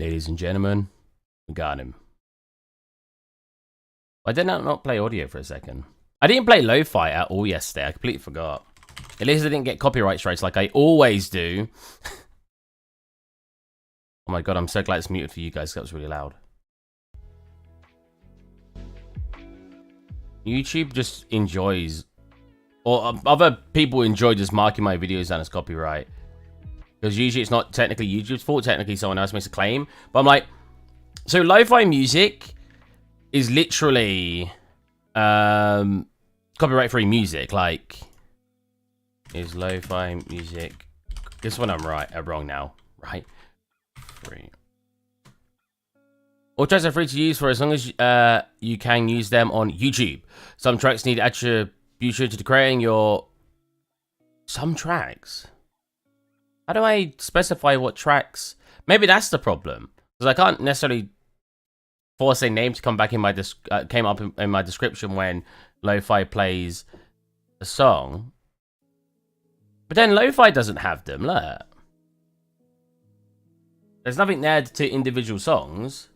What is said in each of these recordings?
Ladies and gentlemen, we got him. I did not play audio for a second. I didn't play Lofi at all yesterday. I completely forgot. At least I didn't get copyright strikes like I always do. Oh my god, I'm so glad it's muted for you guys. That was really loud. YouTube just enjoys, or other people enjoy just marking my videos down as copyright. Because usually it's not technically YouTube's fault, technically someone else makes a claim. But I'm like, so lo-fi music is literally copyright-free music. Like, is lo-fi music? This one I'm wrong now, right? Free. All tracks are free to use for as long as you can use them on YouTube. Some tracks need attribution to creating your... Some tracks? How do I specify what tracks? Maybe that's the problem. Because I can't necessarily force a name to come back in my came up in my description when Lo-Fi plays a song. But then Lo-Fi doesn't have them, look. There's nothing there to individual songs.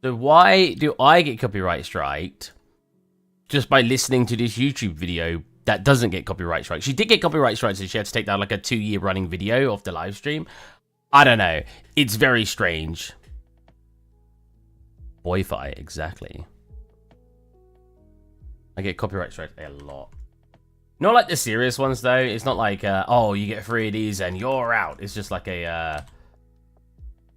So why do I get copyright striked just by listening to this YouTube video that doesn't get copyright strikes? She did get copyright strikes and she had to take down like a 2-year running video off the live stream. I don't know. It's very strange. Boy-fi, exactly. I get copyright strikes a lot. Not like the serious ones though. It's not like, oh, you get 3 of these and you're out. It's just like a,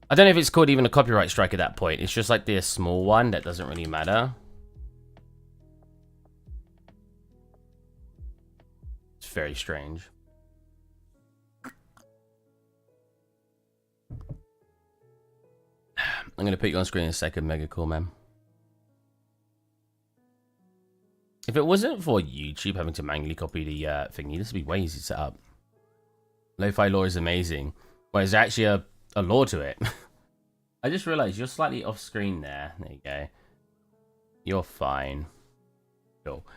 I don't know if it's called even a copyright strike at that point. It's just like the small one that doesn't really matter. It's very strange. I'm going to put you on screen in a second. Mega cool, man. If it wasn't for YouTube having to manually copy the thingy, this would be way easy to set up. Lo-fi lore is amazing. Well, there's actually a lore to it. I just realized you're slightly off screen there. There you go. You're fine. Cool.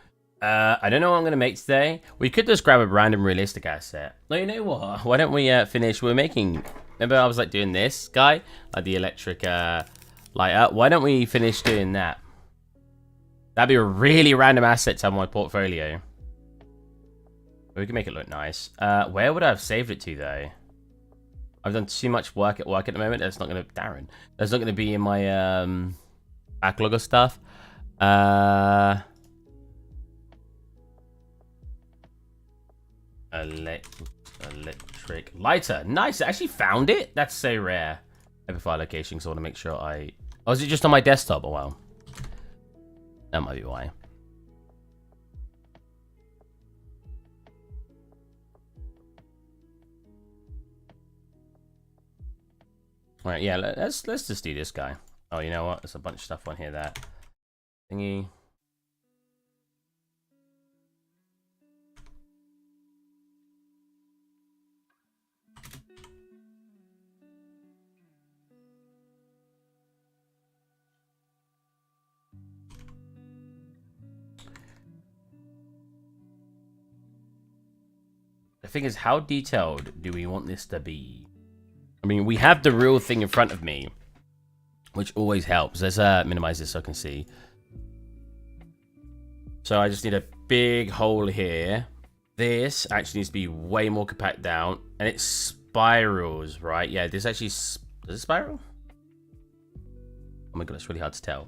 I don't know what I'm going to make today. We could just grab a random realistic asset. No, you know what? Why don't we finish? We're making... Remember I was like doing this guy? Like the electric lighter. Why don't we finish doing that? That'd be a really random asset to have on my portfolio. We can make it look nice. Where would I have saved it to, though? I've done too much work at the moment. That's not going to... Darren. That's not going to be in my backlog of stuff. Electric lighter. Nice. I actually found it. That's so rare. Every file location, so I want to make sure I... Oh, is it just on my desktop? Oh, wow. That might be why. Alright, yeah, let's just do this guy. Oh, you know what? There's a bunch of stuff on here that thingy. The thing is, how detailed do we want this to be? I mean, we have the real thing in front of me, which always helps. Let's minimize this so I can see. So I just need a big hole here. This actually needs to be way more compact down, and it spirals, right? Yeah, this actually... Does it spiral? Oh my god, it's really hard to tell.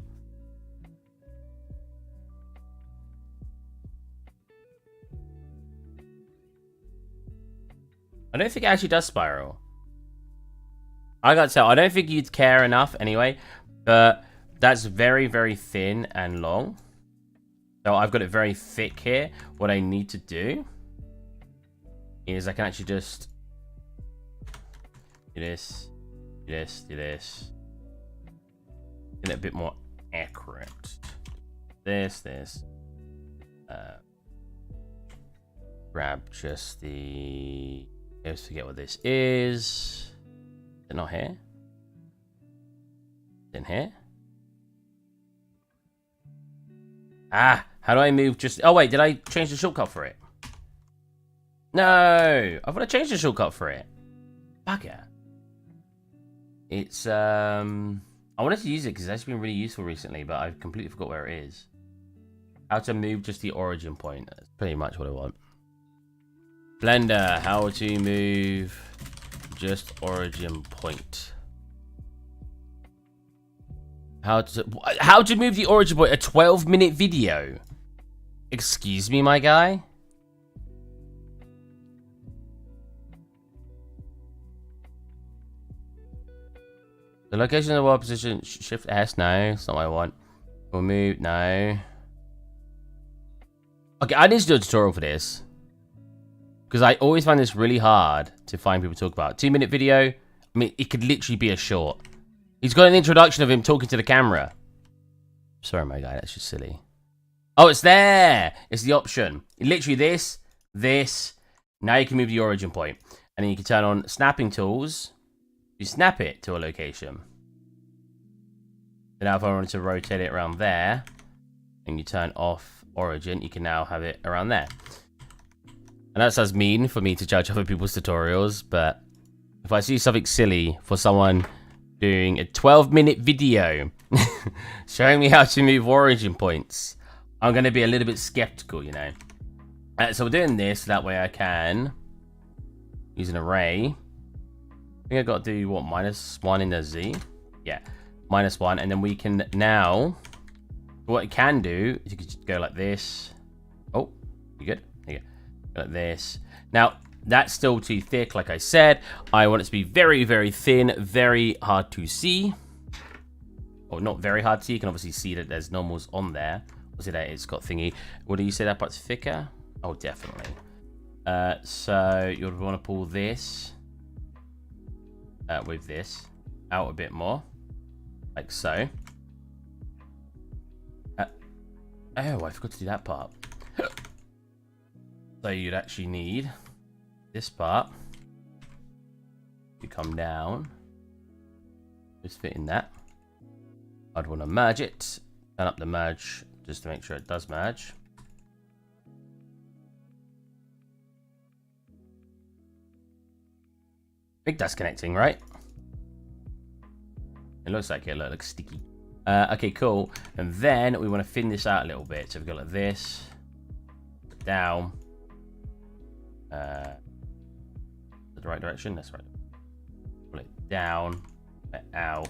I don't think it actually does spiral. I gotta tell, I don't think you'd care enough anyway, but that's very, very thin and long. So I've got it very thick here. What I need to do is I can actually just do this, do this, do this. Get it a bit more accurate. This. Grab just the... I always forget what this is. Is it not here? In here? Ah, how do I move just... Oh, wait, did I change the shortcut for it? No, I thought I changed the shortcut for it. Bugger. It's I wanted to use it because it's actually been really useful recently, but I completely forgot where it is. How to move just the origin point. That's pretty much what I want. Blender, how to move just origin point. How to move the origin point? A 12-minute video. Excuse me, my guy. The location of the world position. Shift S. No, it's not what I want. We'll move. No. Okay, I need to do a tutorial for this. Because I always find this really hard to find people talk about. 2-minute video. I mean, it could literally be a short. He's got an introduction of him talking to the camera. Sorry, my guy. That's just silly. Oh, it's there. It's the option. Literally this. Now you can move the origin point. And then you can turn on snapping tools. You snap it to a location. And now if I wanted to rotate it around there, and you turn off origin, you can now have it around there. And that sounds mean for me to judge other people's tutorials, but if I see something silly for someone doing a 12-minute video showing me how to move origin points, I'm going to be a little bit skeptical, you know. So we're doing this, that way I can use an array. I think I got to do, what, -1 in the Z? Yeah, -1, and then we can now, what it can do is you can just go like this. Oh, you good? There you go. Like this. Now, that's still too thick, like I said. I want it to be very, very thin, very hard to see. Or not very hard to see. You can obviously see that there's normals on there. What's it that? It's got thingy. What do you say that part's thicker? Oh, definitely. So you'll want to pull this with this out a bit more, like so. Oh, I forgot to do that part. So you'd actually need this part to come down, just fit in that. I'd want to merge it, turn up the merge just to make sure it does merge. I think that's connecting, right? It looks like it. Looks sticky. Okay, cool. And then we want to thin this out a little bit. So we go like this, down. The right direction. That's right. Pull it down, out.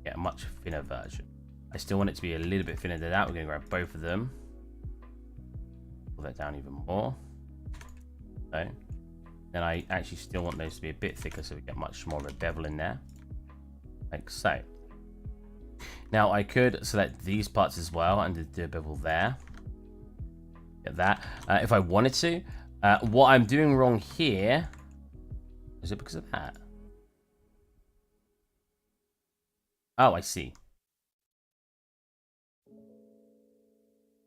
Get a much thinner version. I still want it to be a little bit thinner than that. We're going to grab both of them. Pull that down even more. So. Then I actually still want those to be a bit thicker so we get much more of a bevel in there. Like so. Now I could select these parts as well and do a bevel there. Get that. If I wanted to. What I'm doing wrong here. Is it because of that? Oh, I see.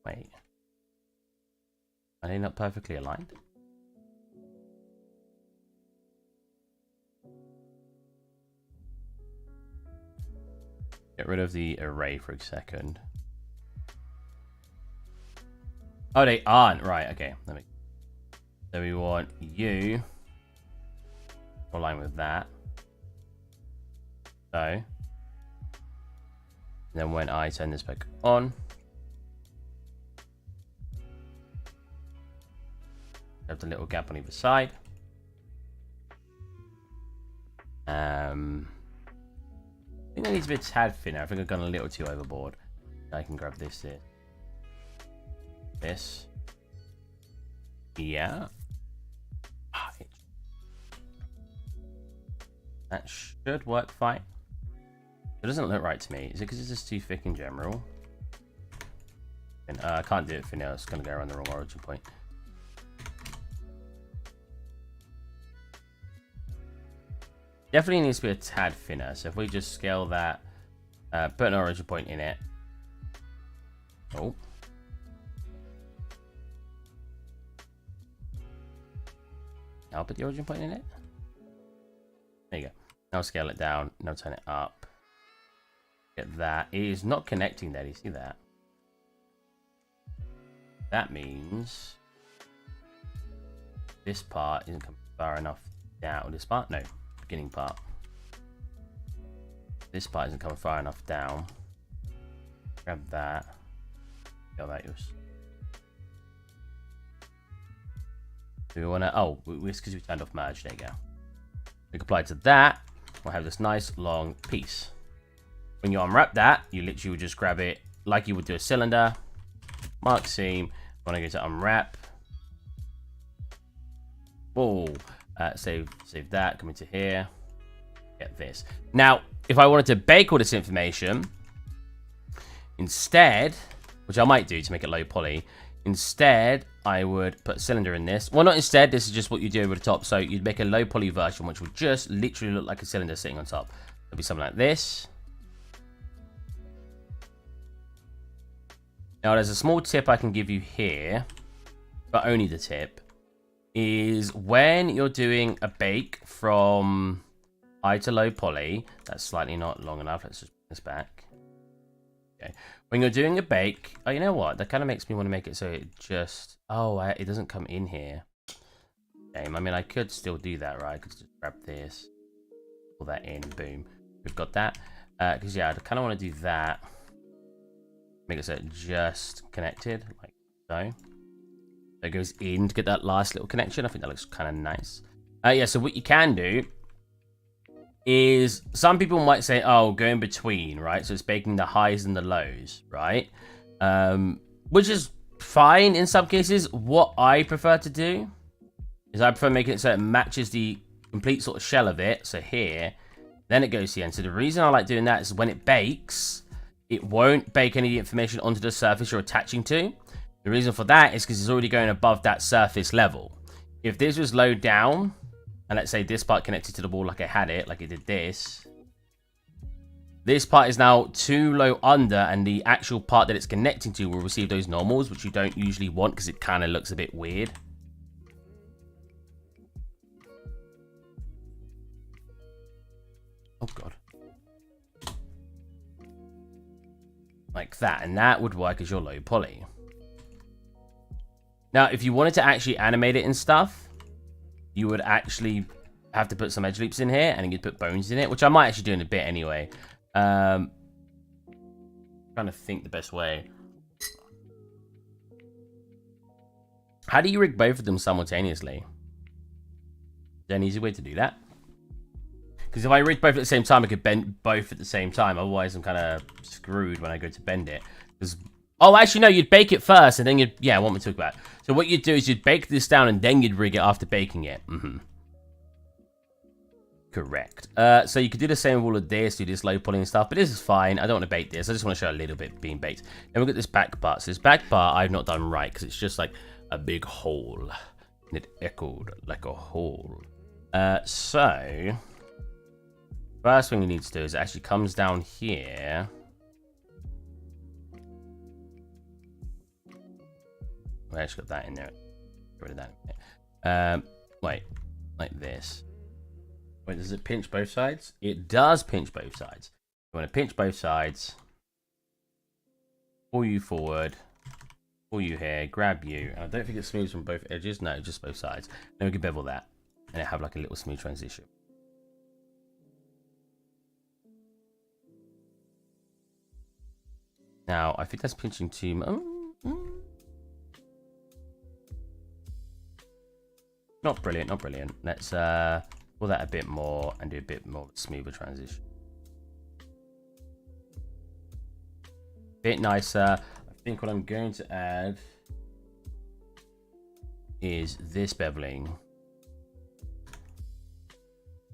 Wait. Are they not perfectly aligned? Get rid of the array for a second. Oh, they aren't. Right, okay. So we want you to align with that. So. Then when I turn this back on. Have the little gap on either side. I think that needs to be a tad thinner. I think I've gone a little too overboard. I can grab this here. This. Yeah. That should work fine. It doesn't look right to me. Is it because it's just too thick in general? And, I can't do it for now. It's going to go around the wrong origin point. Definitely needs to be a tad thinner. So if we just scale that, put an origin point in it. Oh. I'll put the origin point in it. There you go. Now scale it down. Now turn it up. Get that. It is not connecting there. Do you see that? That means this part isn't coming far enough down. This part? No. Beginning part. This part isn't coming far enough down. Grab that. Go that yours. Do we want to? Oh, it's because we turned off merge. There you go. We can apply to that. We'll have this nice long piece. When you unwrap that, you literally would just grab it like you would do a cylinder. Mark seam. Want to go to unwrap. Oh, save that. Come into here. Get this. Now, if I wanted to bake all this information, instead, which I might do to make it low poly, instead I would put a cylinder in this. Well, not instead. This is just what you do over the top. So you'd make a low poly version, which would just literally look like a cylinder sitting on top. It'd be something like this. Now, there's a small tip I can give you here, but only the tip, is when you're doing a bake from high to low poly, that's slightly not long enough. Let's just bring this back. Okay. When you're doing a bake, oh, you know what? That kind of makes me want to make it so it just, it doesn't come in here. Okay. I mean, I could still do that, right? I could just grab this, pull that in, boom. We've got that. Because, yeah, I kind of want to do that. Make it so it just connected, like so. So it goes in to get that last little connection. I think that looks kind of nice. Yeah, so what you can do is, some people might say, oh, go in between, right? So it's baking the highs and the lows, right? Which is fine in some cases. What I prefer to do is I prefer making it so it matches the complete sort of shell of it. So here, then it goes to the end. So the reason I like doing that is when it bakes, it won't bake any information onto the surface you're attaching to. The reason for that is because it's already going above that surface level. If this was low down, and let's say this part connected to the wall like I had it, like it did this. This part is now too low under, and the actual part that it's connecting to will receive those normals, which you don't usually want because it kind of looks a bit weird. Oh, God. Like that, and that would work as your low poly. Now, if you wanted to actually animate it and stuff, you would actually have to put some edge loops in here, and you'd put bones in it, which I might actually do in a bit anyway. Trying to think the best way. How do you rig both of them simultaneously? Is there an easy way to do that? Because if I rig both at the same time, I could bend both at the same time. Otherwise, I'm kind of screwed when I go to bend it. Because, oh, actually, no, you'd bake it first, and then you'd, yeah, I want me to talk about it. So what you'd do is you'd bake this down, and then you'd rig it after baking it. Correct. So you could do the same with all of this, do this low poly and stuff, but this is fine. I don't want to bake this. I just want to show a little bit being baked. Then we've got this back part. So this back part I've not done right, because it's just like a big hole. And it echoed like a hole. So first thing you need to do is it actually comes down here. I actually got that in there. Get rid of that in a minute. Wait, like this. Wait, does it pinch both sides? It does pinch both sides. You want to pinch both sides. Pull you forward. Pull you here. Grab you. And I don't think it smooths from both edges. No, just both sides. Then we can bevel that. And it have like a little smooth transition. Now, I think that's pinching too much. Not brilliant, not brilliant. Let's pull that a bit more and do a bit more smoother transition. Bit nicer. I think what I'm going to add is this beveling.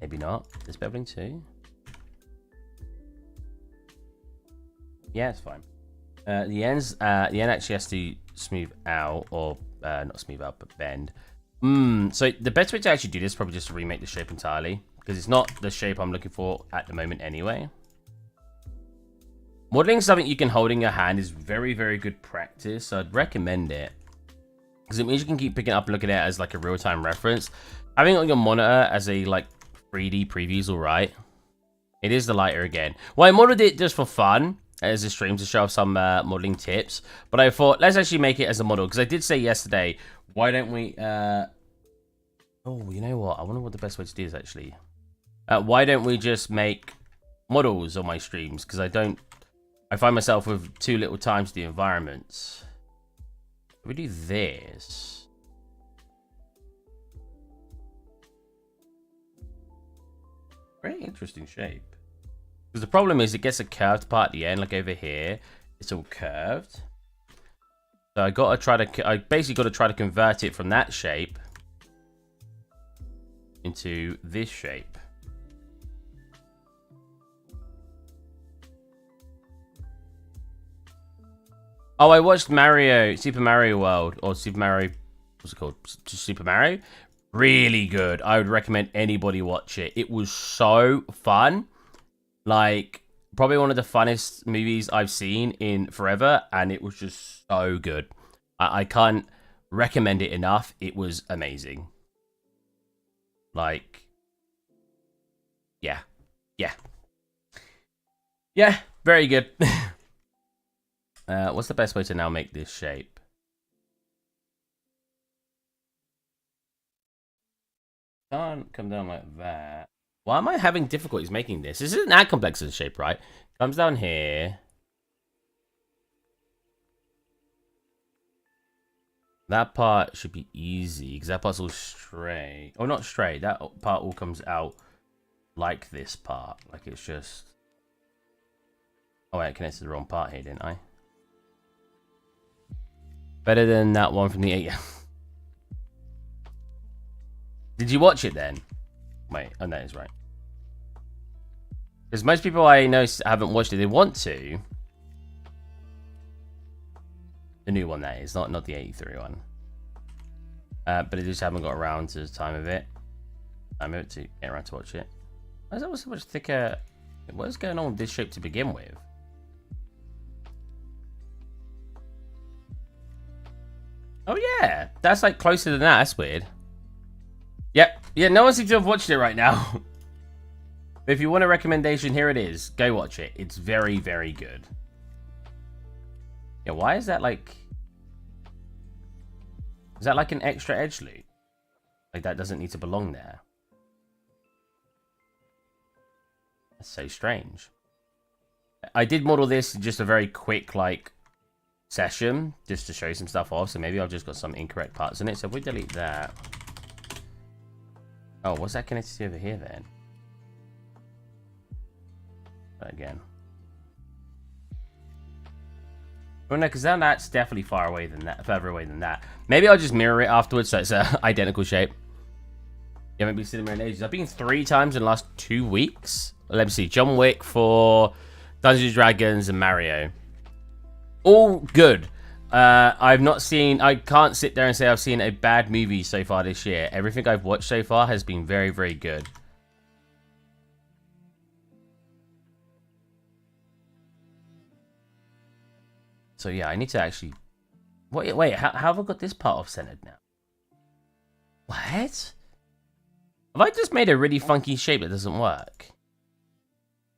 Maybe not. This beveling too. Yeah, it's fine. The end actually has to smooth out, or not smooth out, but bend. So the best way to actually do this is probably just to remake the shape entirely, because it's not the shape I'm looking for at the moment anyway. Modeling something you can hold in your hand is very, very good practice, so I'd recommend it, because it means you can keep picking up and looking at it as like a real-time reference. Having it on your monitor as a like 3D preview is alright. It is the lighter again. Well, I modeled it just for fun as a stream to show off some modeling tips, but I thought let's actually make it as a model, because I did say yesterday, why don't we oh, you know what, I wonder what the best way to do is actually. Why don't we just make models on my streams because I find myself with too little time to do environments. We do this. Very interesting shape. Because the problem is it gets a curved part at the end, like over here. It's all curved. So I basically got to try to convert it from that shape into this shape. Oh, I watched Super Mario World, or Super Mario, what's it called? Super Mario? Really good. I would recommend anybody watch it. It was so fun. Like, probably one of the funnest movies I've seen in forever, and it was just so good. I can't recommend it enough. It was amazing. Like, yeah. Yeah, very good. What's the best way to now make this shape? Can't come down like that. Why am I having difficulties making this? This isn't that complex of a shape, right? Comes down here. That part should be easy because that part's all straight. Oh, not straight. That part all comes out like this part. Like it's just... Oh, wait, I connected to the wrong part here, didn't I? Better than that one from the 8. Did you watch it then? Wait, oh, that is right. Because most people I know haven't watched it. They want to. The new one, that is. Not the 83 one. But they just haven't got around to the time of it. To get around to watch it. Why is that so much thicker? What is going on with this shape to begin with? Oh yeah, that's like closer than that. That's weird. Yep. Yeah, no one seems to have watched it right now. But if you want a recommendation, here it is. Go watch it. It's very, very good. Yeah, why is that like... Is that like an extra edge loop? Like that doesn't need to belong there. That's so strange. I did model this just a very quick like session just to show some stuff off. So maybe I've just got some incorrect parts in it. So if we delete that... Oh, what's that connected to over here then? Again. Well, no, because then that's definitely far away than that, further away than that. Maybe I'll just mirror it afterwards so it's an identical shape. You haven't been sitting there in ages. I've been 3 times in the last 2 weeks. Let me see. John Wick for Dungeons & Dragons and Mario. All good. I've not seen... I can't sit there and say I've seen a bad movie so far this year. Everything I've watched so far has been very, very good. So yeah, I need to actually... Wait, how have I got this part off-centered now? What? Have I just made a really funky shape that doesn't work?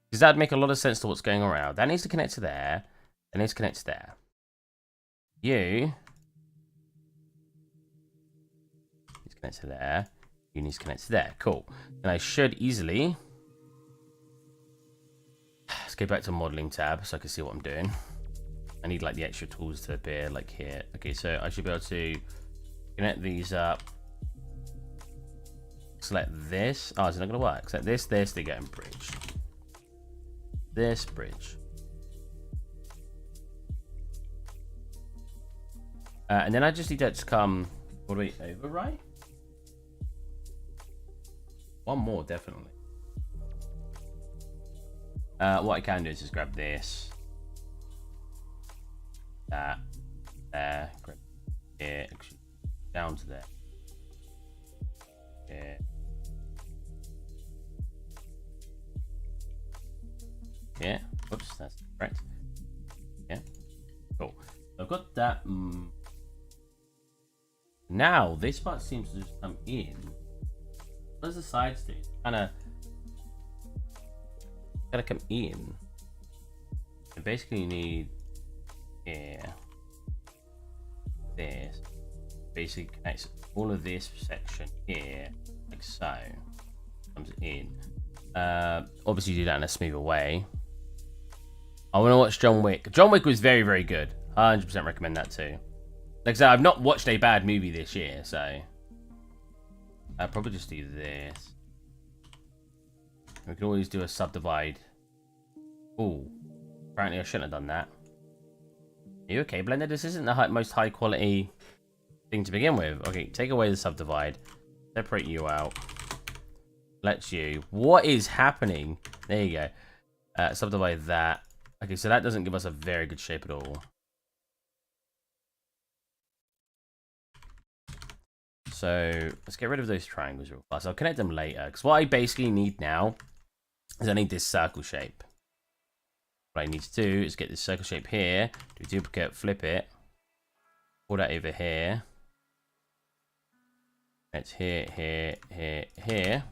Because that'd make a lot of sense to what's going on around. That needs to connect to there. That needs to connect to there. You... needs to connect to there. You need to connect to there. Cool. And I should easily... Let's go back to modeling tab so I can see what I'm doing. I need like the extra tools to appear like here. Okay, so I should be able to connect these up. Select this. Oh, it's not going to work. Select this, they go in bridge. This bridge. And then I just need that to come all the way over, right? One more, definitely. What I can do is just grab this. That. There. Grab here. Down to there. Here. Yeah. Whoops, that's correct. Yeah. Cool. I've got that. Now, this part seems to just come in. What does the sides do? Gotta come in. So basically, you need here. This. Basically connects all of this section here, like so. Comes in. Obviously do that in a smoother way. I want to watch John Wick. John Wick was very, very good. 100% recommend that too. Like I said, I've not watched a bad movie this year, so I'll probably just do this. We can always do a subdivide. Oh, apparently I shouldn't have done that. Are you okay, Blender? This isn't the most high quality thing to begin with. Okay, take away the subdivide. Separate you out. Let you. What is happening? There you go. Subdivide that. Okay, so that doesn't give us a very good shape at all. So let's get rid of those triangles real fast. I'll connect them later, because what I basically need now is I need this circle shape. What I need to do is get this circle shape here, do a duplicate, flip it, pull that over here. It's here, here, here, here.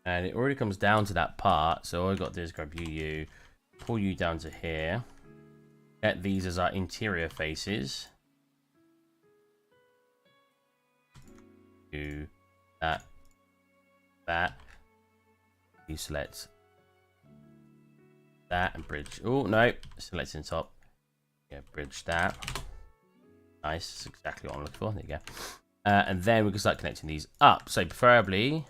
And it already comes down to that part, so all I've got to do is grab you, pull you down to here. Get these as our interior faces. Do that, that. You select that and bridge. Oh no, select in top. Yeah, bridge that. Nice, that's exactly what I'm looking for. There you go. And then we can start connecting these up. So preferably,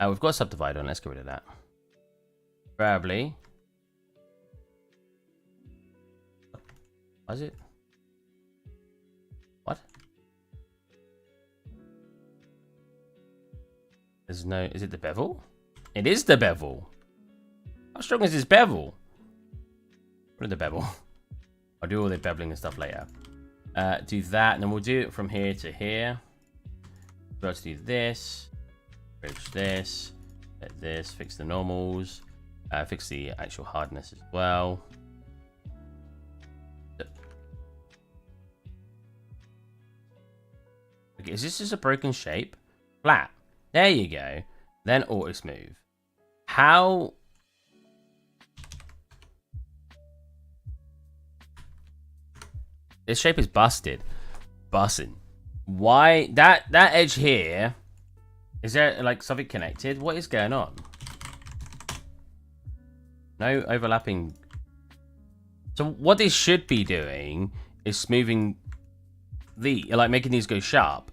we've got a subdivide on. Let's get rid of that. Preferably, what is it? What? There's no. Is it the bevel? It is the bevel. How strong is this bevel? What is the bevel? I'll do all the beveling and stuff later. Do that, and then we'll do it from here to here. We'll have to do this, bridge this, get this, fix the normals, fix the actual hardness as well. Okay, is this just a broken shape? Flat. There you go. Then auto smooth. How? This shape is busted. Bussin'. Why? That edge here. Is there like something connected? What is going on? No overlapping. So what this should be doing is smoothing the, like making these go sharp.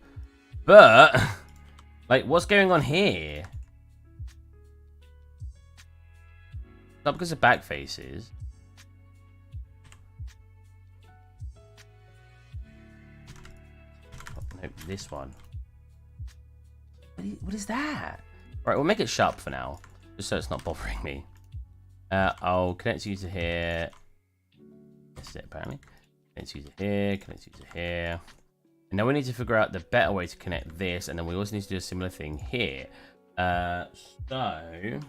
But like what's going on here? Not because of back faces. Nope, this one. What is that? Right, we'll make it sharp for now, just so it's not bothering me. I'll connect you to here. That's it, apparently. Connect you to here, connect you to here. And now we need to figure out the better way to connect this, and then we also need to do a similar thing here. So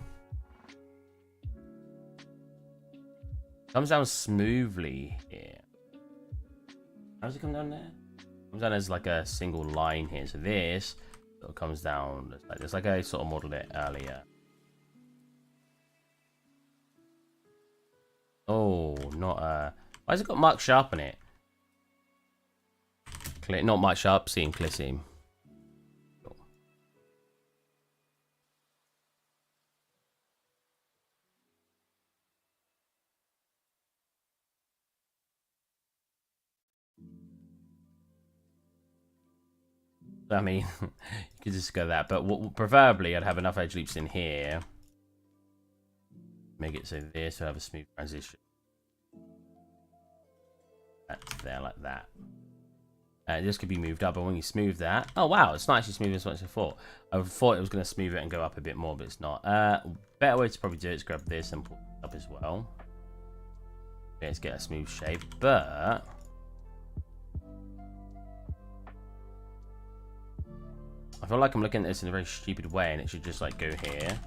comes down smoothly here. How does it come down there? It comes down as like a single line here. So this sort of comes down like this, like I sort of modeled it earlier. Oh, not why has it got Mark Sharp in it? Not Mark Sharp, seam, clear seam. Cool. I mean, you could just go that, but preferably I'd have enough edge loops in here. Make it so this will have a smooth transition. That's there like that. This could be moved up, but when you smooth that, oh wow, it's not actually smooth as much as I thought. I thought it was going to smooth it and go up a bit more, but it's not. Better way to probably do it is grab this and pull it up as well. Okay, let's get a smooth shape, but I feel like I'm looking at this in a very stupid way, and it should just like go here,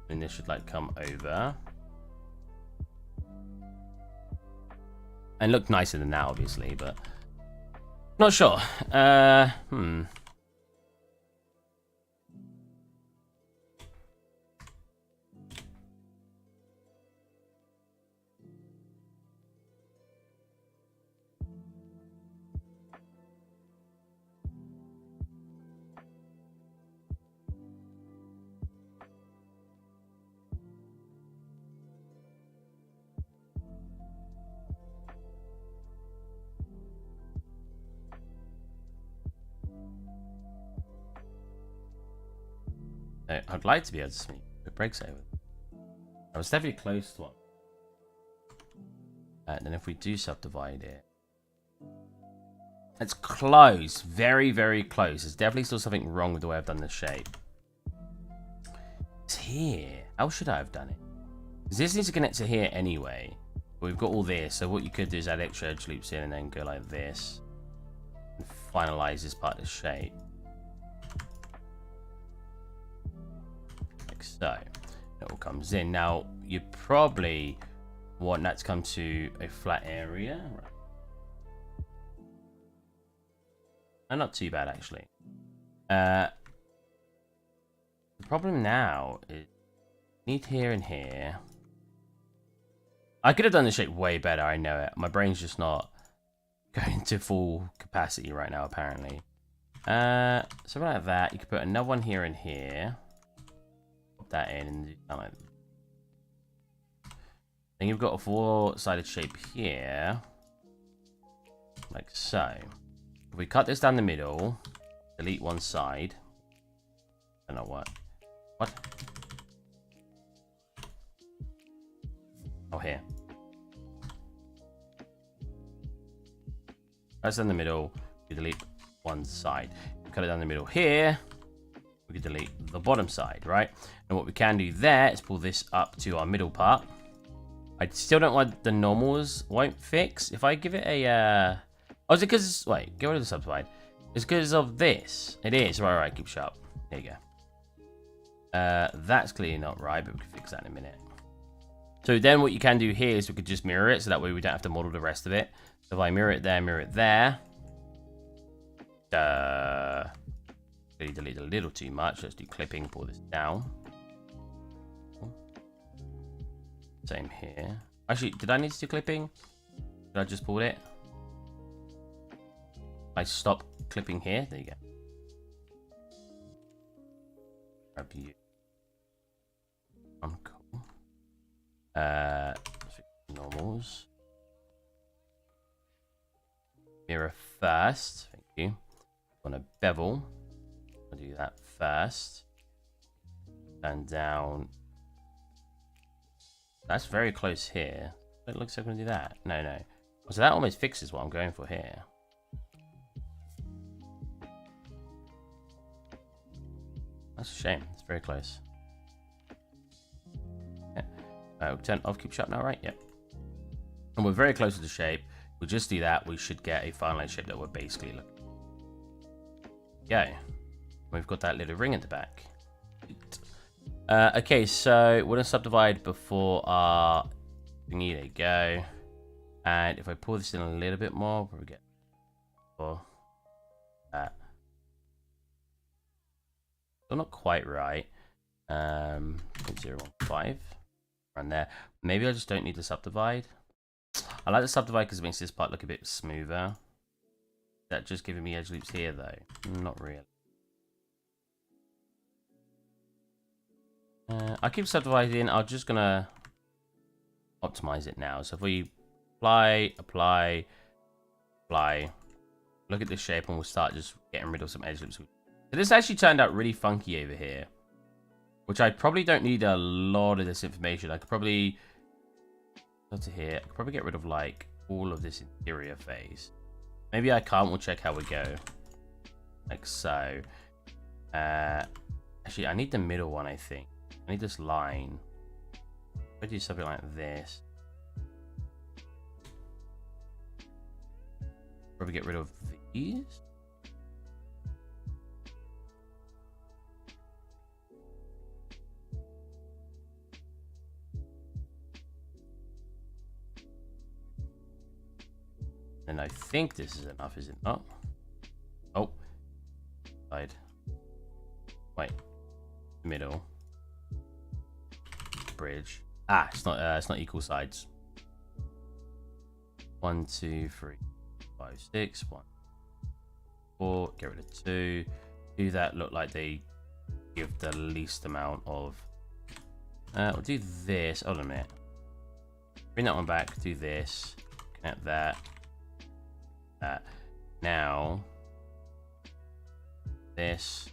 and this should like come over and look nicer than that, obviously, but not sure. I'd like to be able to sneak. It breaks over. I was definitely close to one. And then if we do subdivide it, it's close. Very, very close. There's definitely still something wrong with the way I've done the shape. It's here. How should I have done it? Because this needs to connect to here anyway. But we've got all this. So what you could do is add extra edge loops in and then go like this. And finalize this part of the shape. Like so. It all comes in. Now, you probably want that to come to a flat area. Right. And not too bad, actually. The problem now is need here and here. I could have done the shape way better, I know it. My brain's just not going to full capacity right now, apparently. So like that, you could put another one here and here. Pop that in and do something like that. Then you've got a four-sided shape here. Like so. If we cut this down the middle, delete one side. I don't know what. What? Oh, here. That's down the middle. We delete one side. Cut it down the middle here. We can delete the bottom side, right? And what we can do there is pull this up to our middle part. I still don't want the normals won't fix. If I give it a oh, is it because wait, get rid of the subdivide. It's because of this. It is. Right, keep sharp. There you go. That's clearly not right, but we can fix that in a minute. So then what you can do here is we could just mirror it, so that way we don't have to model the rest of it. So if I mirror it there. Really delete a little too much. Let's do clipping, pull this down. Same here. Actually, did I need to do clipping? Did I just pull it? I stop clipping here. There you go. Grab you. Cool. Normals. Mirror first. Thank you. On a bevel. I'll do that first. And down. That's very close here. It looks like I'm going to do that. No. So that almost fixes what I'm going for here. That's a shame. It's very close. Yeah. Turn off, keep sharp now, right? Yep. And we're very close to the shape. We'll just do that. We should get a finalized shape that we're basically looking. Go. We've got that little ring at the back. Okay, so we're going to subdivide before our thingy. There you go. And if I pull this in a little bit more, we'll probably get that. Still not quite right. 0.015 around there. Maybe I just don't need to subdivide. I like the subdivide because it makes this part look a bit smoother. Is that just giving me edge loops here though? Not really. I keep subdividing. I'm just gonna optimize it now. So if we apply, look at this shape, and we'll start just getting rid of some edge loops. So this actually turned out really funky over here, which I probably don't need a lot of this information. I could probably go to here. I could probably get rid of like all of this interior phase. Maybe I can't. We'll check how we go. Like so. Actually, I need the middle one. I think. I need this line. If I do something like this, probably get rid of these. And I think this is enough, is it not? Oh, side. Wait, middle. Bridge. It's not equal sides. 1, 2, 3, 5, 6. 1, 4. Get rid of 2. Do that look like they give the least amount of. We'll do this. Hold on a minute. Bring that one back. Do this. Connect that. That. Now. This.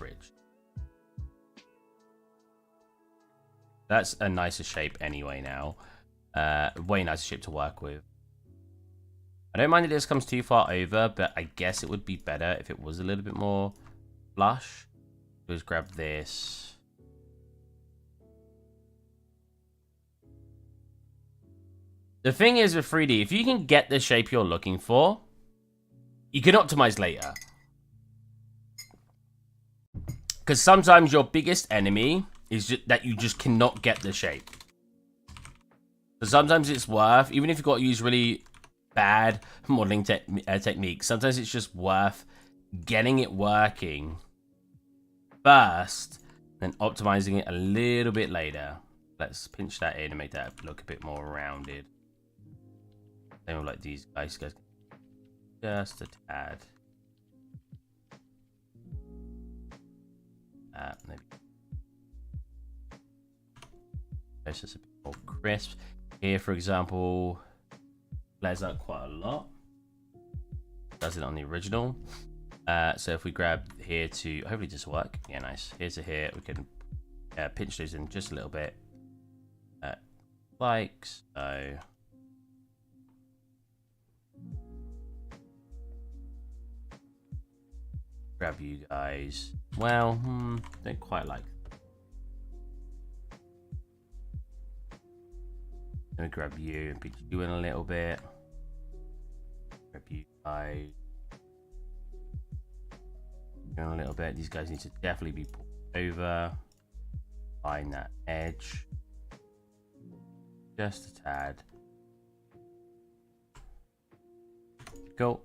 bridge. That's a nicer shape anyway now. Way nicer shape to work with. I don't mind that this comes too far over, but I guess it would be better if it was a little bit more flush. Let's grab this. The thing is with 3D, if you can get the shape you're looking for, you can optimize later. Because sometimes your biggest enemy is just that you just cannot get the shape. So sometimes it's worth, even if you've got to use really bad modeling techniques, sometimes it's just worth getting it working first, then optimizing it a little bit later. Let's pinch that in and make that look a bit more rounded. Same with like these guys just a tad. Maybe it's just a bit more crisp. Here, for example, flares out quite a lot. Does it on the original. So if we grab here to, hopefully this will work. Yeah, nice. Here to here, we can pinch those in just a little bit. Like so. Grab you guys. Well, don't quite like. Let me grab you and pitch you in a little bit. Grab you guys. In a little bit. These guys need to definitely be pulled over. Find that edge. Just a tad. Cool.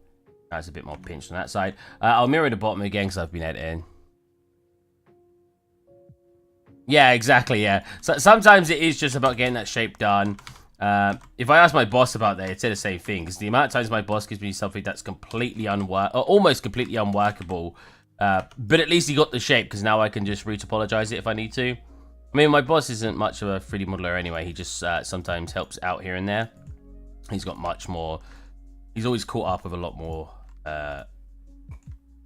That's a bit more pinched on that side. I'll mirror the bottom again because I've been editing. Yeah, exactly, yeah. So sometimes it is just about getting that shape done. If I ask my boss about that, he'd say the same thing. Because the amount of times my boss gives me something that's completely almost completely unworkable. But at least he got the shape, because now I can just retopologize it if I need to. I mean, my boss isn't much of a 3D modeler anyway. He just sometimes helps out here and there. He's got much more... He's always caught up with a lot more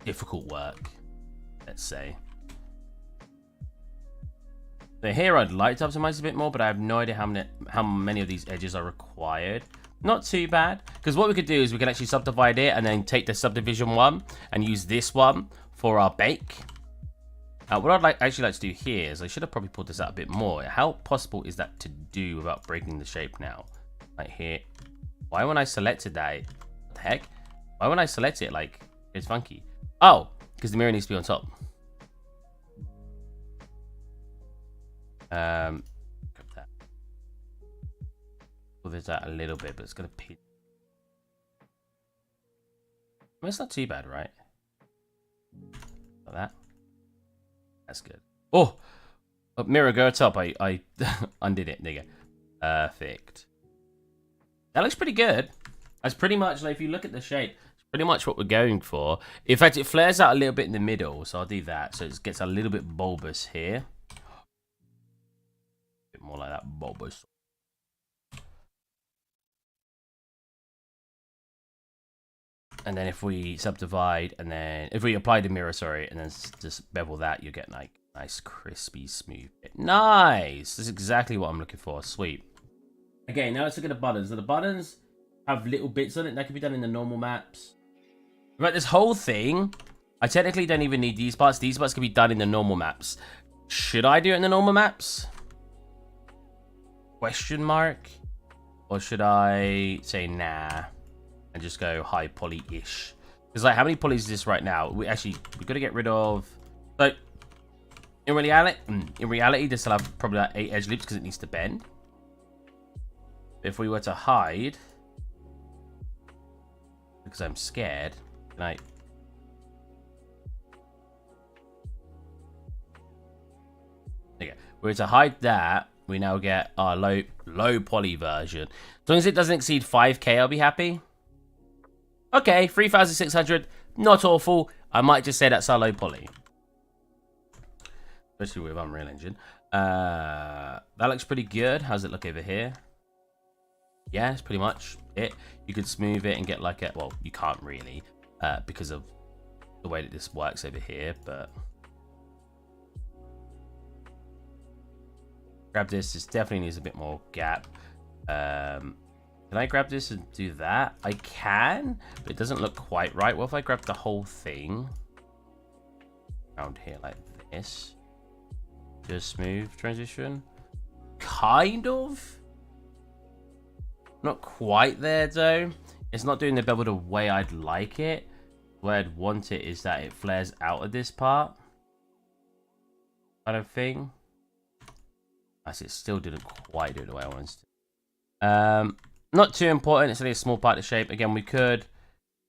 difficult work, let's say. So here I'd like to optimize a bit more, but I have no idea how many of these edges are required. Not too bad, because what we could do is we can actually subdivide it and then take the subdivision one and use this one for our bake. What I'd actually like to do here is I should have probably pulled this out a bit more. How possible is that to do without breaking the shape now? Like here. Why when I selected that, what the heck? Why when I select it, like, it's funky? Oh, because the mirror needs to be on top. Grab that. Pull this out a little bit, but it's gonna pinch. I mean, it's not too bad, right? Like that. That's good. Oh, mirror, go top. I undid it. There you go. Perfect. That looks pretty good. That's pretty much, like, if you look at the shape, it's pretty much what we're going for. In fact, it flares out a little bit in the middle, so I'll do that. So it gets a little bit bulbous here. A bit more like that, bulbous. And then if we subdivide, and then if we apply the mirror, sorry, and then just bevel that, you get like nice, crispy, smooth bit. Nice! That's exactly what I'm looking for. Sweet. Okay, now let's look at the buttons. So the buttons have little bits on it that can be done in the normal maps. Right, this whole thing, I technically don't even need these parts. These parts can be done in the normal maps. Should I do it in the normal maps? Question mark? Or should I say nah and just go high poly-ish? Because like, how many polys is this right now? We've got to get rid of... So, in reality, this will have probably like 8 edge loops because it needs to bend. If we were to hide, because I'm scared, can I? Okay, we're to hide that. We now get our low poly version. As long as it doesn't exceed 5K, I'll be happy. Okay, 3,600, not awful. I might just say that's our low poly, especially with Unreal Engine. That looks pretty good. How's it look over here? Yeah, it's pretty much it. You could smooth it and get like a... Well, you can't really because of the way that this works over here, but Grab this. This definitely needs a bit more gap. Can I grab this and do that? I can, but it doesn't look quite right. What if I grab the whole thing around here like this? Just smooth transition. Kind of. Not quite there though. It's not doing the bevel the way I'd like it. The way I'd want it is that it flares out of this part. Kind of thing. As it still didn't quite do it the way I wanted to. Not too important. It's only a small part of the shape. Again, we could.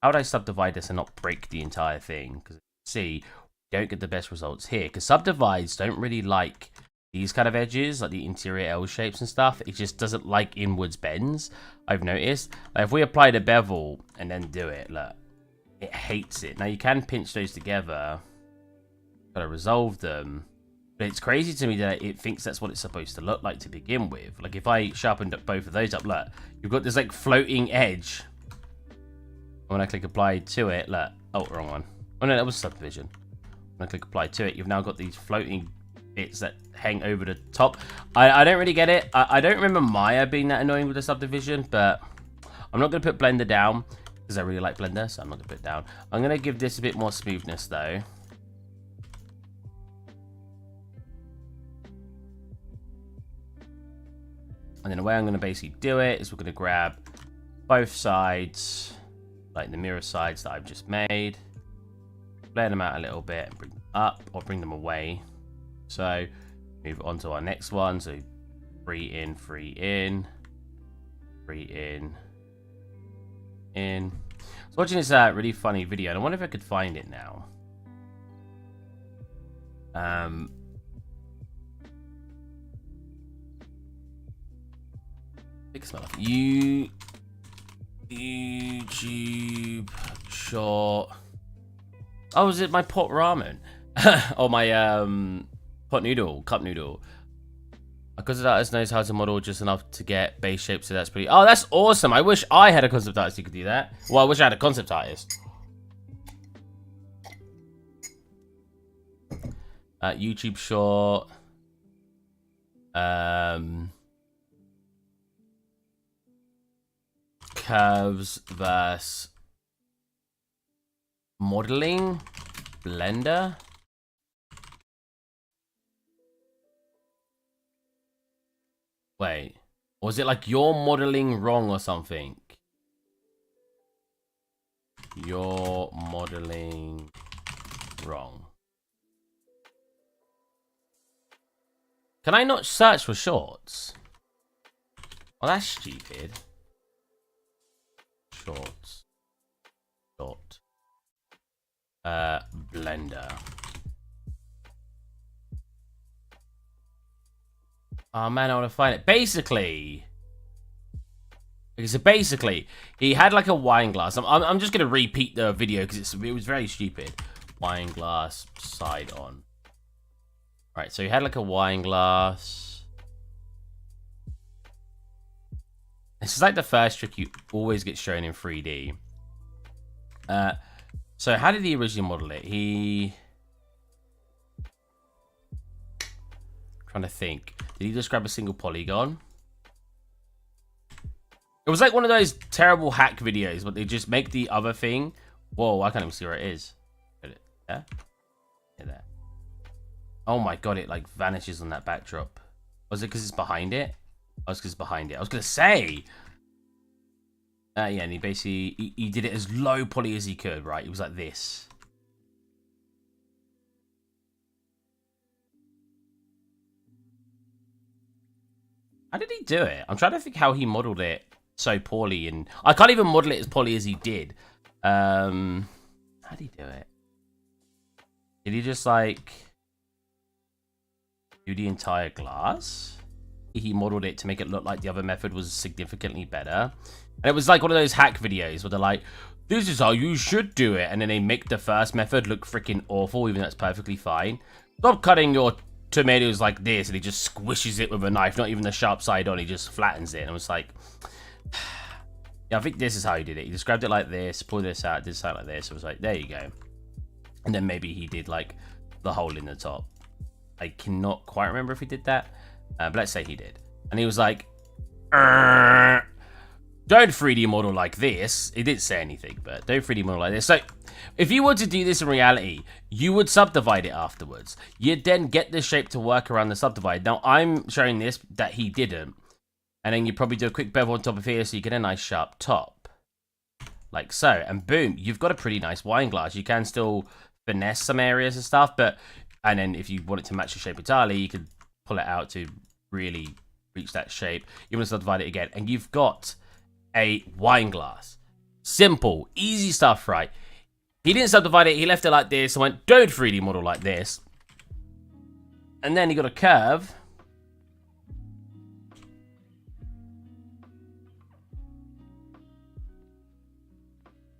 How would I subdivide this and not break the entire thing? Because see, we don't get the best results here. Because subdivides don't really like these kind of edges, like the interior L shapes and stuff. It just doesn't like inwards bends. I've noticed. Like if we apply the bevel and then do it, look, it hates it. Now you can pinch those together, gotta resolve them. But it's crazy to me that it thinks that's what it's supposed to look like to begin with. Like if I sharpened up both of those up, look, you've got this like floating edge. When I click apply to it, look, oh, wrong one. Oh no, that was subdivision. When I click apply to it, you've now got these floating bits that hang over the top. I don't really get it. I don't remember Maya being that annoying with the subdivision, but I'm not going to put Blender down because I really like Blender, so I'm not going to put it down. I'm going to give this a bit more smoothness though. And then the way I'm going to basically do it is we're going to grab both sides, like the mirror sides that I've just made, blend them out a little bit, and bring them up or bring them away. So move on to our next one. So 3 in, 3 in, 3 in, in. I was watching this really funny video, and I wonder if I could find it now. Big smell of YouTube short. Oh, is it my pot ramen? Or my cup noodle. A concept artist knows how to model just enough to get base shape, so that's pretty. Oh, that's awesome! I wish I had a concept artist who could do that. Well, I wish I had a concept artist. YouTube short. Curves versus modeling Blender. Wait, was it like you're modeling wrong or something? You're modeling wrong. Can I not search for shorts? Oh, that's stupid. Shorts. Short. Blender. Oh man, I want to find it. Basically, he had like a wine glass. I'm just gonna repeat the video because it was very stupid. Wine glass side on. Right, so he had like a wine glass. This is like the first trick you always get shown in 3D. So how did he originally model it? Trying to think. Did he just grab a single polygon? It was like one of those terrible hack videos, but they just make the other thing. Whoa, I can't even see where it is. Yeah? Yeah, there. Oh my god, it like vanishes on that backdrop. Was it because it's behind it? Oh, it's because it's behind it. I was going to say. Yeah, and he basically, he did it as low poly as he could, right? It was like this. How did he do it? I'm trying to think how he modeled it so poorly, and I can't even model it as poorly as he did. How did he do it? Did he just like do the entire glass? He modeled it to make it look like the other method was significantly better. And it was like one of those hack videos where they're like, this is how you should do it. And then they make the first method look freaking awful, even though it's perfectly fine. Stop cutting your tomatoes like this. And he just squishes it with a knife, not even the sharp side on. He just flattens it. And I was like, yeah, I think this is how he did it. He just grabbed it like this, pulled this out, did something like this. I was like, there you go. And then maybe he did like the hole in the top. I cannot quite remember if he did that. But let's say he did. And he was like, don't 3D model like this. He didn't say anything, but don't 3D model like this. So if you were to do this in reality, you would subdivide it afterwards. You'd then get the shape to work around the subdivide. Now, I'm showing this that he didn't. And then you probably do a quick bevel on top of here so you get a nice sharp top. Like so. And boom, you've got a pretty nice wine glass. You can still finesse some areas and stuff, but... And then if you want it to match the shape entirely, you can pull it out to really reach that shape. You want to subdivide it again. And you've got a wine glass. Simple. Easy stuff, right? He didn't subdivide it. He left it like this and went, don't 3D model like this. And then he got a curve.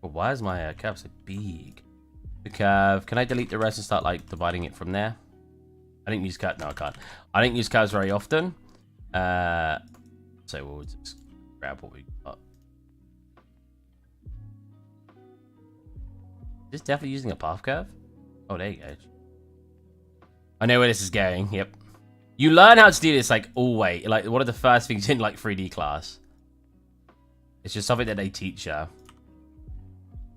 But why is my curve so big? The curve. Can I delete the rest and start like dividing it from there? I didn't use curve. No, I can't. I don't use curves very often. So we'll just grab what we got. Is this definitely using a path curve? Oh, there you go. I know where this is going. Yep. You learn how to do this like always. Like one of the first things in like 3D class. It's just something that they teach you.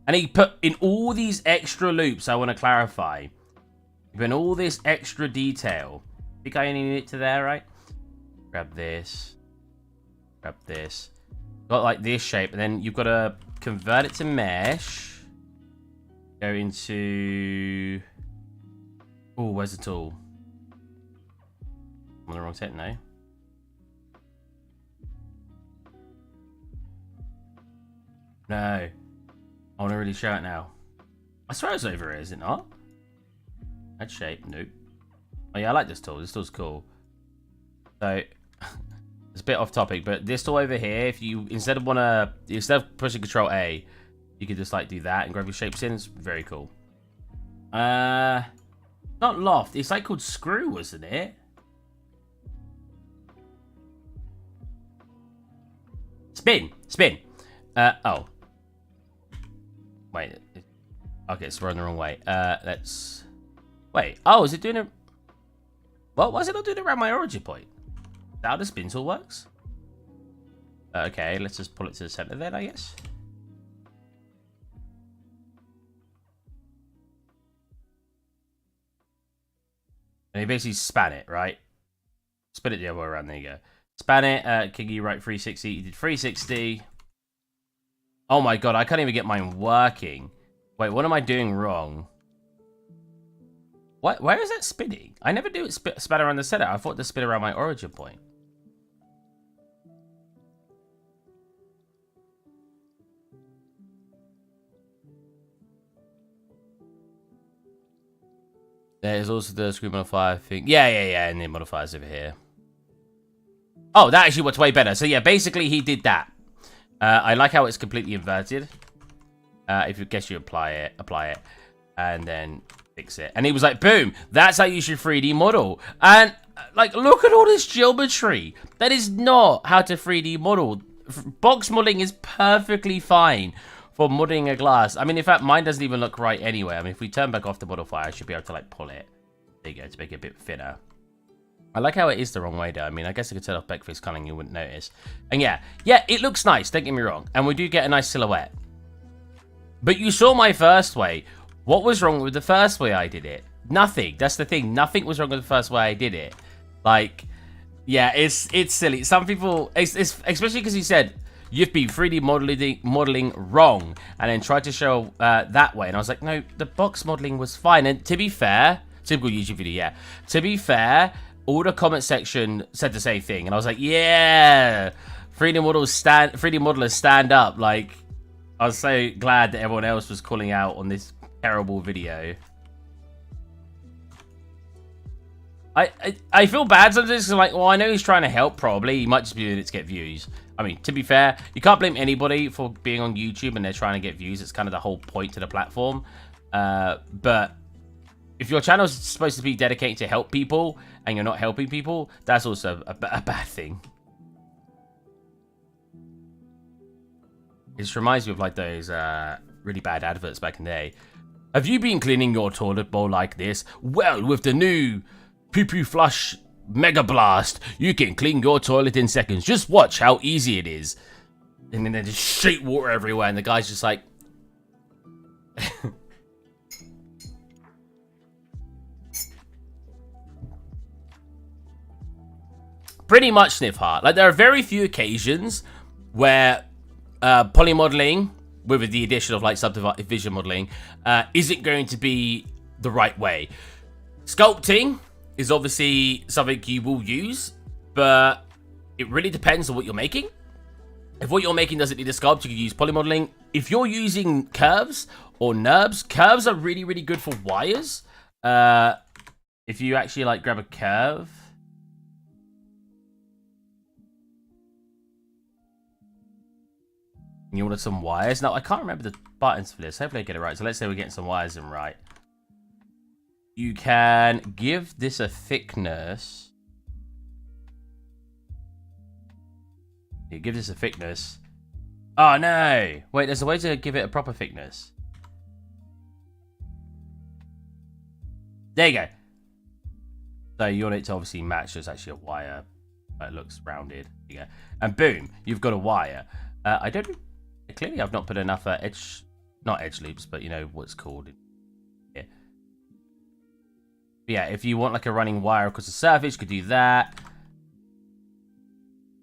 And he put in all these extra loops, I want to clarify. He put in all this extra detail. I think I only need it to there, right? Grab this. Grab this. Got like this shape, and then you've got to convert it to mesh. Go into... Oh, where's the tool? I'm on the wrong set, no. No. I want to really show it now. I swear it's over here, is it not? That shape, nope. Oh yeah, I like this tool. This tool's cool. So, it's a bit off topic, but this tool over here, if you, instead of pushing Control A, you could just like do that and grab your shapes in. It's very cool. Not loft. It's like called screw, wasn't it? Spin. Oh. Wait. Okay, it's running the wrong way. Let's... Wait. Oh, is it doing it... Well, why is it not doing it around my origin point? Is that how the spin tool works? Okay, let's just pull it to the center then, I guess. And you basically span it, right? Spin it the other way around. There you go. Span it. Can you write 360? You did 360. Oh my god, I can't even get mine working. Wait, what am I doing wrong? What? Where is that spinning? I never do it spin around the center. I thought to spin around my origin point. There's also the screw modifier thing. Yeah, and the modifiers over here. Oh, that actually works way better. So yeah, basically he did that. I like how it's completely inverted. If you guess you apply it, and then fix it. And he was like, boom, that's how you should 3D model. And like, look at all this geometry. That is not how to 3D model. Box modeling is perfectly fine for modeling a glass. I mean, in fact, mine doesn't even look right anyway. I mean, if we turn back off the modifier, I should be able to like pull it. There you go, to make it a bit thinner. I like how it is the wrong way though. I mean, I guess I could turn off backface culling, you wouldn't notice. And yeah, it looks nice, don't get me wrong. And we do get a nice silhouette. But you saw my first way. What was wrong with the first way I did it? Nothing. That's the thing. Nothing was wrong with the first way I did it. Like, yeah, it's silly. Some people, especially because he said, you've been 3D modeling wrong. And then tried to show that way. And I was like, no, the box modeling was fine. And to be fair, typical YouTube video, yeah. To be fair, all the comment section said the same thing. And I was like, yeah, 3D modelers stand up. Like, I was so glad that everyone else was calling out on this terrible video. I feel bad sometimes. Like, well, I know he's trying to help, probably. He might just be doing it to get views. I mean, to be fair, you can't blame anybody for being on YouTube and they're trying to get views. It's kind of the whole point to the platform. But if your channel is supposed to be dedicated to help people and you're not helping people, that's also a bad thing. It just reminds me of like those really bad adverts back in the day. Have you been cleaning your toilet bowl like this? Well, with the new poo-poo flush Mega Blast. You can clean your toilet in seconds. Just watch how easy it is. And then they just shoot water everywhere, and the guy's just like... Pretty much Sniff Heart. Like, there are very few occasions where polymodeling, with the addition of like subdivision modeling, isn't going to be the right way. Sculpting is obviously something you will use, but it really depends on what you're making. If what you're making doesn't need a sculpt, you can use polymodeling. If you're using curves or NURBS, curves are really, really good for wires. If you actually like grab a curve, and you wanted some wires. Now, I can't remember the buttons for this. Hopefully I get it right. So let's say we're getting some wires in right. You can give this a thickness. You give this a thickness. Oh, no. Wait, there's a way to give it a proper thickness. There you go. So you want it to obviously match. There's actually a wire. It looks rounded. There you go. And boom, you've got a wire. I don't... Clearly, I've not put enough not edge loops, but you know what's called. Yeah. But yeah, if you want like a running wire across the surface, you could do that.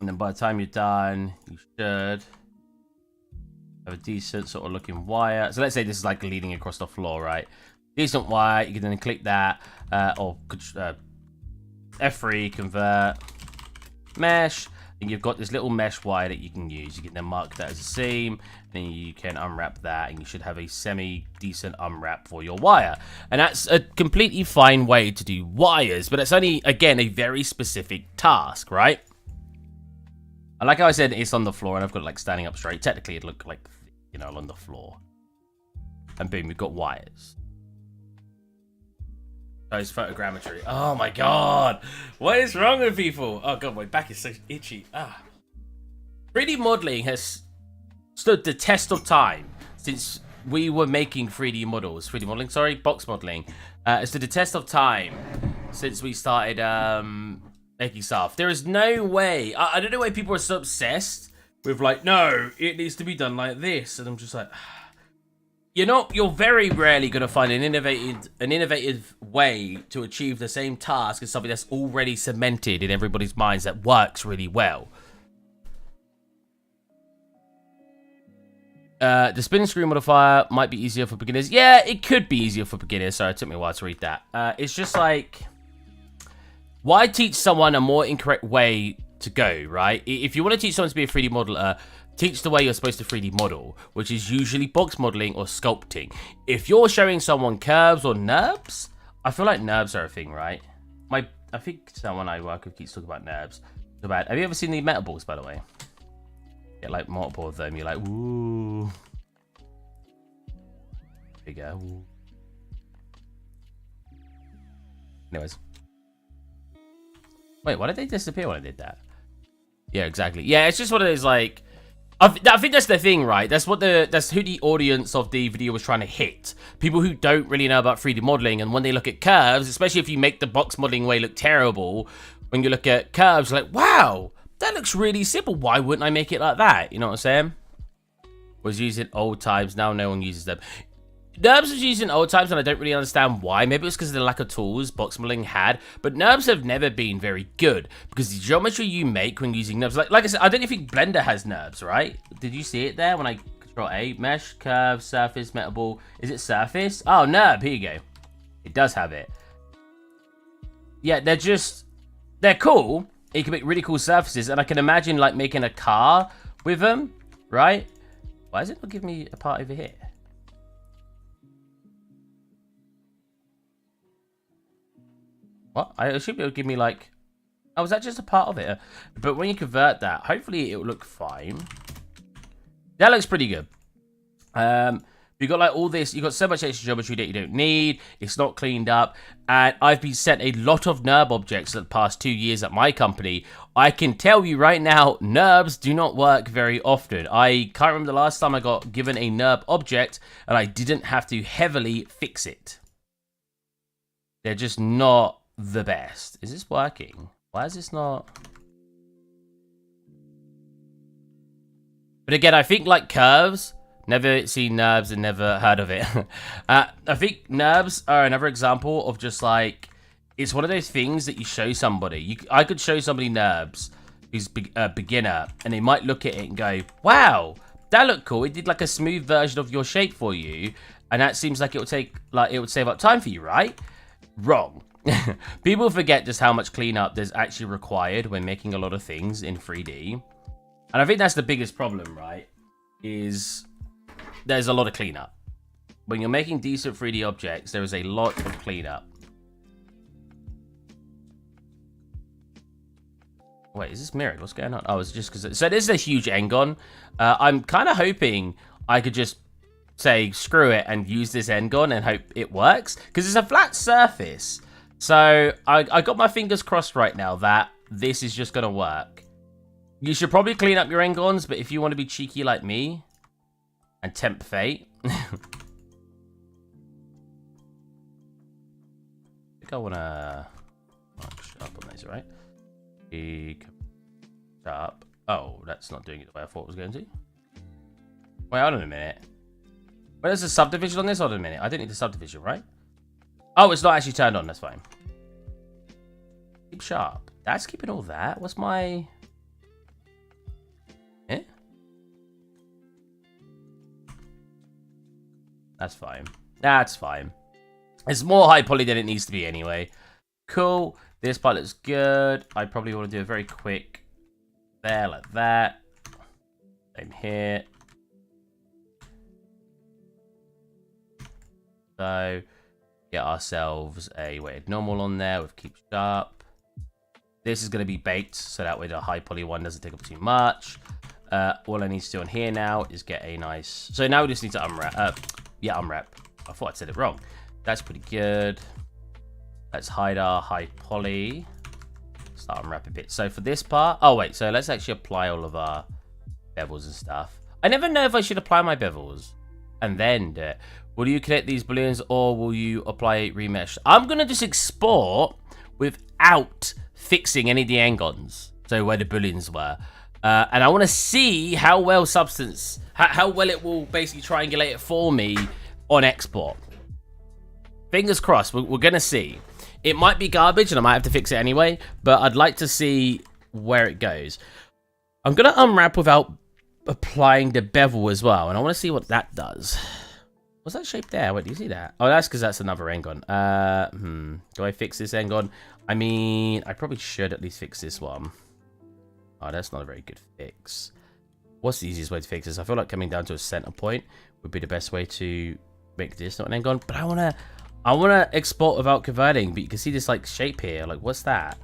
And then by the time you're done, you should have a decent sort of looking wire. So let's say this is like leading across the floor, right? Decent wire. You can then click that, or F3, convert, mesh. And you've got this little mesh wire that you can use. You can then mark that as a seam, then you can unwrap that, and you should have a semi-decent unwrap for your wire. And that's a completely fine way to do wires, but it's only, again, a very specific task, right? And like I said, it's on the floor, and I've got it like standing up straight. Technically, it'd look like, you know, on the floor. And boom, we've got wires. Those photogrammetry. Oh my god. What is wrong with people? Oh god, my back is so itchy. 3D modeling has stood the test of time since we were making 3D models. 3D modeling, sorry, box modeling. It's stood the test of time since we started making stuff. There is no way. I don't know why people are so obsessed with like, no, it needs to be done like this. And I'm just like... You're very rarely going to find an innovative way to achieve the same task as something that's already cemented in everybody's minds that works really well. The spin screw modifier might be easier for beginners. Yeah, it could be easier for beginners. Sorry, it took me a while to read that. It's just like, why teach someone a more incorrect way to go, right? If you want to teach someone to be a 3D modeler, teach the way you're supposed to 3D model, which is usually box modeling or sculpting. If you're showing someone curves or NURBS, I feel like NURBS are a thing, right? I think someone I work with keeps talking about NURBS. Have you ever seen the meta balls, by the way? Get like multiple of them. You're like, ooh. There you go. Ooh. Anyways. Wait, why did they disappear when I did that? Yeah, exactly. Yeah, it's just one of those like... I think that's the thing, right? That's who the audience of the video was trying to hit. People who don't really know about 3D modeling, and when they look at curves, especially if you make the box modeling way look terrible, when you look at curves, you're like, wow, that looks really simple. Why wouldn't I make it like that? You know what I'm saying? Was using old times, now no one uses them. NURBS was used in old times, and I don't really understand why. Maybe it's because of the lack of tools box modeling had, but NURBS have never been very good because the geometry you make when using NURBS, like I said, I don't even think Blender has NURBS, right? Did you see it there when I Control A? Mesh, curve, surface, metaball. Is it surface? Oh, NURB. Here you go. It does have it. Yeah, they're cool. You can make really cool surfaces, and I can imagine like making a car with them, right? Why is it not giving me a part over here? What? I assume it would give me like... Oh, was that just a part of it? But when you convert that, hopefully it will look fine. That looks pretty good. You've got like all this, you've got so much extra geometry that you don't need. It's not cleaned up. And I've been sent a lot of NURB objects for the past 2 years at my company. I can tell you right now, NURBs do not work very often. I can't remember the last time I got given a NURB object and I didn't have to heavily fix it. They're just not the best. Is this working? Why is this not? But again, I think like curves, never seen NURBS and never heard of it. I think NURBS are another example of just like, it's one of those things that you show somebody. I could show somebody NURBS who's a beginner, and they might look at it and go, wow, that looked cool. It did like a smooth version of your shape for you. And that seems like it would save up time for you, right? Wrong. People forget just how much cleanup there's actually required when making a lot of things in 3D. And I think that's the biggest problem, right? Is there's a lot of cleanup. When you're making decent 3D objects, there is a lot of cleanup. Wait, is this mirrored? What's going on? Oh, it's just because... So this is a huge Engon. I'm kind of hoping I could just say, screw it, and use this Engon and hope it works. Because it's a flat surface. So I got my fingers crossed right now that this is just going to work. You should probably clean up your Engons, but if you want to be cheeky like me and tempt fate... I think I want to... shut up on these, right? Up. Oh, that's not doing it the way I thought it was going to. Wait, hold on a minute. Wait, there's a subdivision on this? Hold on a minute. I didn't need the subdivision, right? Oh, it's not actually turned on. That's fine. Keep sharp. That's keeping all that. What's my... Eh? That's fine. That's fine. It's more high poly than it needs to be anyway. Cool. This part looks good. I probably want to do a very quick there, like that. Same here. So, get ourselves a weighted normal on there with keep sharp. This is going to be baked, so that way the high poly one doesn't take up too much. All I need to do on here now is get a nice... So now we just need to unwrap. Yeah, unwrap. I thought I said it wrong. That's pretty good. Let's hide our high poly. Start unwrap a bit. So for this part... Oh, wait. So let's actually apply all of our bevels and stuff. I never know if I should apply my bevels and then do it. Will you connect these balloons or will you apply remesh? I'm going to just export without fixing any of the Engons. So where the balloons were. And I want to see how well substance... How well it will basically triangulate it for me on export. Fingers crossed. We're going to see. It might be garbage and I might have to fix it anyway, but I'd like to see where it goes. I'm going to unwrap without applying the bevel as well, and I want to see what that does. What's that shape there? Wait, do you see that? Oh, that's because that's another Engon. Do I fix this Engon? I mean, I probably should at least fix this one. Oh, that's not a very good fix. What's the easiest way to fix this? I feel like coming down to a center point would be the best way to make this not an Engon, but I want to export without converting, but you can see this like shape here. Like, what's that?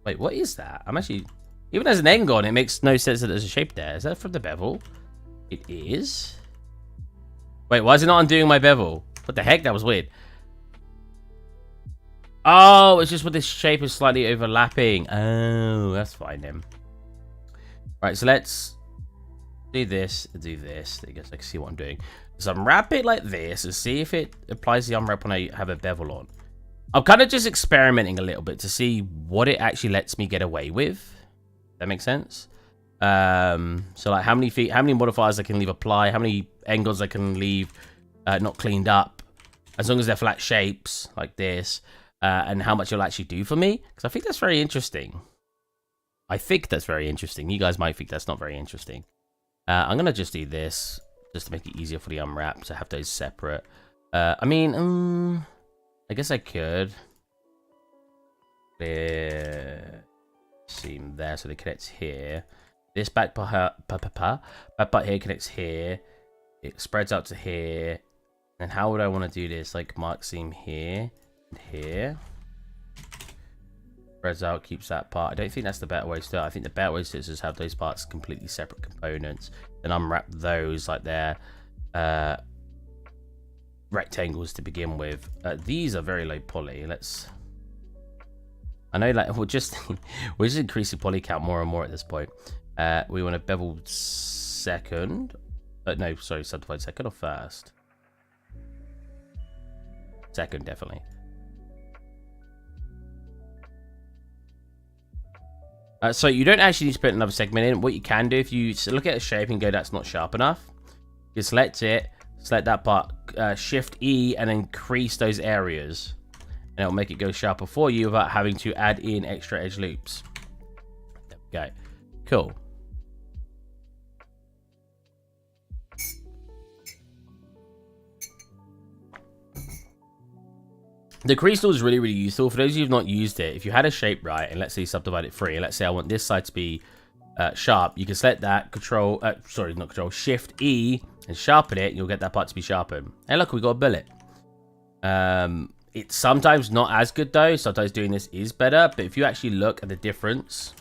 Wait, what is that? I'm actually... Even as an Engon, it makes no sense that there's a shape there. Is that from the bevel? It is. Wait, why is it not undoing my bevel? What the heck? That was weird. Oh, it's just what this shape is slightly overlapping. Oh, that's fine then. Right, so let's do this and do this. I guess I can see what I'm doing. So unwrap it like this and see if it applies the unwrap when I have a bevel on. I'm kind of just experimenting a little bit to see what it actually lets me get away with. That makes sense. So like how many modifiers I can leave apply, how many Engons I can leave not cleaned up, as long as they're flat shapes like this, and how much it'll actually do for me. Because I think that's very interesting. I think that's very interesting. You guys might think that's not very interesting. I'm gonna just do this just to make it easier for the unwrap to have those separate. I mean, I guess I could. There. Seam there, so they connect here. This back part here connects here. It spreads out to here. And how would I want to do this? Like mark seam here and here. Spreads out, keeps that part. I don't think that's the better way to do it. I think the better way to do it is just have those parts completely separate components. Then unwrap those like they're rectangles to begin with. These are very low poly. Let's... I know, like, we're just increasing poly count more and more at this point. We want to bevel second. No, sorry, subdivide second or first? Second, definitely. So you don't actually need to put another segment in. What you can do, if you look at a shape and go, that's not sharp enough, you select it, select that part, Shift E, and increase those areas. And it'll make it go sharper for you without having to add in extra edge loops. There we go. Cool. The crease tool is really, really useful. For those of you who've not used it, if you had a shape right, and let's say you subdivide it 3, and let's say I want this side to be sharp, you can select that, Shift E, and sharpen it, and you'll get that part to be sharpened. And look, we got a bullet. It's sometimes not as good though. Sometimes doing this is better, but if you actually look at the difference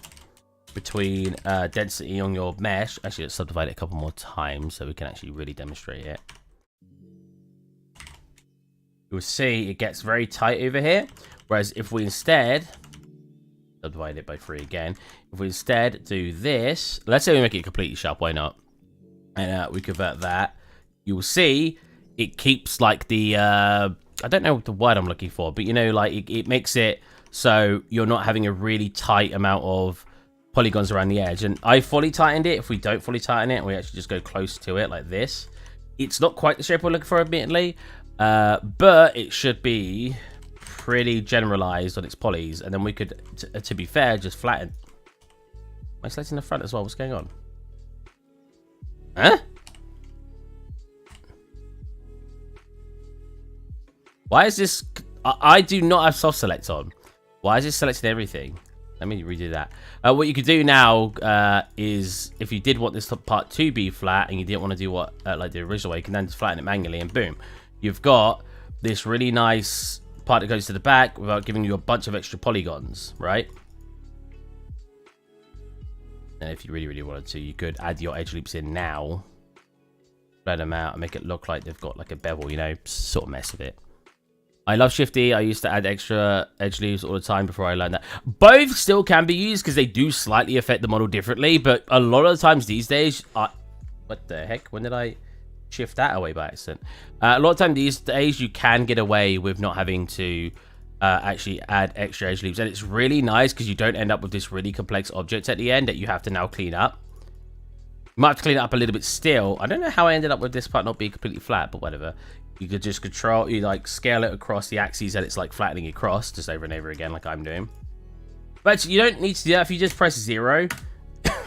between density on your mesh, actually let's subdivide it a couple more times so we can actually really demonstrate it. You'll see it gets very tight over here, whereas if we instead subdivide it by 3 again, if we instead do this, let's say we make it completely sharp, why not? And we convert that, you'll see it keeps like the I don't know the word I'm looking for, but you know, like it makes it so you're not having a really tight amount of polygons around the edge. And I fully tightened it. If we don't fully tighten it, we actually just go close to it like this. It's not quite the shape we're looking for, admittedly, but it should be pretty generalized on its polys. And then we could, to be fair, just flatten. Am I selecting the front as well? What's going on? Huh? Why is this... I do not have soft select on. Why is it selecting everything? Let me redo that. What you could do now is, if you did want this part to be flat and you didn't want to do what like the original way, you can then just flatten it manually and boom. You've got this really nice part that goes to the back without giving you a bunch of extra polygons, right? And if you really, really wanted to, you could add your edge loops in now. Spread them out and make it look like they've got like a bevel, you know, sort of mess with it. I love Shift E. I used to add extra edge loops all the time before I learned that. Both still can be used because they do slightly affect the model differently, but a lot of the times these days... what the heck? When did I shift that away by accident? A lot of times these days you can get away with not having to actually add extra edge loops, and it's really nice because you don't end up with this really complex object at the end that you have to now clean up. You might have to clean it up a little bit still. I don't know how I ended up with this part not being completely flat, but whatever. You could just control, you like scale it across the axes that it's like flattening across just over and over again like I'm doing. But you don't need to do that. If you just press 0,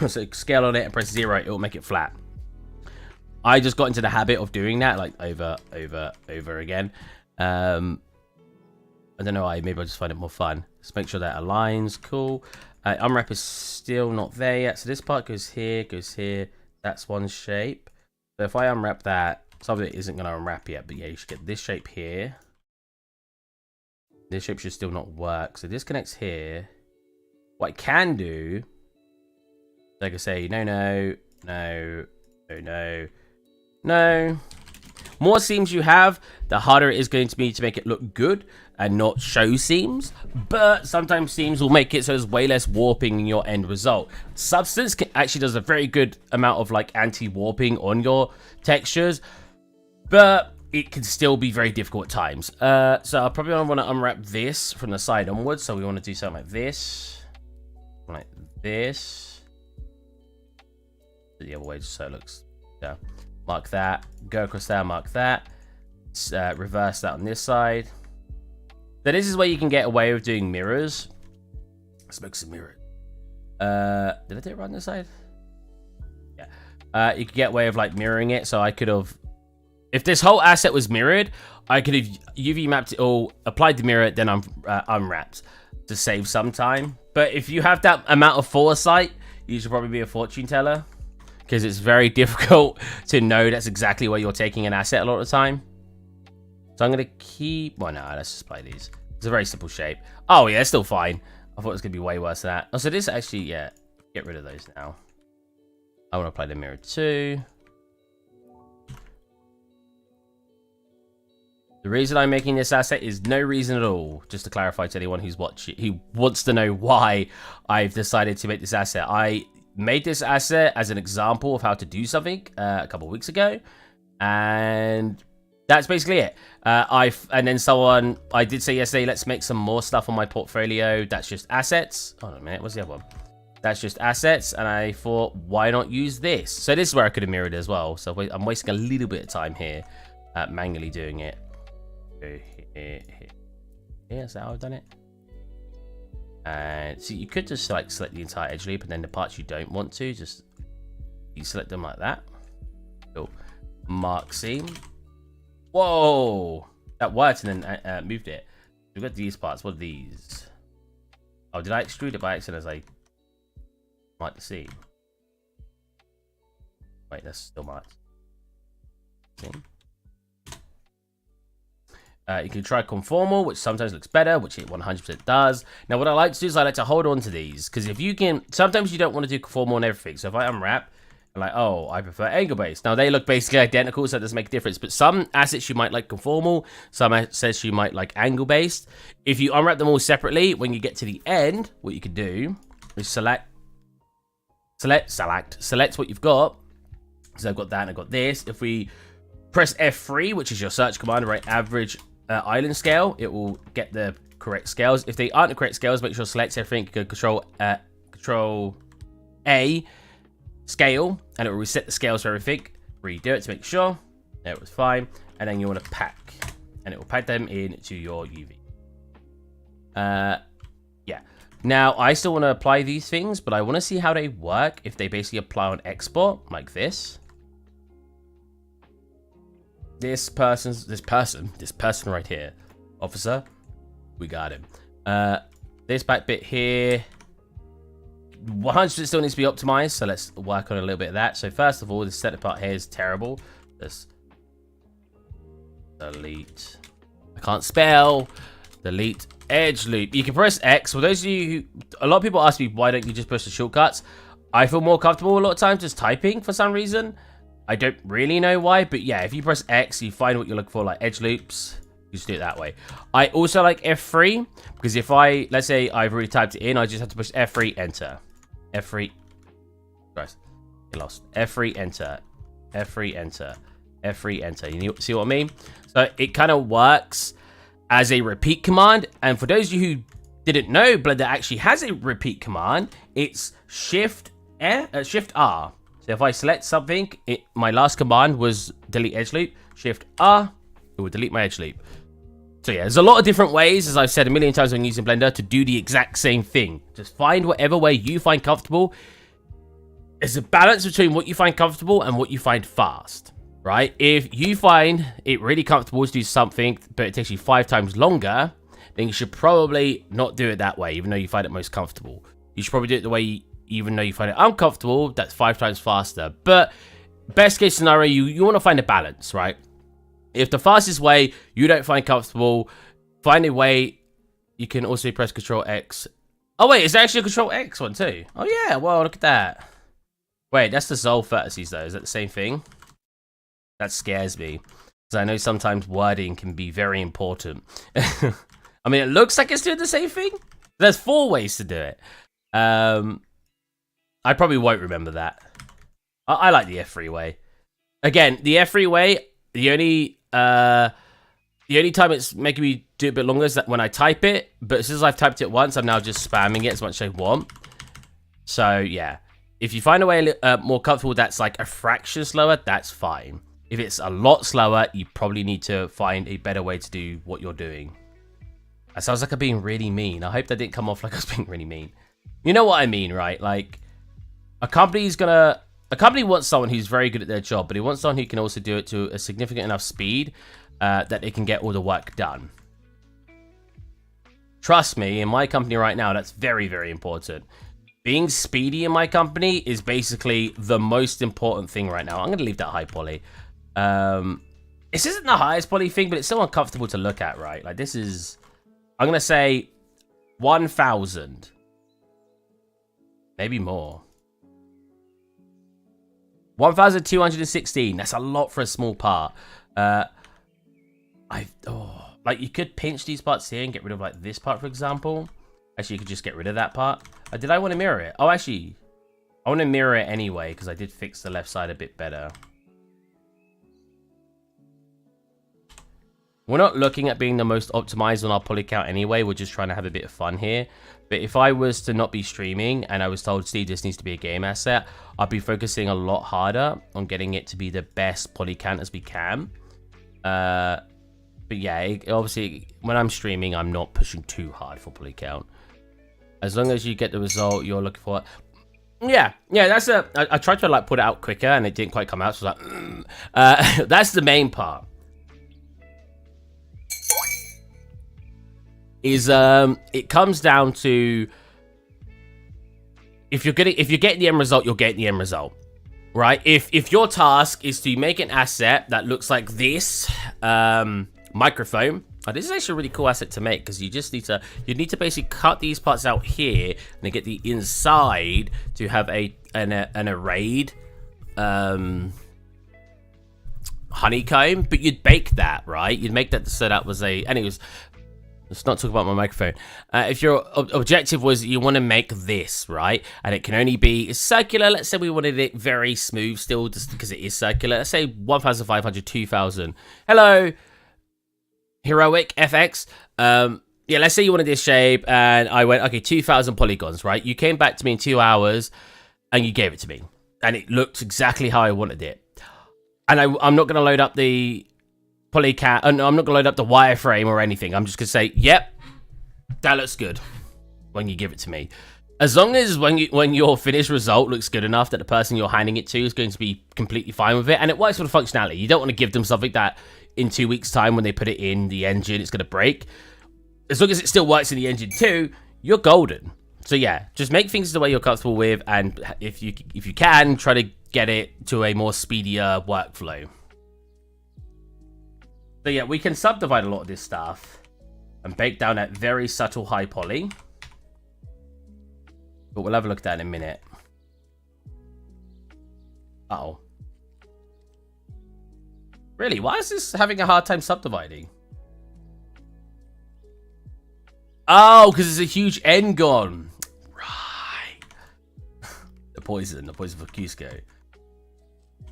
so scale on it and press 0, it will make it flat. I just got into the habit of doing that like over again. I don't know why, maybe I just find it more fun. Just make sure that aligns, cool. Unwrap is still not there yet, so this part goes here, that's one shape. So if I unwrap that, some of it isn't going to unwrap yet, but yeah, you should get this shape here. This shape should still not work, so this connects here. What I can do, like I say, no. More seams you have, the harder it is going to be to make it look good and not show seams. But sometimes seams will make it so there's way less warping in your end result. Substance actually does a very good amount of like anti-warping on your textures, but it can still be very difficult at times. So I probably want to unwrap this from the side onwards. So we want to do something like this. Like this. The other way, just so it looks... Yeah. Mark that. Go across there, mark that. Reverse that on this side. So this is where you can get away with doing mirrors. Let's make some mirrors. Did I do it right on this side? Yeah. You could get away with like mirroring it. So I could have... If this whole asset was mirrored, I could have UV mapped it all, applied the mirror, then unwrapped to save some time. But if you have that amount of foresight, you should probably be a fortune teller, because it's very difficult to know that's exactly where you're taking an asset a lot of the time. So I'm going to keep... Well, no, let's just apply these. It's a very simple shape. Oh, yeah, it's still fine. I thought it was going to be way worse than that. Oh, so this actually, yeah, get rid of those now. I want to apply the mirror too. The reason I'm making this asset is no reason at all. Just to clarify to anyone who's watching, who wants to know why I've decided to make this asset. I made this asset as an example of how to do something a couple of weeks ago, and That's basically it. And then someone, I did say yesterday, let's make some more stuff on my portfolio. That's just assets. Hold on a minute, what's the other one? That's just assets, and I thought, why not use this? So this is where I could have mirrored as well. So I'm wasting a little bit of time here, manually doing it. Go here. Is that how I've done it? And so you could just like select the entire edge loop, and then the parts you don't want to, just you select them like that. Cool. Mark seam. Whoa, that worked, and then moved it. We've got these parts. What are these? Oh, did I extrude it by accident as I marked the seam? Wait, that's still marked. Seam. You can try conformal, which sometimes looks better, which it 100% does. Now, what I like to do is I like to hold on to these, because if you can, sometimes you don't want to do conformal on everything. So if I unwrap, I'm like, oh, I prefer angle-based. Now, they look basically identical, so it doesn't make a difference. But some assets you might like conformal, some assets you might like angle-based. If you unwrap them all separately, when you get to the end, what you can do is select what you've got. So I've got that and I've got this. If we press F3, which is your search command, right, average island scale, it will get the correct scales. If they aren't the correct scales, make sure to select everything. You go control A, scale, and it will reset the scales for everything. Redo it to make sure it was fine, and then you want to pack, and it will pack them into your UV. Yeah. Now I still want to apply these things, but I want to see how they work if they basically apply on export like this. This person right here, officer, we got him. This back bit here, 100% still needs to be optimized, so let's work on a little bit of that. So first of all, this center part here is terrible. Let's delete. I can't spell. Delete edge loop. You can press X. For those of you who, a lot of people ask me, why don't you just push the shortcuts? I feel more comfortable a lot of times just typing for some reason. I don't really know why, but yeah, if you press X, you find what you're looking for, like edge loops. You just do it that way. I also like F3, because if let's say I've already typed it in, I just have to push F3, enter. F3, Christ, get lost. F3, enter. F3, enter. F3, enter. You see what I mean? So it kind of works as a repeat command. And for those of you who didn't know, Blender actually has a repeat command. It's Shift R. So if I select something, my last command was delete edge loop. Shift R, it will delete my edge loop. So yeah, there's a lot of different ways, as I've said a million times when using Blender, to do the exact same thing. Just find whatever way you find comfortable. There's a balance between what you find comfortable and what you find fast, right? If you find it really comfortable to do something, but it takes you 5 times longer, then you should probably not do it that way, even though you find it most comfortable. You should probably do it the way even though you find it uncomfortable, that's 5 times faster. But best case scenario, you want to find a balance, right? If the fastest way you don't find comfortable, find a way. You can also press Control X. Oh wait, it's actually a Control X one too. Oh yeah, well look at that. Wait, that's the Zol vertices though. Is that the same thing? That scares me, because I know sometimes wording can be very important. I mean, it looks like it's doing the same thing. There's 4 ways to do it. I probably won't remember that. I like the F3 way. Again, the F3 way, the only time it's making me do it a bit longer is that when I type it, but since I've typed it once, I'm now just spamming it as much as I want. So yeah, if you find a way more comfortable that's like a fraction slower, that's fine. If it's a lot slower, you probably need to find a better way to do what you're doing. That sounds like I'm being really mean. I hope that didn't come off like I was being really mean. You know what I mean, right? Like, a company wants someone who's very good at their job, but it wants someone who can also do it to a significant enough speed that they can get all the work done. Trust me, in my company right now, that's very, very important. Being speedy in my company is basically the most important thing right now. I'm going to leave that high poly. This isn't the highest poly thing, but it's still uncomfortable to look at, right? Like, this is, I'm going to say 1,000. Maybe more. 1,216. That's a lot for a small part. Like you could pinch these parts here and get rid of like this part, for example. Actually, you could just get rid of that part. Did I want to mirror it? Oh, actually, I want to mirror it anyway because I did fix the left side a bit better. We're not looking at being the most optimized on our poly count anyway. We're just trying to have a bit of fun here. But if I was to not be streaming and I was told, Steve, this needs to be a game asset, I'd be focusing a lot harder on getting it to be the best poly count as we can. But yeah, obviously, when I'm streaming, I'm not pushing too hard for poly count. As long as you get the result you're looking for. Yeah, that's I tried to like put it out quicker and it didn't quite come out. So I was like, that's the main part. Is it comes down to if you're getting the end result, you're getting the end result, right? If your task is to make an asset that looks like this microphone, this is actually a really cool asset to make because you need to basically cut these parts out here and then get the inside to have an arrayed honeycomb, but you'd bake that, right? You'd make that so that was anyways. Let's not talk about my microphone. If your objective was you want to make this, right? And it can only be circular. Let's say we wanted it very smooth still just because it is circular. Let's say 1,500, 2,000. Hello, Heroic FX. Yeah, let's say you wanted this shape and I went, okay, 2,000 polygons, right? You came back to me in 2 hours and you gave it to me. And it looked exactly how I wanted it. And I'm not going to load up the polycat, I'm not gonna load up the wireframe or anything. I'm just gonna say, yep, that looks good when you give it to me. As long as when your finished result looks good enough that the person you're handing it to is going to be completely fine with it, and it works for the functionality. You don't want to give them something that in 2 weeks' time when they put it in the engine, it's gonna break. As long as it still works in the engine too, you're golden. So yeah, just make things the way you're comfortable with, and if you can, try to get it to a more speedier workflow. So yeah, we can subdivide a lot of this stuff and bake down at very subtle high poly. But we'll have a look at that in a minute. Uh-oh. Really? Why is this having a hard time subdividing? Oh, because it's a huge N-gon. Right. The poison for Cusco.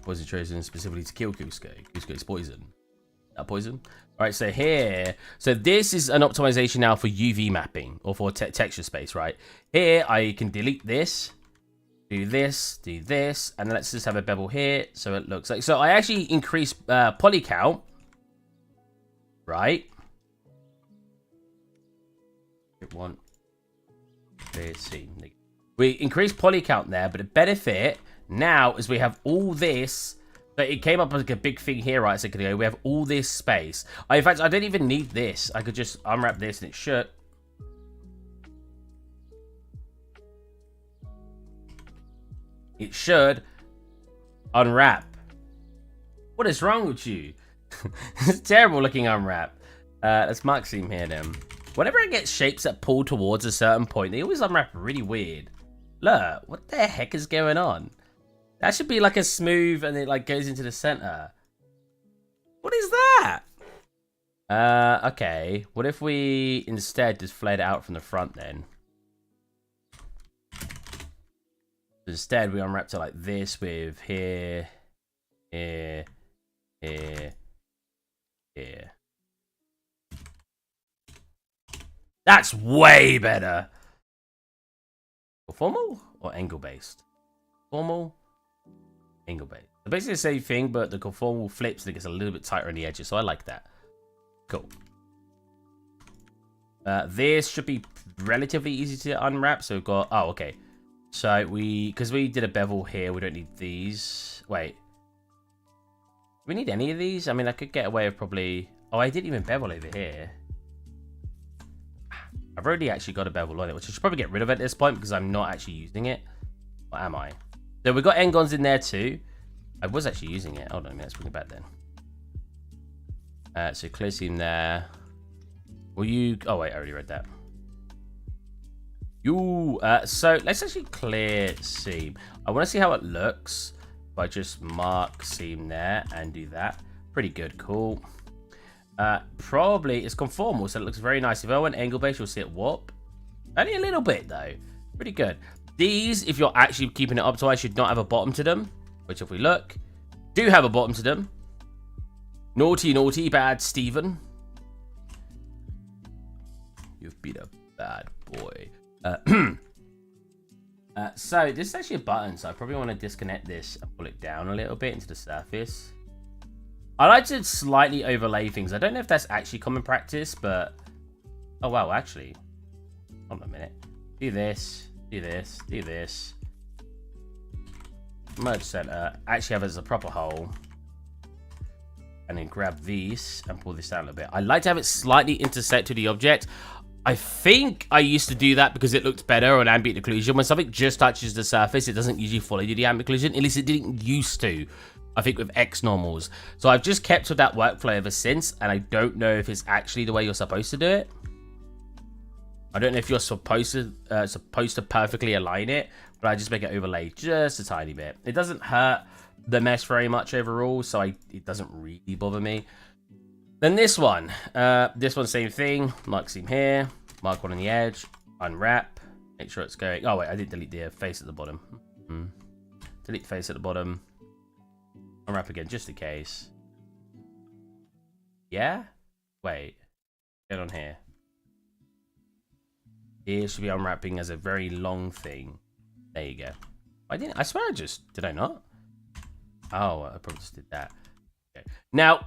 Poison chosen specifically to kill Cusco. Cusco is poison. Poison. All right, so here, so this is an optimization now for UV mapping or for texture space, right? Here I can delete this, do this, and then let's just have a bevel here so it looks like, so I actually increase poly count, right? We increase poly count there, but the benefit now is we have all this. But it came up like a big thing here, right, a second ago. We have all this space. In fact, I don't even need this. I could just unwrap this and it should. It should unwrap. What is wrong with you? It's terrible looking unwrap. Let's mark seam here then. Whenever I get shapes that pull towards a certain point, they always unwrap really weird. Look, what the heck is going on? That should be like a smooth and it like goes into the center. What is that? Okay. What if we instead just flared it out from the front then? Instead, we unwrapped it like this with here, here, here, here. That's way better. Formal or angle based? Formal. Angle base. So basically the same thing, but the conformal flips and it gets a little bit tighter on the edges, so I like that. Cool. This should be relatively easy to unwrap. So we've got, oh, okay. So because we did a bevel here, we don't need these. Wait. Do we need any of these? I mean, I could get away with probably, oh, I didn't even bevel over here. I've already actually got a bevel on it, which I should probably get rid of at this point because I'm not actually using it. Or am I? So we've got N-gons in there too. I was actually using it. Hold on a minute, let's bring it back then. So clear seam there. Will you... Oh wait, I already read that. So let's actually clear seam. I want to see how it looks. If I just mark seam there and do that. Pretty good, cool. Probably it's conformal, so it looks very nice. If I went angle base, you'll see it warp. Only a little bit though. Pretty good. These, if you're actually keeping it optimized, should not have a bottom to them. Which, if we look, do have a bottom to them. Naughty, naughty, bad Steven. You've been a bad boy. So this is actually a button, so I probably want to disconnect this and pull it down a little bit into the surface. I like to slightly overlay things. I don't know if that's actually common practice, but... Oh, wow, actually. Hold on a minute. Do this, do this, do this. Merge center. Actually have it as a proper hole. And then grab these and pull this down a little bit. I like to have it slightly intersect to the object. I think I used to do that because it looked better on ambient occlusion. When something just touches the surface, it doesn't usually follow the ambient occlusion. At least it didn't used to, I think, with X normals. So I've just kept with that workflow ever since, and I don't know if it's actually the way you're supposed to do it. I don't know if you're supposed to perfectly align it, but I just make it overlay just a tiny bit. It doesn't hurt the mesh very much overall, so it doesn't really bother me. Then this one, same thing. Mark seam here, mark one on the edge, unwrap, make sure it's going. Oh wait, I didn't delete the face at the bottom. Delete the face at the bottom. Unwrap again, just in case. Yeah? Wait, get on here. Here should be unwrapping as a very long thing. There you go. I swear did I not? Oh, I probably just did that. Okay. Now,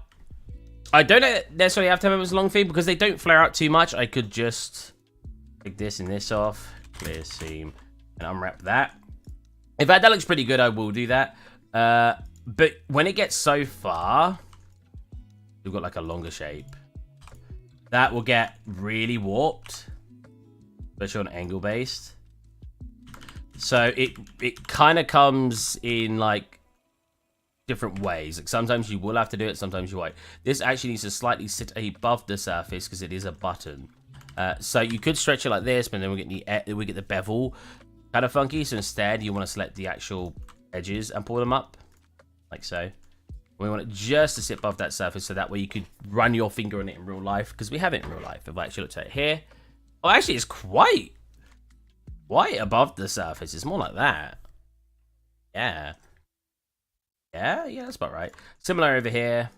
I don't necessarily have to have it as a long thing because they don't flare out too much. I could just take this and this off, clear seam, and unwrap that. In fact, that looks pretty good. I will do that. But when it gets so far, we've got like a longer shape. That will get really warped, especially on angle based. So it kind of comes in like different ways. Like sometimes you will have to do it, sometimes you won't. This actually needs to slightly sit above the surface because it is a button. So you could stretch it like this, but then we get the bevel kind of funky. So instead, you want to select the actual edges and pull them up like so. We want it just to sit above that surface, so that way you could run your finger on it in real life, because we have it in real life. If I actually looked at it here, oh, actually, it's quite above the surface. It's more like that. Yeah. Yeah, that's about right. Similar over here,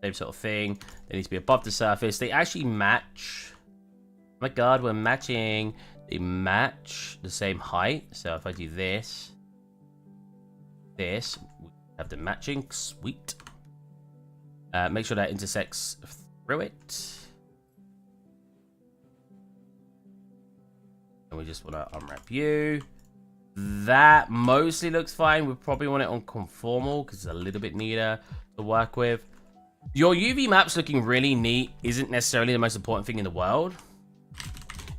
same sort of thing. They need to be above the surface. They actually match. Oh my God, we're matching. They match the same height. So if I do this, we have the matching. Sweet. Make sure that intersects through it. And we just want to unwrap you. That mostly looks fine. We probably want it on conformal because it's a little bit neater to work with. Your UV maps looking really neat isn't necessarily the most important thing in the world.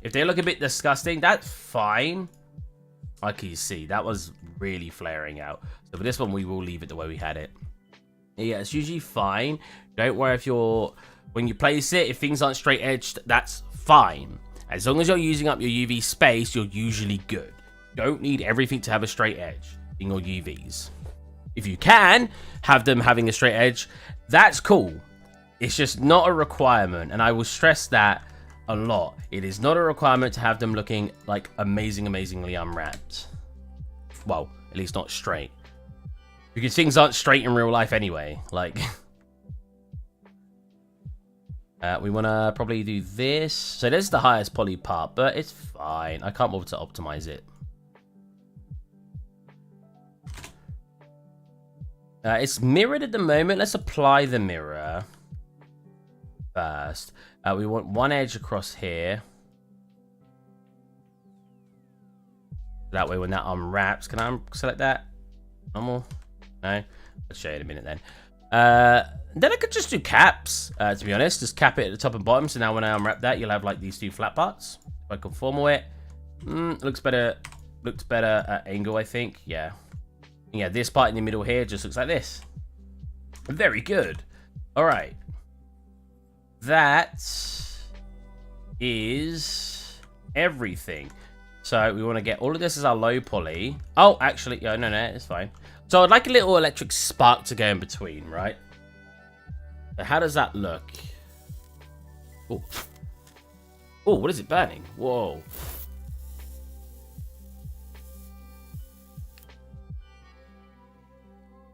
If they look a bit disgusting, that's fine. Like you see, that was really flaring out. So for this one, we will leave it the way we had it. Yeah, it's usually fine. Don't worry when you place it, if things aren't straight edged, that's fine. As long as you're using up your UV space, you're usually good. Don't need everything to have a straight edge in your UVs. If you can have them having a straight edge, that's cool. It's just not a requirement, and I will stress that a lot. It is not a requirement to have them looking like amazingly unwrapped. Well, at least not straight. Because things aren't straight in real life anyway. Like, we want to probably do this. So this is the highest poly part, but it's fine. I can't bother to optimize it. It's mirrored at the moment. Let's apply the mirror first. We want one edge across here. That way when that unwraps, can I select that? Normal? No? I'll show you in a minute then. Then I could just do caps, to be honest. Just cap it at the top and bottom. So now when I unwrap that, you'll have like these two flat parts. If I conformal it, looks better at angle, I think. Yeah. Yeah, this part in the middle here just looks like this. Very good. All right. That is everything. So we want to get all of this as our low poly. Oh, actually, yeah, no, it's fine. So I'd like a little electric spark to go in between, right? So how does that look? Oh, what is it burning? Whoa.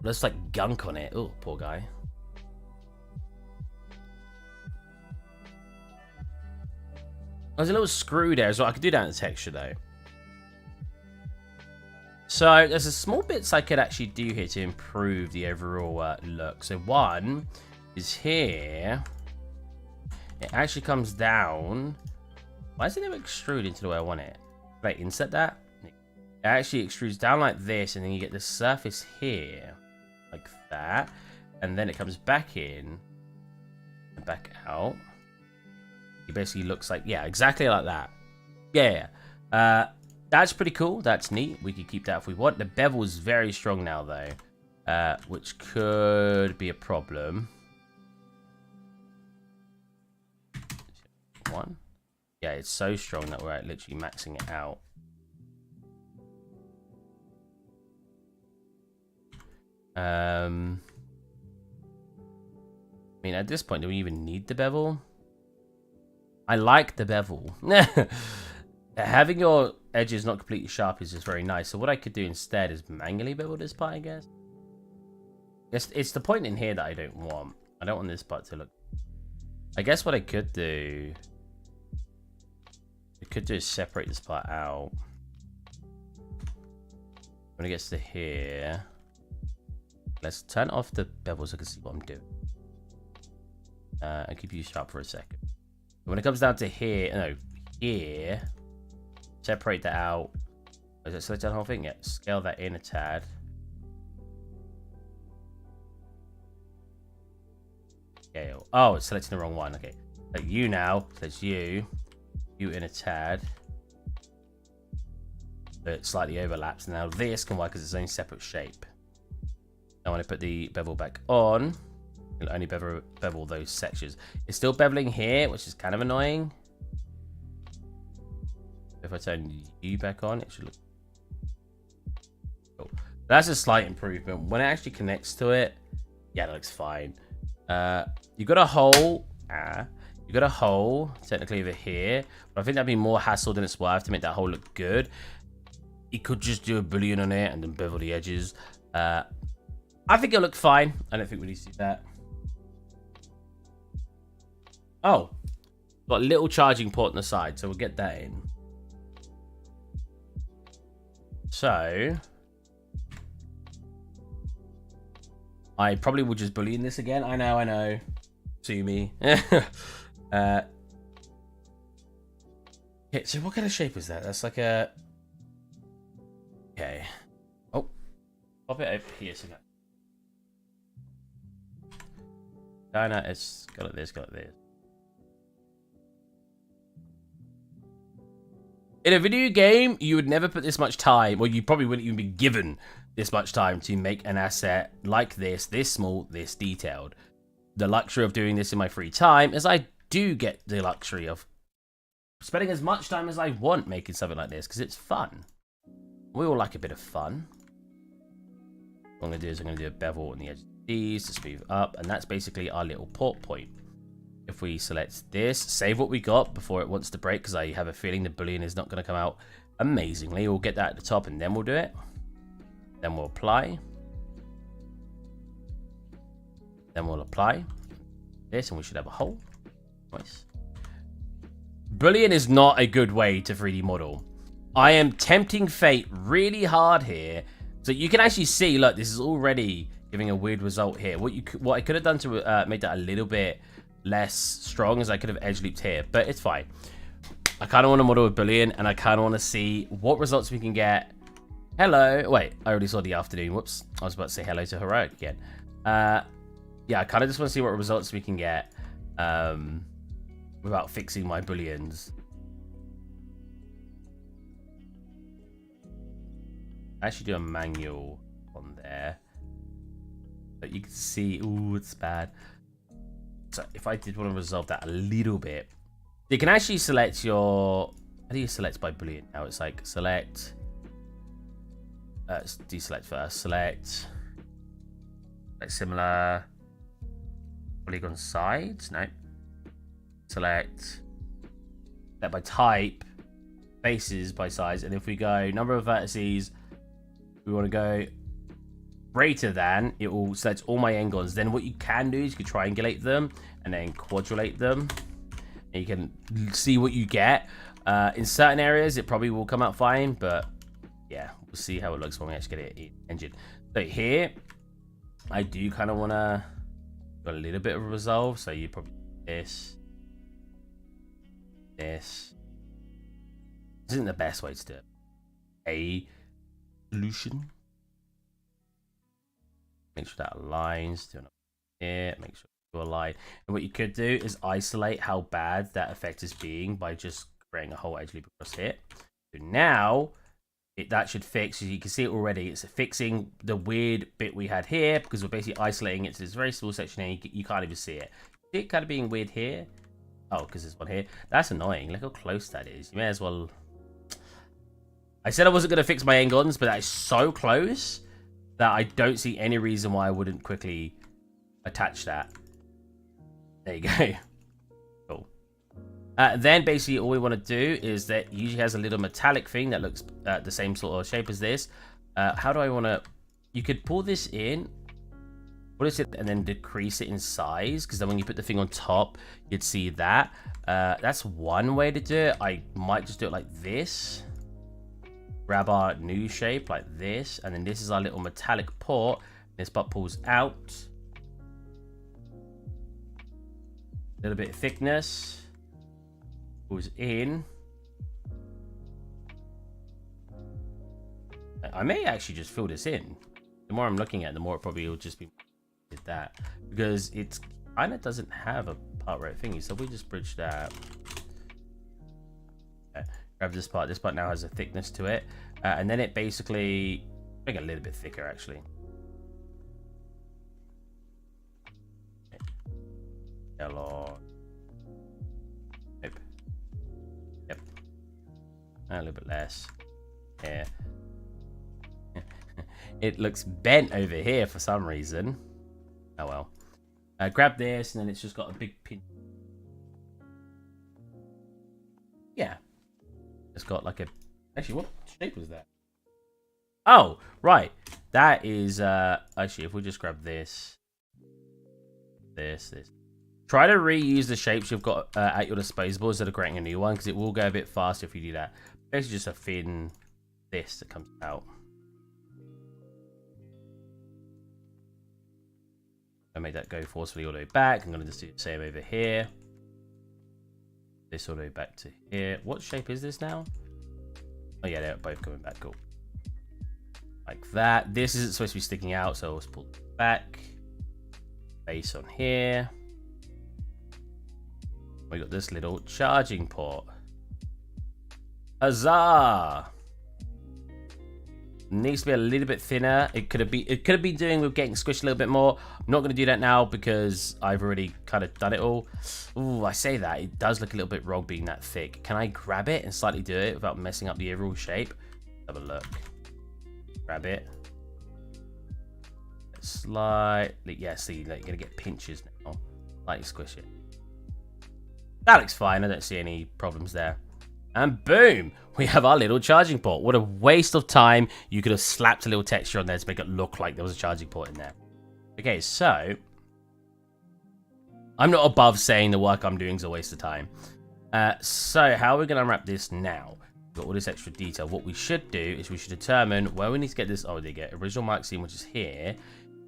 Looks like gunk on it. Oh, poor guy. There's a little screw there as well. I could do that in the texture though. So there's a small bits I could actually do here to improve the overall look. So one is here. It actually comes down. Why does it never extrude into the way I want it? Right, insert that. It actually extrudes down like this, and then you get the surface here, like that, and then it comes back in and back out. It basically looks like, yeah, exactly like that. Yeah. That's pretty cool. That's neat. We could keep that if we want. The bevel is very strong now, though, which could be a problem. One. Yeah, it's so strong that we're literally maxing it out. I mean, at this point, do we even need the bevel? I like the bevel. Having your edges not completely sharp is just very nice. So what I could do instead is manually bevel this part, I guess. It's the point in here that I don't want. I don't want this part to look... I guess what I could do... is separate this part out. When it gets to here... Let's turn off the bevel so I can see what I'm doing. And keep you sharp for a second. When it comes down to here... No, here... Separate that out. Is it select that whole thing? Yeah. Scale that in a tad. Scale. Oh, it's selecting the wrong one. Okay. Like you now. So it's you. You in a tad. It slightly overlaps. Now this can work as its own separate shape. Now when I put the bevel back on, it'll only bevel those sections. It's still beveling here, which is kind of annoying. If I turn you back on, it should look cool. That's a slight improvement. When it actually connects to it, yeah, it looks fine. You got a hole. You got a hole technically over here, but I think that'd be more hassle than it's worth to make that hole look good. You could just do a boolean on it and then bevel the edges. I think it'll look fine. I don't think we need to do that. Oh, got a little charging port on the side, so we'll get that in. So, I probably will just boolean this again. I know. Sue me. Okay, so what kind of shape is that? That's like a... Okay. Oh. Pop it over here. So that... it's got it this, In a video game, you would never put this much time, or you probably wouldn't even be given this much time to make an asset like this small, this detailed. The luxury of doing this in my free time is I do get the luxury of spending as much time as I want making something like this, because it's fun. We all like a bit of fun. What I'm going to do is I'm going to do a bevel on the edge of these to smooth up, and that's basically our little port point. If we select this, save what we got before it wants to break, because I have a feeling the boolean is not going to come out amazingly. We'll get that at the top and then we'll do it. Then we'll apply. Then we'll apply this and we should have a hole. Nice. Boolean is not a good way to 3D model. I am tempting fate really hard here. So you can actually see, look, this is already giving a weird result here. What I could have done to make that a little bit less strong as I could have edge looped here, but it's fine. I kind of want to model with boolean, and I kind of want to see what results we can get. Hello. Wait, I already saw the afternoon. Whoops. I was about to say hello to heroic again. Yeah, I kind of just want to see what results we can get without fixing my booleans. I actually do a manual on there, but you can see, ooh, it's bad. So if I did want to resolve that a little bit, you can actually select your... How do you select by boolean? Now it's like select... let's deselect first. Select... Like similar... Polygon sides? No. Select... That by type. Faces by size. And if we go number of vertices, we want to go greater than, it will select all my n-gons. Then what you can do is you can triangulate them and then quadrulate them. You can see what you get. In certain areas, it probably will come out fine, but yeah, we'll see how it looks when we actually get it engine. So here, I do kind of want to got a little bit of a resolve. So you probably this. This isn't the best way to do it. A solution. Make sure that aligns. Do another here. Make sure you align. And what you could do is isolate how bad that effect is being by just creating a whole edge loop across here. So now that should fix. As you can see it already, it's fixing the weird bit we had here because we're basically isolating it to this very small section here. You can't even see it. See it kind of being weird here. Oh, because there's one here. That's annoying. Look how close that is. You may as well. I said I wasn't going to fix my N-Gons, but that is so close that I don't see any reason why I wouldn't quickly attach that. There you go. Cool. Then basically all we want to do is that usually has a little metallic thing that looks the same sort of shape as this. How do I want to... You could pull this in. What is it? And then decrease it in size, because then when you put the thing on top, you'd see that. That's one way to do it. I might just do it like this. Grab our new shape like this, and then this is our little metallic port. This butt pulls out. A little bit of thickness. Pulls in. I may actually just fill this in. The more I'm looking at, the more it probably will just be that, because it's kind of doesn't have a part right thingy, so we just bridge that. Grab this part. This part now has a thickness to it, and then it basically make it a little bit thicker actually. Yellow. Nope. Yep. A little bit less. Yeah. It looks bent over here for some reason. Oh well. Grab this, and then it's just got a big pin. Yeah. It's got like a... Actually, what shape was that? Oh, right. That is... Actually, if we just grab this. This. Try to reuse the shapes you've got at your disposal instead of creating a new one, because it will go a bit faster if you do that. Basically just a thin... This that comes out. I made that go forcefully all the way back. I'm going to just do the same over here. This all the way back to here. What shape is this now? Oh yeah, they're both coming back. Cool. Like that. This isn't supposed to be sticking out, so let's pull it back. Base on here. We got this little charging port. Huzzah! Needs to be a little bit thinner. It could have been doing with getting squished a little bit more. I'm not going to do that now because I've already kind of done it all. Ooh, I say that. It does look a little bit wrong being that thick. Can I grab it and slightly do it without messing up the overall shape? Have a look. Grab it. Slightly. Yeah, see, like, you're going to get pinches now. Slightly squish it. That looks fine. I don't see any problems there. And boom, we have our little charging port. What a waste of time. You could have slapped a little texture on there to make it look like there was a charging port in there. Okay, so I'm not above saying the work I'm doing is a waste of time. So how are we going to unwrap this now? We've got all this extra detail. What we should do is we should determine where we need to get this. Oh, there you go. Original mark scene, which is here.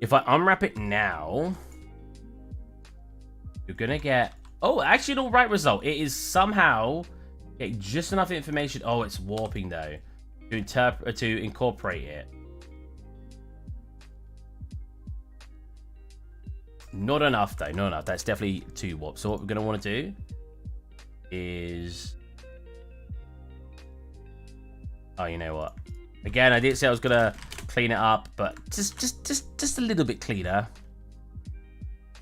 If I unwrap it now, you're going to get... Oh, actually, an all right result. It is somehow... Okay, just enough information. Oh, it's warping though. To incorporate it. Not enough though. Not enough. That's definitely too warped. So what we're gonna want to do is... Oh, you know what? Again, I did say I was gonna clean it up, but just a little bit cleaner.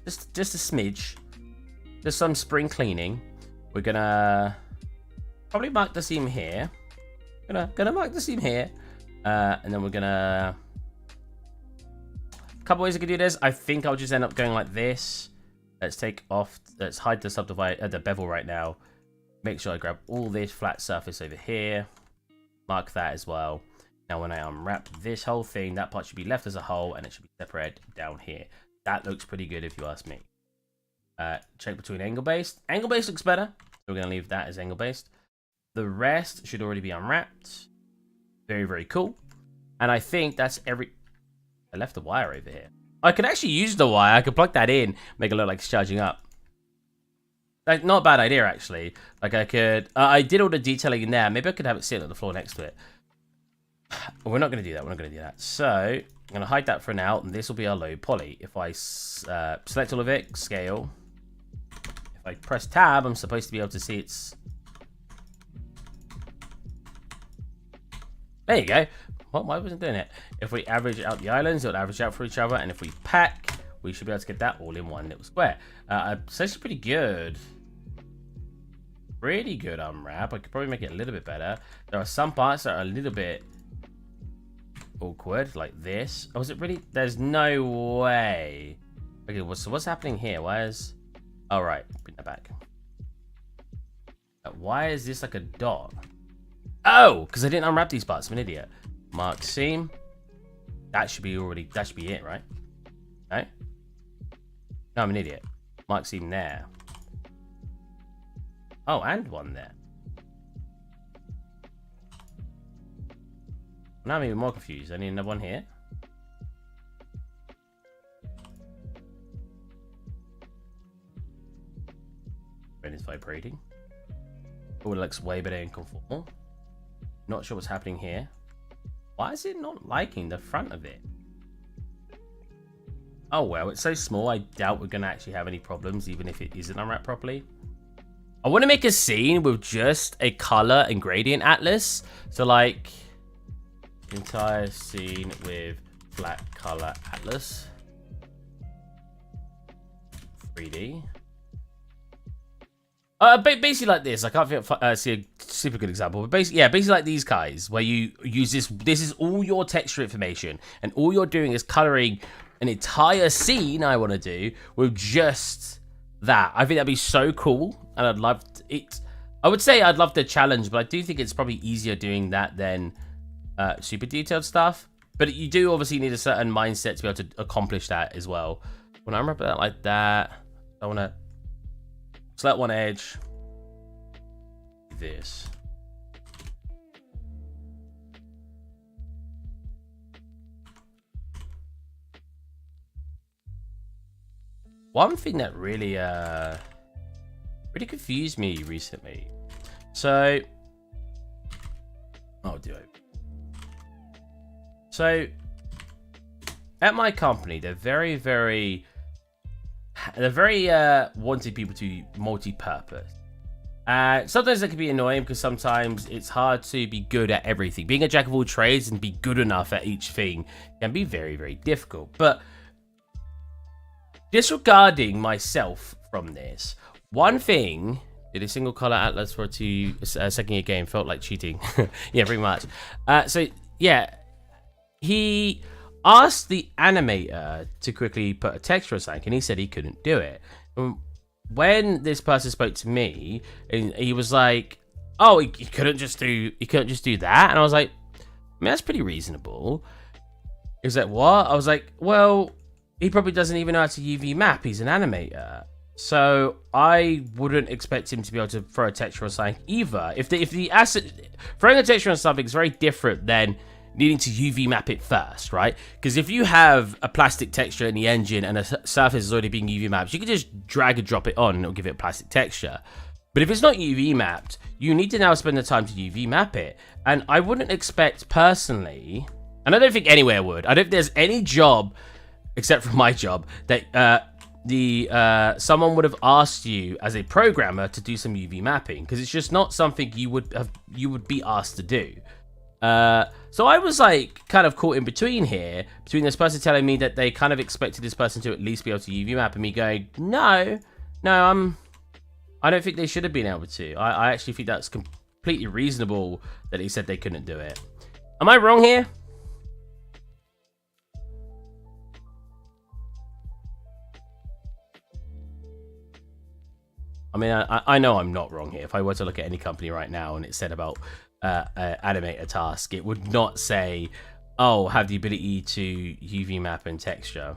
Just a smidge. Just some spring cleaning. We're gonna probably mark the seam here. Gonna mark the seam here, and then we're gonna. A couple ways I could do this. I think I'll just end up going like this. Let's take off. Let's hide the subdivide, the bevel right now. Make sure I grab all this flat surface over here. Mark that as well. Now when I unwrap this whole thing, that part should be left as a whole, and it should be separated down here. That looks pretty good if you ask me. Check between angle based. Angle based looks better. we're going to leave that as angle based. The rest should already be unwrapped. Very, very cool. And I think that's every... I left the wire over here. I could actually use the wire. I could plug that in, make it look like it's charging up. Like, not a bad idea, actually. Like, I could... I did all the detailing in there. Maybe I could have it sit on the floor next to it. We're not going to do that. We're not going to do that. So, I'm going to hide that for now, and this will be our low poly. If I select all of it, scale. If I press tab, I'm supposed to be able to see its... There you go. What? Why wasn't doing it? If we average out the islands, it'll average out for each other, and if we pack, we should be able to get that all in one little square. It's actually pretty good. Really good unwrap. I could probably make it a little bit better. There are some parts that are a little bit awkward, like this. Oh, is it really? There's no way. Okay, well, so what's happening here? Why is... Oh, right. Bring that back. Why is this like a dot? Oh, because I didn't unwrap these parts. I'm an idiot. Mark seam. That should be it, right? No? No, I'm an idiot. Mark seam there. Oh, and one there. Now I'm even more confused. I need another one here. Brain is vibrating. Oh, it looks way better in conformal. Not sure what's happening here. Why is it not liking the front of it? Oh well, it's so small. I doubt we're going to actually have any problems, even if it isn't unwrapped properly. I want to make a scene with just a color and gradient atlas. So like, entire scene with flat color atlas. 3D. Basically like this. I can't see a super good example, but basically like these guys, where you use this. This is all your texture information, and all you're doing is coloring an entire scene. I want to do with just that. I think that'd be so cool, and I'd love it. I would say I'd love the challenge, but I do think it's probably easier doing that than super detailed stuff. But you do obviously need a certain mindset to be able to accomplish that as well. When I remember that like that, I want to select one edge. This. One thing that really confused me recently. So, I'll do it. So, at my company, they're very wanting people to be multi-purpose. Sometimes that can be annoying because sometimes it's hard to be good at everything. Being a jack of all trades and be good enough at each thing can be very difficult. But disregarding myself from this, one thing, did a single color atlas for a second year game felt like cheating. Yeah, pretty much. So yeah, he asked the animator to quickly put a texture or something, and he said he couldn't do it. When this person spoke to me, and he was like, "Oh, he couldn't just do that," and I was like, "I mean, that's pretty reasonable." He was like, "What?" I was like, "Well, he probably doesn't even know how to UV map. He's an animator, so I wouldn't expect him to be able to throw a texture on something either. If the asset throwing a texture on something is very different than needing to UV map it first, right? Because if you have a plastic texture in the engine and a surface is already being UV mapped, you can just drag and drop it on and it'll give it a plastic texture. But if it's not UV mapped, you need to now spend the time to UV map it. And I wouldn't expect personally, and I don't think anywhere would, I don't think there's any job, except for my job, that someone would have asked you as a programmer to do some UV mapping, because it's just not something you would be asked to do. So I was like kind of caught in between here, between this person telling me that they kind of expected this person to at least be able to UV map, and me going, no, I don't think they should have been able to. I actually think that's completely reasonable that he said they couldn't do it. Am I wrong here? I mean, I know I'm not wrong here. If I were to look at any company right now and it said about animate a task, it would not say, oh, have the ability to UV map and texture,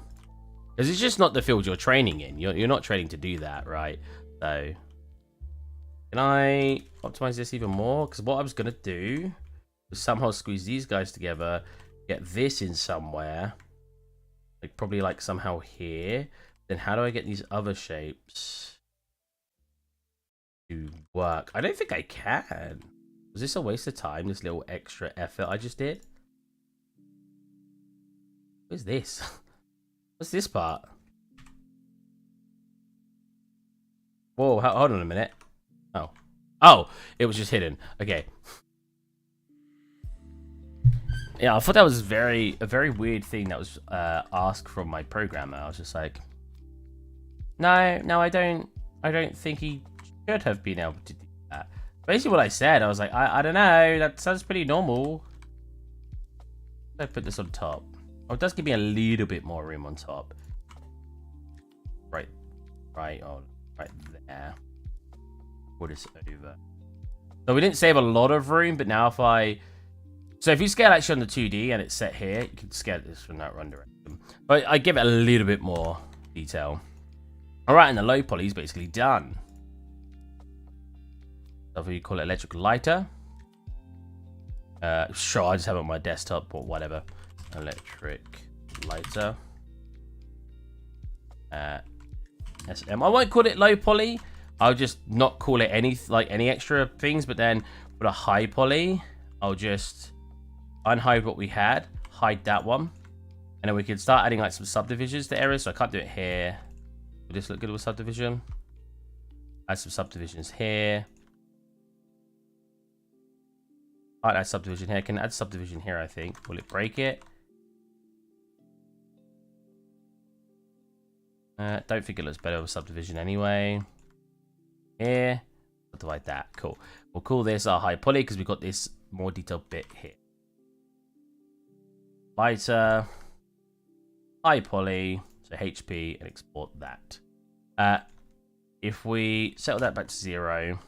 because it's just not the field you're training in. You're not training to do that, right? So Can I optimize this even more? Because what I was going to do was somehow squeeze these guys together, get this in somewhere. Like probably like somehow here. Then how do I get these other shapes to work? I don't think I can. Was this a waste of time, this little extra effort I just did? What's this? What's this part? Whoa, hold on a minute. Oh. Oh, it was just hidden. Okay. Yeah, I thought that was a very weird thing that was asked from my programmer. I was just like, no, I don't think he should have been able to do that. Basically what I said, I was like, I don't know, that sounds pretty normal. I put this on top. Oh, it does give me a little bit more room on top. Right there. Put this over. So we didn't save a lot of room, but now if I... So if you scale actually on the 2D and it's set here, you can scale this from that run direction. But I give it a little bit more detail. Alright, and the low poly is basically done. So if we call it electric lighter. Sure, I just have it on my desktop or whatever. Electric lighter. SM. I won't call it low poly. I'll just not call it any extra things, but then for a high poly, I'll just unhide what we had, hide that one, and then we can start adding like some subdivisions to areas. So I can't do it here. Will this look good with subdivision? Add some subdivisions here. I'll add subdivision here. Can add subdivision here, I think. Will it break it? Don't think it looks better with subdivision anyway. Here. Divide that. Cool. We'll call this our high poly because we've got this more detailed bit here. Lighter. High poly. So HP and export that. If we settle that back to 0,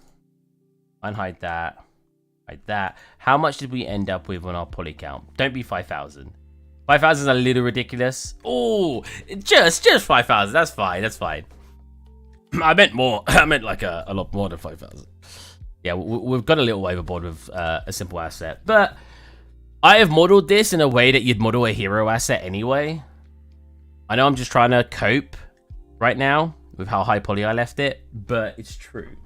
unhide that, hide that. How much did we end up with on our poly count? Don't be 5,000. 5,000 is a little ridiculous. Oh, just 5,000. That's fine. That's fine. I meant more. I meant like a lot more than 5,000. Yeah, we've got a little overboard with a simple asset. But I have modeled this in a way that you'd model a hero asset anyway. I know I'm just trying to cope right now with how high poly I left it, but it's true.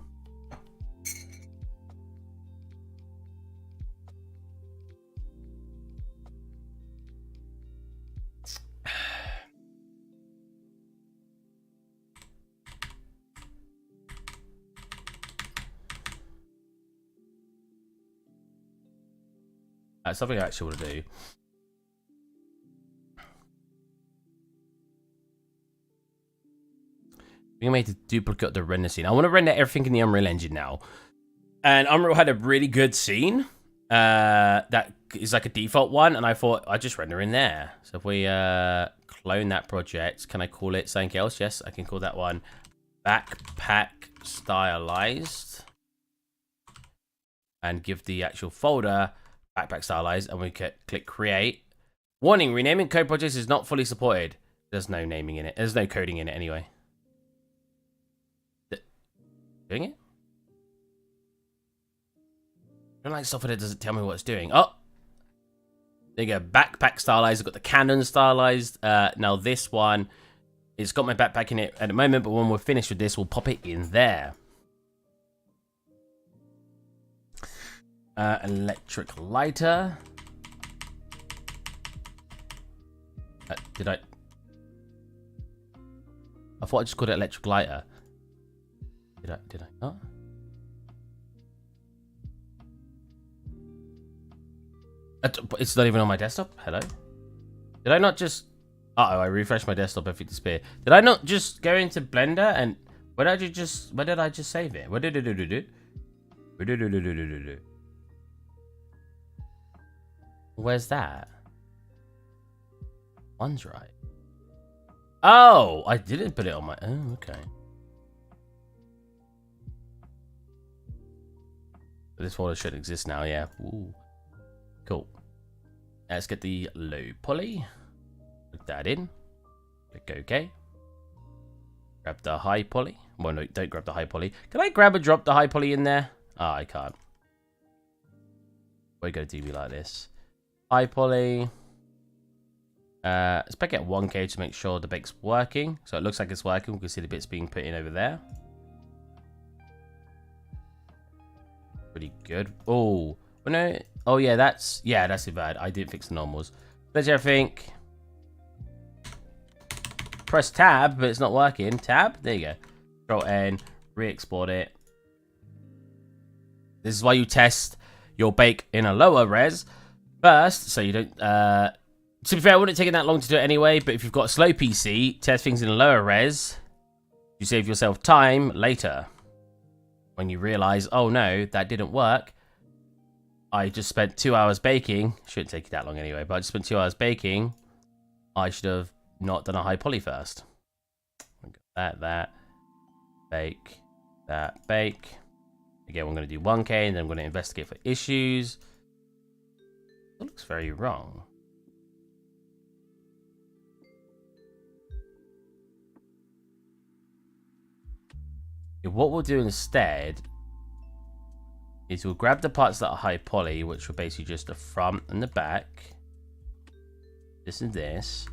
Something I actually want to do. We made a duplicate of the render scene. I want to render everything in the Unreal Engine now. And Unreal had a really good scene that is like a default one, and I thought I'd just render in there. So if we clone that project, can I call it something else? Yes, I can call that one Backpack Stylized. And give the actual folder Backpack Stylized, and we can click create. Warning, renaming code projects is not fully supported. There's no naming in it. There's no coding in it anyway. Doing it? I don't like software that doesn't tell me what it's doing. Oh! There you go. Backpack Stylized. I've got the cannon stylized. Now this one, it's got my backpack in it at the moment, but when we're finished with this, we'll pop it in there. Electric lighter. Did I thought I just called it electric lighter. Did I not? It's not even on my desktop. Hello? Did I not just... Uh-oh, I refreshed my desktop, everything disappeared. Did I not just go into Blender and... Where did I just save it? Where did it do? Where's that? One's right. Oh, I didn't put it on my... Oh, okay. This folder should exist now, yeah. Ooh. Cool. Let's get the low poly. Put that in. Click OK. Grab the high poly. Well, no, don't grab the high poly. Can I grab and drop the high poly in there? Oh, I can't. We're going to do me like this. High poly. Let's back at 1K to make sure the bake's working. So it looks like it's working. We can see the bits being put in over there. Pretty good. Oh, no. Oh, yeah, that's too bad. I didn't fix the normals. Let's everything. Press tab, but it's not working. Tab? There you go. Control N. Re-export it. This is why you test your bake in a lower res first, so you don't... to be fair, it wouldn't take that long to do it anyway, but if you've got a slow PC, test things in a lower res, you save yourself time later. When you realize, oh no, that didn't work. I just spent 2 hours baking. Shouldn't take you that long anyway, but I just spent 2 hours baking. I should have not done a high poly first. That, bake, that, bake. Again, we're going to do 1K, and then I'm going to investigate for issues. That looks very wrong. What we'll do instead is we'll grab the parts that are high poly, which are basically just the front and the back. This and this.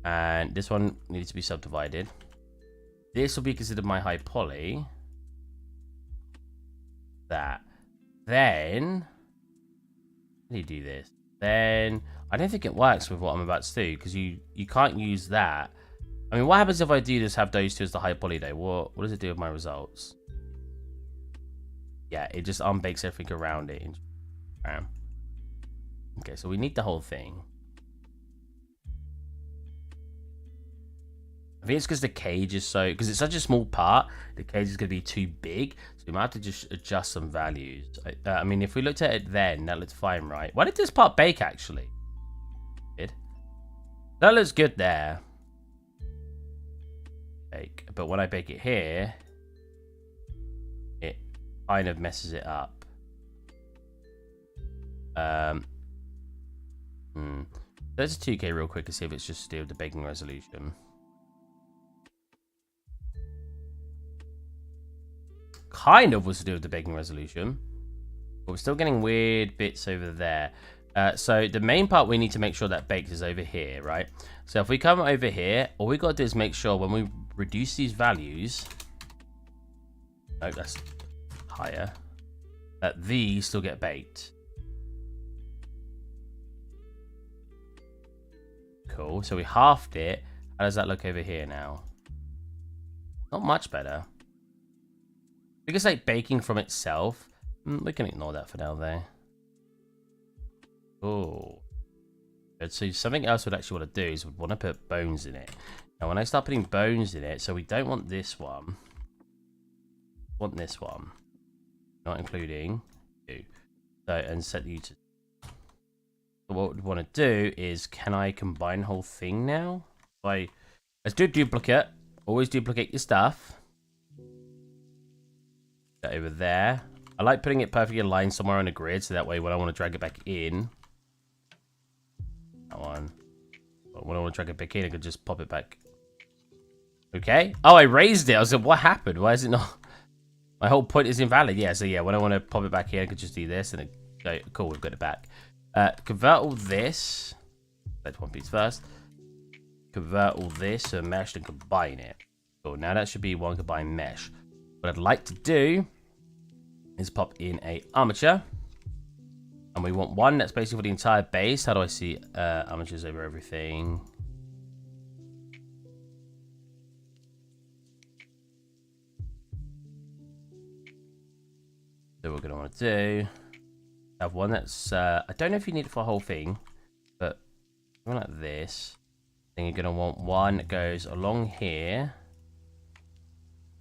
And this one needs to be subdivided. This will be considered my high poly. That. Then, how do you do this? Then, I don't think it works with what I'm about to do, because you can't use that. I mean, what happens if I do just have those two as the high poly though? What does it do with my results? Yeah, it just unbakes everything around it. Okay, so we need the whole thing. I think it's because the cage is so... Because it's such a small part, the cage is going to be too big. So we might have to just adjust some values. I mean, if we looked at it then, that looks fine, right? Why did this part bake, actually? Did. That looks good there. Bake. But when I bake it here, it kind of messes it up. Let's 2K real quick and see if it's just still the baking resolution. Kind of was to do with the baking resolution, but we're still getting weird bits over there. So the main part we need to make sure that baked is over here, right? So if we come over here, all we got to do is make sure when we reduce these values, no, that's higher, that these still get baked. Cool. So we halved it. How does that look over here now? Not much better. I guess like baking from itself. We can ignore that for now though. Oh. So something else we'd actually want to do is we'd want to put bones in it. Now when I start putting bones in it, so we don't want this one. We want this one. Not including you. So, and set you to... So what we want to do is, can I combine the whole thing now? Let's do a duplicate. Always duplicate your stuff. Over there. I like putting it perfectly aligned somewhere on the grid, so that way when I want to drag it back in, that one. But when I want to drag it back in, I could just pop it back. Okay. Oh, I raised it. I was like, what happened? Why is it not? My whole point is invalid. Yeah. So yeah, when I want to pop it back in, I could just do this, and it, cool. We've got it back. Convert all this. Let's one piece first. Convert all this to a mesh and combine it. Cool. Now that should be one combined mesh. What I'd like to do is pop in a armature, and we want one that's basically for the entire base. How do I see armatures over everything? So we're going to want to do have one that's I don't know if you need it for a whole thing, but something like this. Then you're going to want one that goes along here.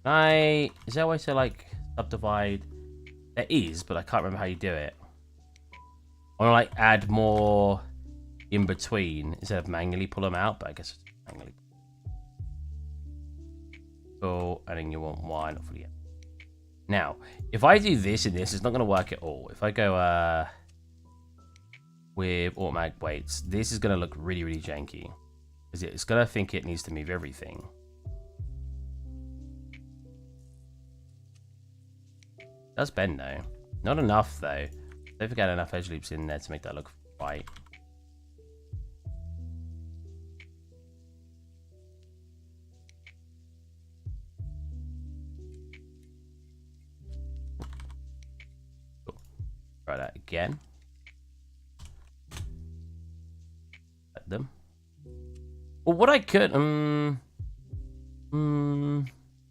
Is there a way to like subdivide? There is, but I can't remember how you do it. I want to like add more in between instead of manually pull them out, but I guess it's manually. Cool, and then you want one for the end. Now, if I do this and this, it's not going to work at all. If I go with automatic weights, this is going to look really, really janky. Because it's going to think it needs to move everything. does bend though. Not enough though. Don't forget enough edge loops in there to make that look right. Cool. Try that again. Let them. Well, what I could,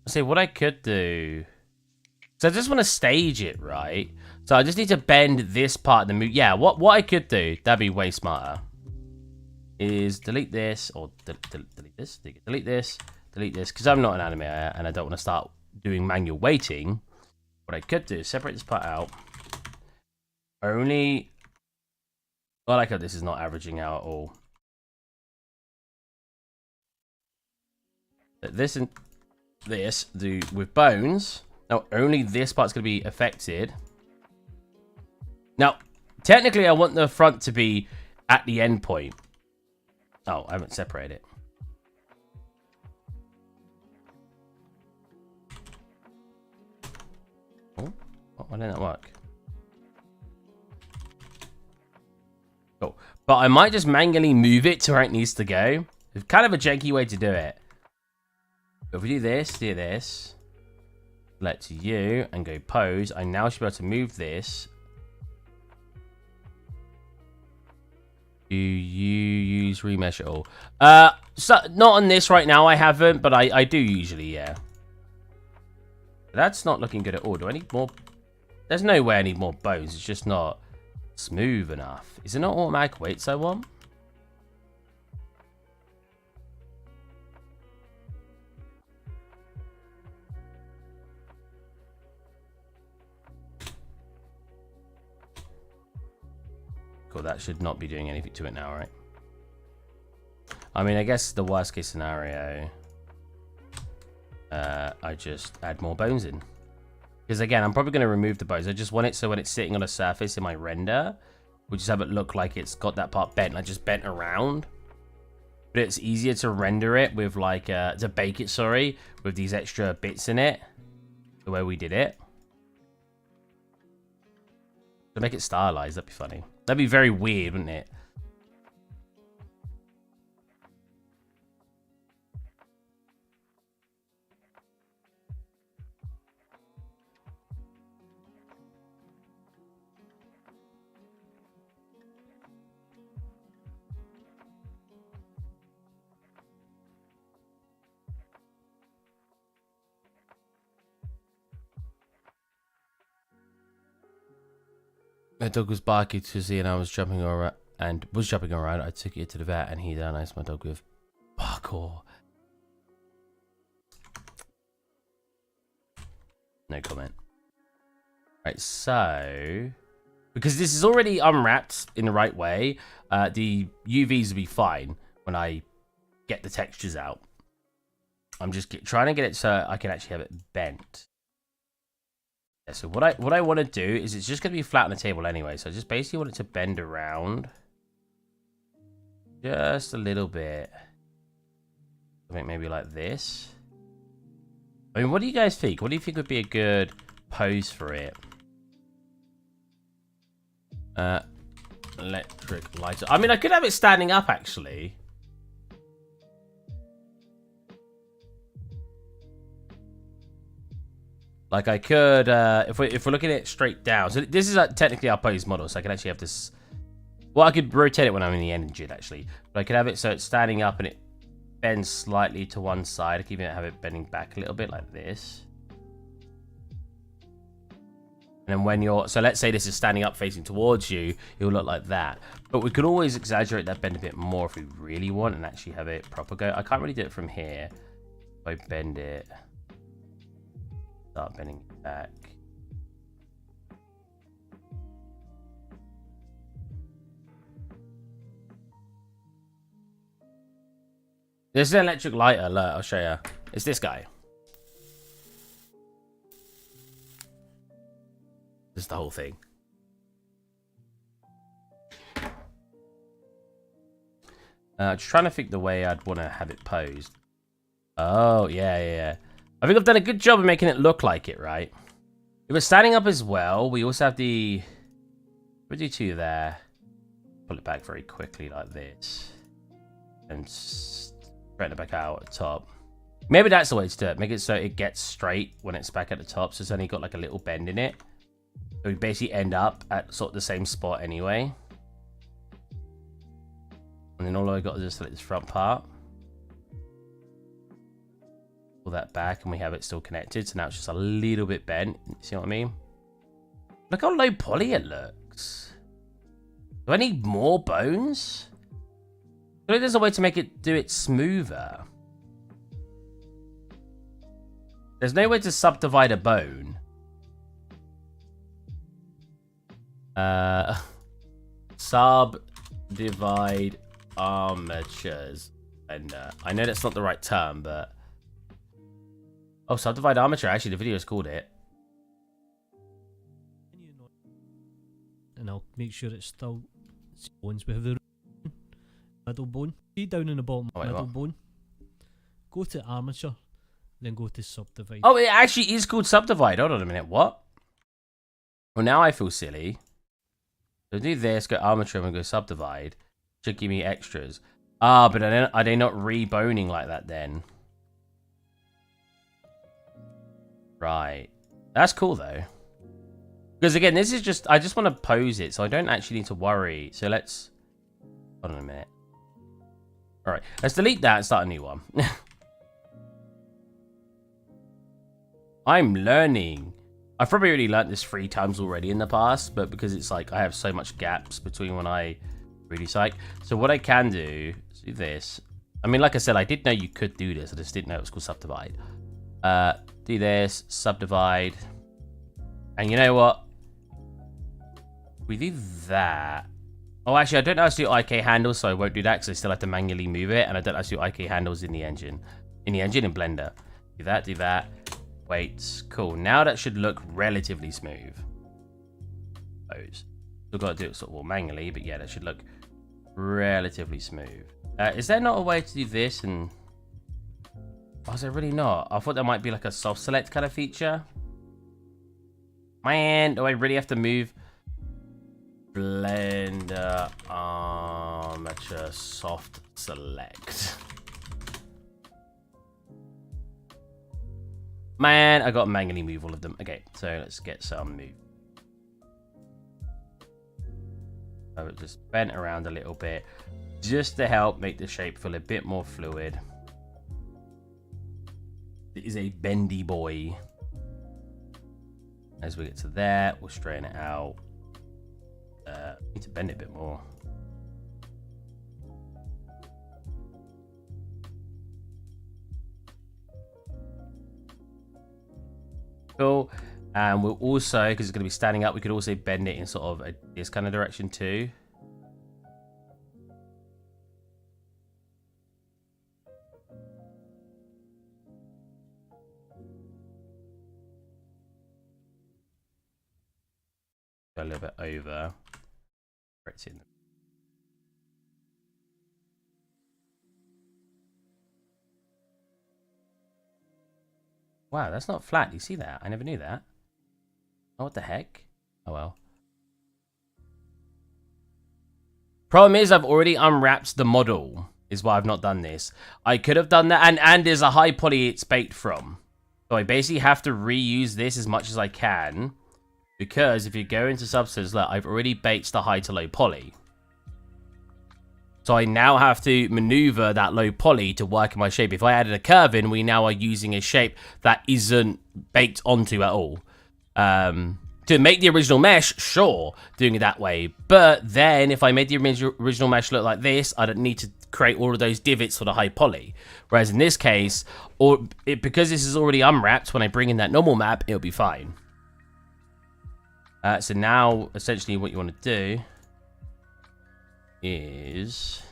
see what I could do. So I just want to stage it, right? So I just need to bend this part of the move. Yeah, what I could do, that'd be way smarter, is delete this, or delete this, delete this, because I'm not an animator and I don't want to start doing manual weighting. What I could do is separate this part out. Only, I like how this is not averaging out at all. This and this do with bones. Now, only this part's going to be affected. Now, technically, I want the front to be at the end point. Oh, I haven't separated it. Oh, why didn't that work? Cool. But I might just manually move it to where it needs to go. It's kind of a janky way to do it. But if we do this, select you, and go pose, I now should be able to move this. Do you use remesh at all? So not on this right now, I haven't, but I do usually, yeah. That's not looking good at all. Do I need more? There's no way I need more bones. It's just not smooth enough. Is it not automatic weights I want? Cool, that should not be doing anything to it now, right? I mean, I guess the worst case scenario, I just add more bones in. Because again, I'm probably going to remove the bones. I just want it so when it's sitting on a surface in my render, we'll just have it look like it's got that part bent, like just bent around. But it's easier to render it with like, to bake it, sorry, with these extra bits in it, the way we did it. To make it stylized, that'd be funny. That'd be very weird, wouldn't it? My dog was barking to see, and I was jumping around. I took it to the vet, and he diagnosed my dog with parkour. No comment. Right, so because this is already unwrapped in the right way, the UVs will be fine when I get the textures out. I'm just trying to get it so I can actually have it bent. So what I want to do is it's just going to be flat on the table anyway. So I just basically want it to bend around just a little bit. I think maybe like this. I mean, what do you guys think? What do you think would be a good pose for it? Electric lighter. I mean, I could have it standing up actually. Like I could, if we're looking at it straight down. So this is technically our pose model, so I can actually have this. Well, I could rotate it when I'm in the engine actually, but I could have it so it's standing up and it bends slightly to one side. I could even have it bending back a little bit like this. And then when you're, so let's say this is standing up facing towards you, it will look like that. But we could always exaggerate that bend a bit more if we really want and actually have it proper go. I can't really do it from here. If I bend it. Start bending it back. There's an electric lighter. Look, I'll show you. It's this guy. This is the whole thing. Just trying to think the way I'd want to have it posed. Oh, yeah. I think I've done a good job of making it look like it, right? If we're standing up as well, we also have the... We'll do 2 there. Pull it back very quickly like this. And straighten it back out at the top. Maybe that's the way to do it. Make it so it gets straight when it's back at the top. So it's only got like a little bend in it. So we basically end up at sort of the same spot anyway. And then all I got is just like this front part. Pull that back and we have it still connected. So now it's just a little bit bent. See what I mean? Look how low poly it looks. Do I need more bones? I think there's a way to make it do it smoother. There's no way to subdivide a bone. Subdivide armatures. And I know that's not the right term, but... Oh, subdivide armature. Actually, the video's called it. And I'll make sure it's still bones. We have the middle bone. See down in the bottom middle bone. Go to armature, then go to subdivide. Oh, it actually is called subdivide. Hold on a minute. What? Well, now I feel silly. So do this, go armature, and go subdivide. Should give me extras. Ah, but are they not reboning like that then? Right. That's cool though. Because again, this is just, I just want to pose it, so I don't actually need to worry. So let's, hold on a minute. All right, let's delete that and start a new one. I'm learning. I've probably already learned this 3 times already in the past, but because it's like, I have so much gaps between when I really psych. So what I can do is do this. I mean, like I said, I did know you could do this. I just didn't know it was called subdivide. Do this, subdivide. And you know what? We do that. Oh, actually, I don't know how to do IK handles, so I won't do that because I still have to manually move it, and I don't know how to do IK handles in the engine. In Blender. Do that. Wait, cool. Now that should look relatively smooth. Still got to do it sort of manually, but yeah, that should look relatively smooth. Is there not a way to do this and... Oh, is there really not? I thought there might be like a soft select kind of feature. Man, do I really have to move? Blender armature soft select. Man, I got to manually move all of them. Okay, so let's get some move. So it just bent around a little bit just to help make the shape feel a bit more fluid. It is a bendy boy. As we get to there, we'll straighten it out. Need to bend it a bit more. Cool. And we'll also, because it's going to be standing up, we could also bend it in sort of this kind of direction too. Go a little bit over. It's in. Wow, that's not flat. Do you see that? I never knew that. Oh, what the heck? Oh well. Problem is, I've already unwrapped the model. Is why I've not done this. I could have done that, and there's a high poly it's baked from. So I basically have to reuse this as much as I can. Because if you go into substance, look, I've already baked the high to low poly. So I now have to maneuver that low poly to work in my shape. If I added a curve in, we now are using a shape that isn't baked onto at all. To make the original mesh, sure, doing it that way. But then if I made the original mesh look like this, I don't need to create all of those divots for the high poly. Whereas in this case, because this is already unwrapped, when I bring in that normal map, it'll be fine. So now, essentially, what you want to do is,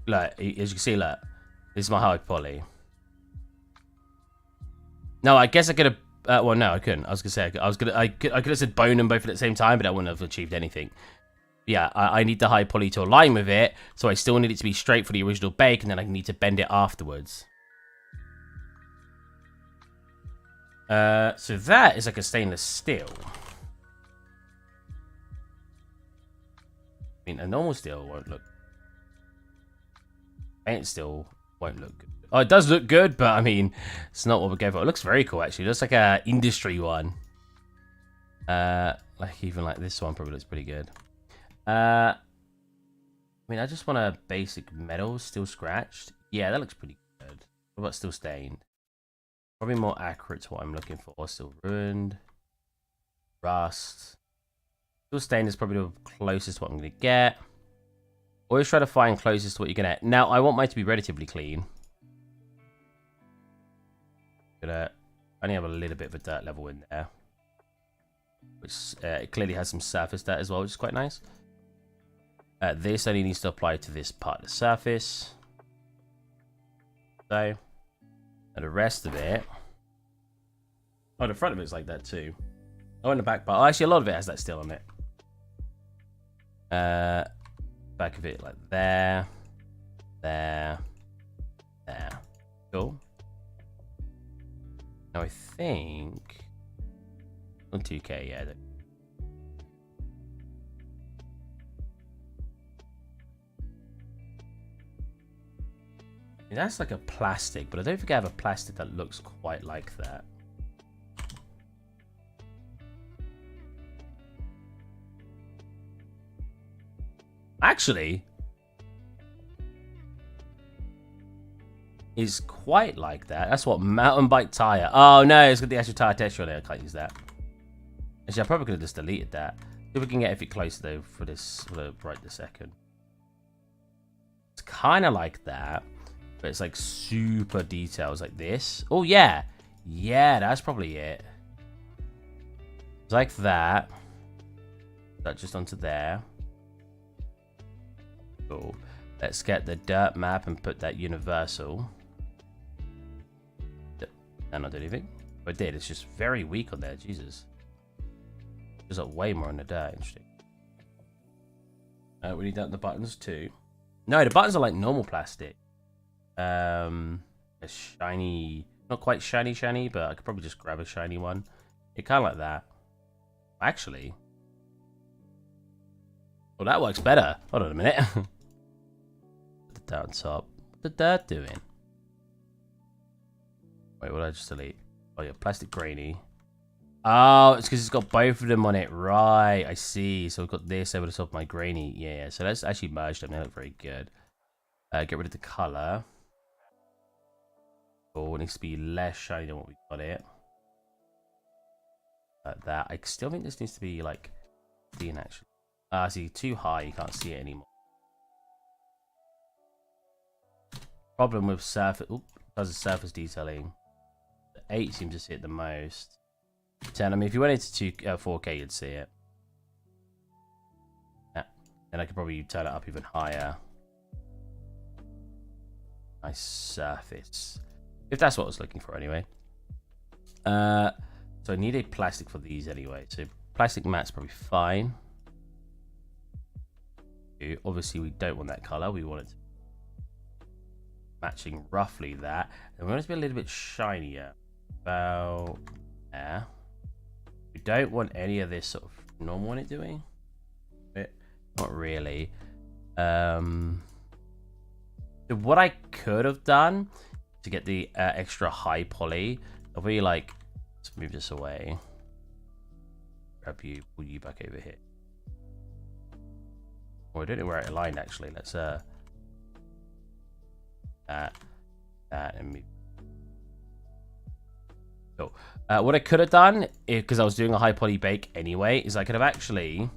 look, as you can see, look, this is my high poly. No, I guess I could have. Well, no, I couldn't. I was gonna say I could have said bone them both at the same time, but I wouldn't have achieved anything. Yeah, I need the high poly to align with it, so I still need it to be straight for the original bake, and then I need to bend it afterwards. So that is like a stainless steel. I mean, a normal steel won't look. Paint steel won't look good. Oh, it does look good, but I mean, it's not what we go for. It looks very cool, actually. It looks like a industry one. Like even like this one probably looks pretty good. I mean, I just want a basic metal, still scratched. Yeah, that looks pretty good. What about still stained? Probably more accurate to what I'm looking for. Still ruined. Rust. Still stained is probably the closest to what I'm going to get. Always try to find closest to what you're going to get. Now, I want mine to be relatively clean. Gonna only have a little bit of a dirt level in there. Which it clearly has some surface dirt as well, which is quite nice. This only needs to apply to this part of the surface. So, and the rest of it. Oh, the front of it's like that too. Oh, and the back part. Oh, actually, a lot of it has that still on it. Back of it like there, there. Cool. Now I think on 2K, yeah. That's like a plastic, but I don't think I have a plastic that looks quite like that. Actually, is quite like that. That's what mountain bike tire. Oh no, it's got the actual tire texture on it. I can't use that. Actually, I probably could have just deleted that. See if we can get it closer though for this right this second. It's kind of like that, but it's like super details like this. Oh yeah, yeah, that's probably it. It's like that. That just onto there. Cool. Let's get the dirt map and put that universal. And not do anything. I did. It's just very weak on there. Jesus. There's like way more on the dirt. Interesting. We need that in the buttons too. No, the buttons are like normal plastic. A shiny, not quite shiny, but I could probably just grab a shiny one. It kind of like that. Actually, well, that works better. Hold on a minute. The dirt on top. What's the dirt doing? Wait, what did I just delete? Oh yeah, plastic grainy. Oh, it's because it's got both of them on it. Right, I see. So we've got this over the top of my grainy. Yeah, so let's actually merge them. They look very good. Get rid of the color. Oh, it needs to be less shiny than what we got it. Like that. I still think this needs to be like thin actually. See, too high, you can't see it anymore. Problem with surface. Oop, does the surface detailing. The 8 seems to see it the most. 10. I mean, if you went into 4K, you'd see it. Yeah. Then I could probably turn it up even higher. Nice surface. If that's what I was looking for, anyway. So I need a plastic for these anyway. So plastic matte's probably fine. Obviously, we don't want that color. We want it to matching roughly that. And we want it to be a little bit shinier. About there. We don't want any of this sort of normal on it doing. Not really. So what I could have done to get the extra high poly, if we like, let's move this away. Grab you, pull you back over here. Oh, I don't know where it aligned actually. Let's that and move. Cool. What I could have done, because I was doing a high poly bake anyway, is I could have actually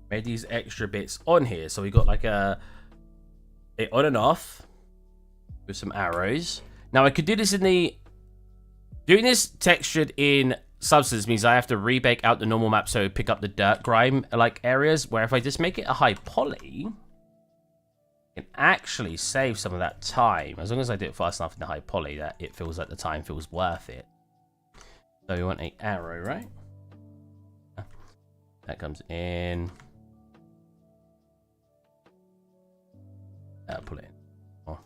made these extra bits on here. So we got like a on and off with some arrows. Now I could do this in the doing this textured in Substance means I have to rebake out the normal map so pick up the dirt grime like areas, where if I just make it a high poly, I can actually save some of that time as long as I do it fast enough in the high poly that it feels like the time feels worth it. So we want an arrow, right? That comes in. Pull it in. Oh.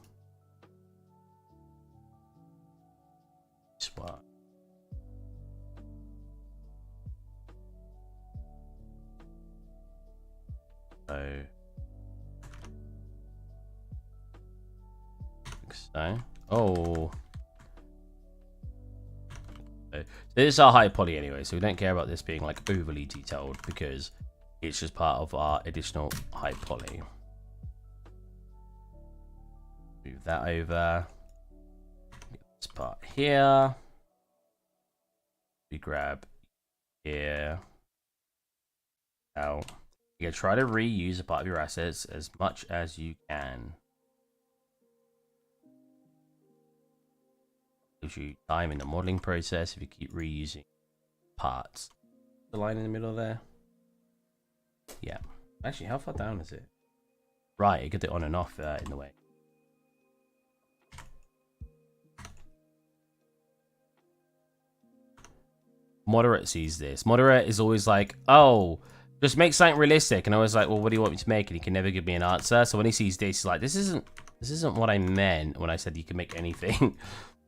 This one. So, oh. So this is our high poly anyway, so we don't care about this being like overly detailed because it's just part of our additional high poly. Move that over. This part here. We grab here. Now, you gotta try to reuse a part of your assets as much as you can. Gives you time in the modeling process if you keep reusing parts. The line in the middle there. Yeah. Actually, how far down is it? Right, you get it on and off in the way. Moderate sees this. Moderate is always like, oh, just make something realistic. And I was like, well, what do you want me to make? And he can never give me an answer. So when he sees this, he's like, this isn't what I meant when I said you can make anything.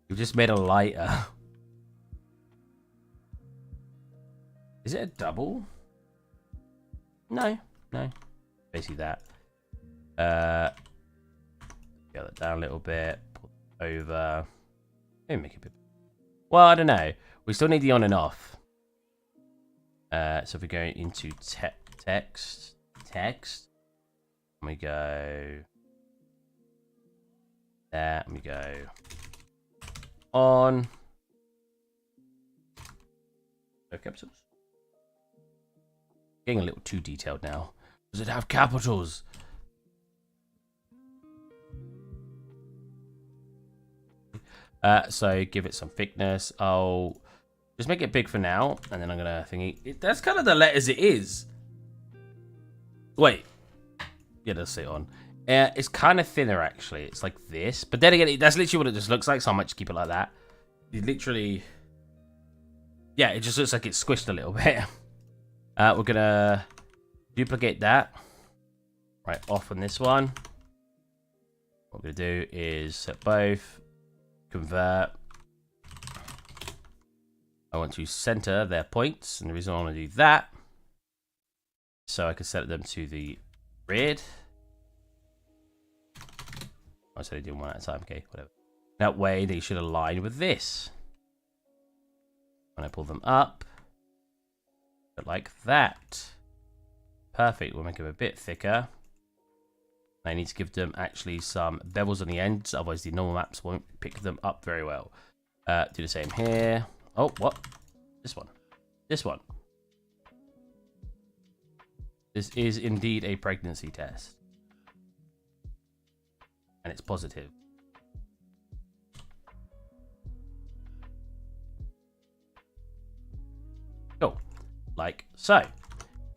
You just made a lighter. Is it a double? No. Basically that. Get that down a little bit. Pull it over. Maybe make it a bit. Well, I don't know. We still need the on and off. So if we go into text, and we go there, and we go on. No capitals. Getting a little too detailed now. Does it have capitals? So give it some thickness. I'll just make it big for now, and then I'm gonna think that's kind of the letters it is. Wait, yeah, let's see it on. It's kind of thinner actually. It's like this, but then again, that's literally what it just looks like. So I might just keep it like that. You literally, yeah, it just looks like it's squished a little bit. We're gonna duplicate that right off on this one. What we're gonna do is set both. Convert. I want to center their points, and the reason I want to do that, so I can set them to the grid. I said I did one at a time. Okay, whatever. That way they should align with this. When I pull them up, but like that. Perfect. We'll make them a bit thicker. I need to give them actually some bevels on the ends, otherwise the normal maps won't pick them up very well. Do the same here. Oh, what? This one. This one. This is indeed a pregnancy test. And it's positive. Cool. Like so.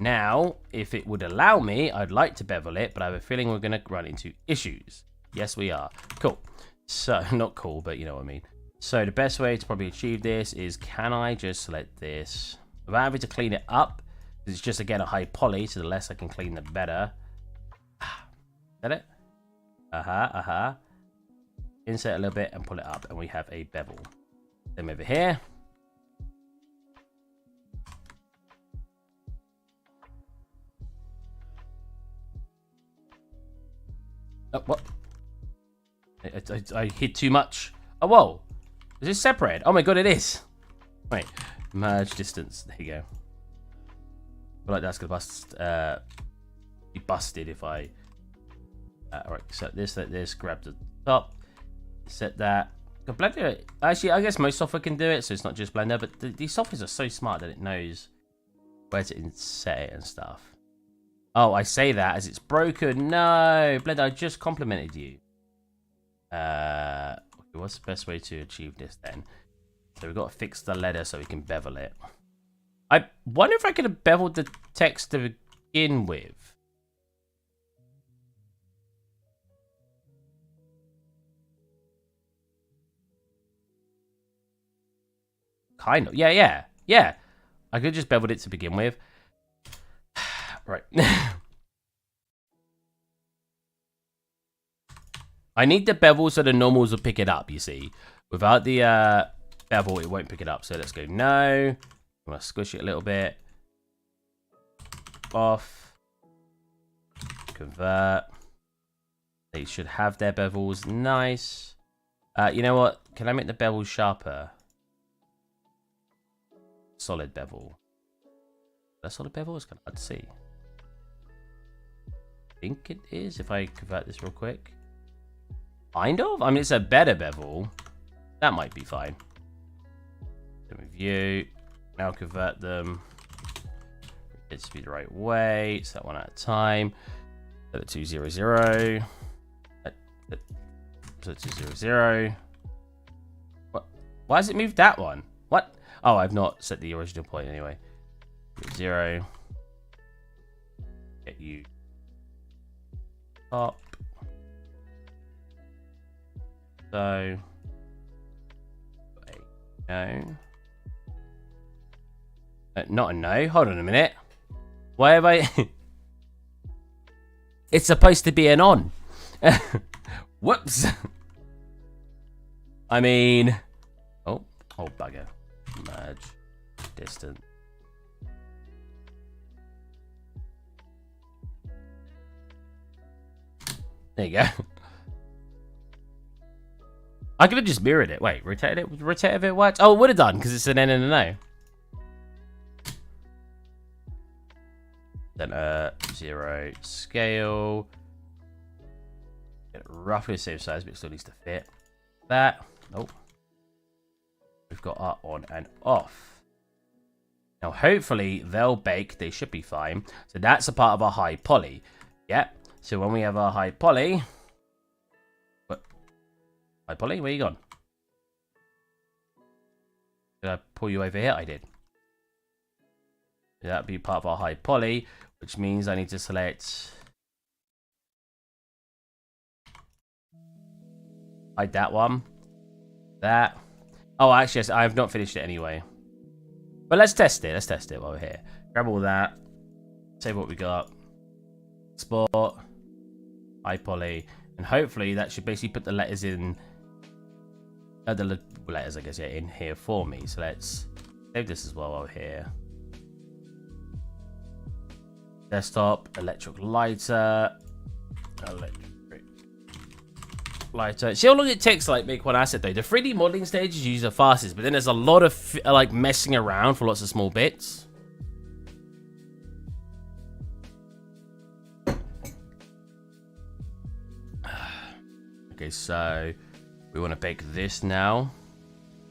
Now, if it would allow me, I'd like to bevel it, but I have a feeling we're going to run into issues. Yes, we are. Cool. So, not cool, but you know what I mean. So, the best way to probably achieve this is, can I just select this without having to clean it up? It's just, again, a high poly, so the less I can clean, the better. Is that it? Insert a little bit and pull it up, and we have a bevel. Then over here. Oh, what? I hit too much. Oh, whoa. Is this separated? Oh my god, it is. Wait. Merge distance. There you go. I feel like that's going to be busted if I... Alright, set this, let this, grab the top. Set that. Blender, actually, I guess most software can do it, so it's not just Blender, but these softwares are so smart that it knows where to inset it and stuff. Oh, I say that as it's broken. No, Blender, I just complimented you. Okay, what's the best way to achieve this then? So we've got to fix the letter so we can bevel it. I wonder if I could have beveled the text to begin with. Kind of. Yeah. I could have just beveled it to begin with. Right. I need the bevel so the normals will pick it up, you see. Without the bevel, it won't pick it up. So let's go no. I'm going to squish it a little bit. Off. Convert. They should have their bevels. Nice. You know what? Can I make the bevel sharper? Solid bevel. That solid bevel is kind of hard to see. I think it is if I convert this real quick. Kind of? I mean, it's a better bevel. That might be fine. Then review. Now convert them. It to be the right way. Set one at a time. Set it to 0, 0. Set it to 0, 0. What? Why has it moved that one? What? Oh, I've not set the original point anyway. 0. Get you up. So, no. Not a no. Hold on a minute. Why have I? It's supposed to be an on. Whoops. I mean, oh bugger. Merge. Distance. There you go. I could have just mirrored it. Wait, rotate it? Rotate if it worked? Oh, it would have done, because it's an N and an O. Then 0 scale. Get it roughly the same size, but it still needs to fit. That. Nope. We've got our on and off. Now, hopefully, they'll bake. They should be fine. So that's a part of our high poly. Yeah. So when we have our high poly... What? High poly? Where you gone? Did I pull you over here? I did. That'd be part of our high poly, which means I need to select... Hide that one. That. Oh, actually, I have not finished it anyway. But let's test it. Let's test it while we're here. Grab all that. Save what we got. Export. High poly. And hopefully that should basically put the letters in... the letters, I guess, yeah, in here for me. So let's save this as well while we're here. Desktop. Electric lighter. Electric lighter. See how long it takes to like make one asset though. The 3D modeling stage is usually the fastest, but then there's a lot of like messing around for lots of small bits. Okay, so we want to bake this now.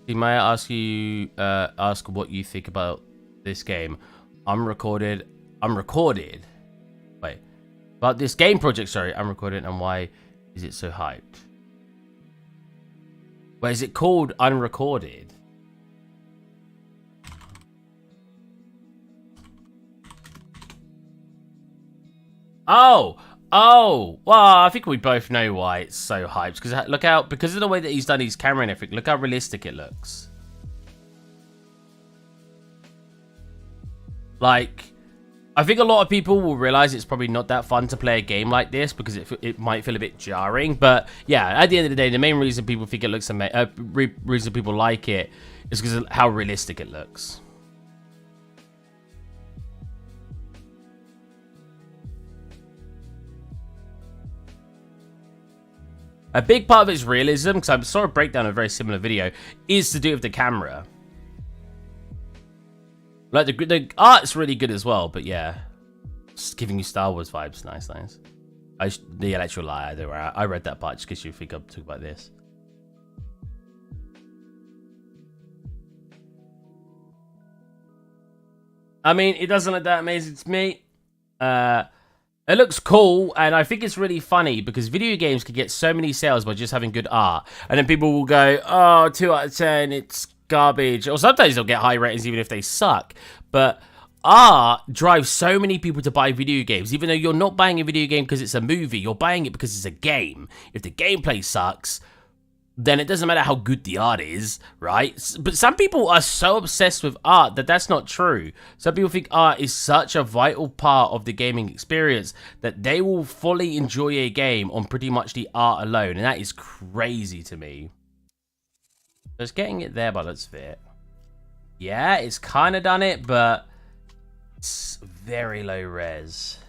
May I ask you ask what you think about this game? Unrecorded. Wait, about this game project. Sorry, unrecorded, and why is it so hyped? Wait, is it called Unrecorded? Oh, well, I think we both know why it's so hyped. Because look out, because of the way that he's done his camera and everything. Look how realistic it looks. Like, I think a lot of people will realize it's probably not that fun to play a game like this because it might feel a bit jarring. But yeah, at the end of the day, the main reason people think it looks amazing, reason people like it is because of how realistic it looks. A big part of its realism, because I saw a breakdown of a very similar video, is to do with the camera. Like, the art's really good as well, but yeah. Just giving you Star Wars vibes. Nice, nice. The electrical light, I read that part just because you think I'm talking about this. I mean, it doesn't look that amazing to me. It looks cool, and I think it's really funny because video games can get so many sales by just having good art. And then people will go, oh, 2 out of 10, it's garbage. Or sometimes they'll get high ratings even if they suck. But art drives so many people to buy video games, even though you're not buying a video game because it's a movie. You're buying it because it's a game. If the gameplay sucks, then it doesn't matter how good the art is, right? But some people are so obsessed with art that that's not true. Some people think art is such a vital part of the gaming experience that they will fully enjoy a game on pretty much the art alone, and that is crazy to me. Just getting it there by the looks of it. Yeah, it's kind of done it, but it's very low res.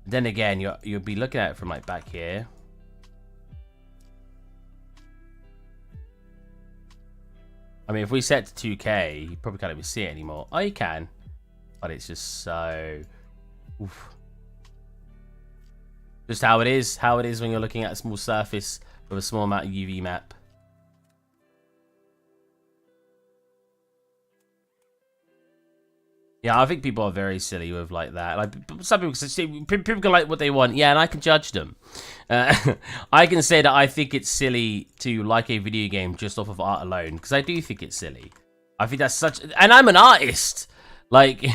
Then again, you'll be looking at it from like back here. I mean, if we set to 2K, you probably can't even see it anymore. Oh, you can. But it's just so... Oof. Just how it is when you're looking at a small surface with a small amount of UV map. Yeah, I think people are very silly with like that. Like some people can like what they want, yeah, and I can judge them. I can say that I think it's silly to like a video game just off of art alone, because I do think it's silly. I think that's such, and I'm an artist. Like,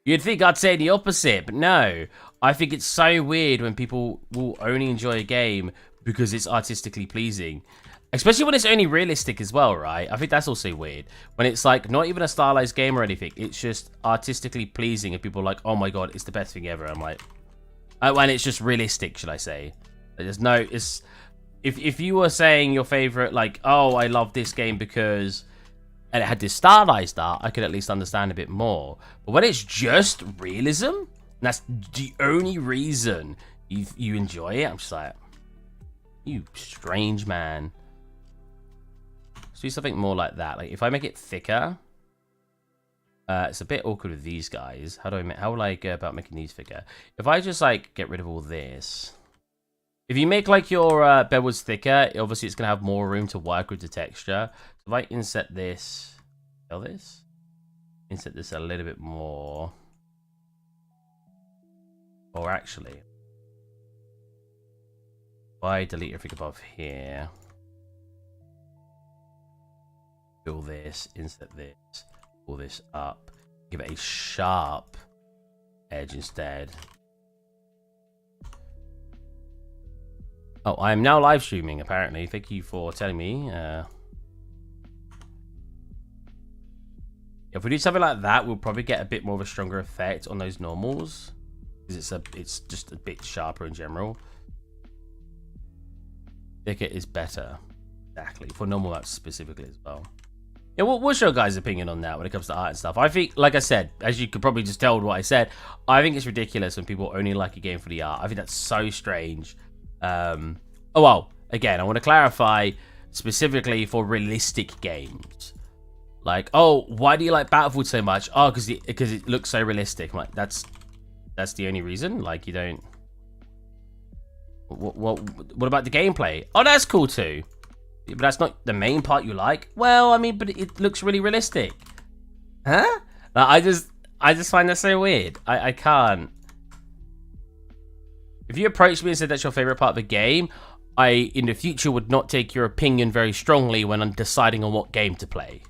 you'd think I'd say the opposite, but no. I think it's so weird when people will only enjoy a game because it's artistically pleasing. Especially when it's only realistic as well, right? I think that's also weird. When it's like not even a stylized game or anything, it's just artistically pleasing and people are like, oh my god, it's the best thing ever. I'm like, oh, and it's just realistic, should I say. There's no, it's, if you were saying your favorite, like, oh, I love this game because, and it had this stylized art, I could at least understand a bit more. But when it's just realism, and that's the only reason you enjoy it, I'm just like, you strange man. Let's do something more like that. Like if I make it thicker, it's a bit awkward with these guys. How will I go about making these thicker? If I just like get rid of all this. If you make like your bedwars thicker, obviously it's gonna have more room to work with the texture. So if I inset this, inset this a little bit more, or actually, if I delete everything above here. Fill this, insert this, pull this up, give it a sharp edge instead. Oh, I am now live streaming apparently. Thank you for telling me. If we do something like that, we'll probably get a bit more of a stronger effect on those normals, because it's just a bit sharper in general. Thicker is better, exactly, for normal maps specifically as well. Yeah, what's your guys' opinion on that when it comes to art and stuff? I think, like I said, as you could probably just tell what I said, I think it's ridiculous when people only like a game for the art. I think that's so strange. Oh, well, again, I want to clarify specifically for realistic games. Like, oh, why do you like Battlefield so much? Oh, because it looks so realistic. I'm like, that's the only reason? Like, you don't... What about the gameplay? Oh, that's cool too. But that's not the main part you like. Well, I mean, but it looks really realistic. Huh? I just find that so weird. I can't. If you approached me and said that's your favorite part of the game, I, in the future, would not take your opinion very strongly when I'm deciding on what game to play.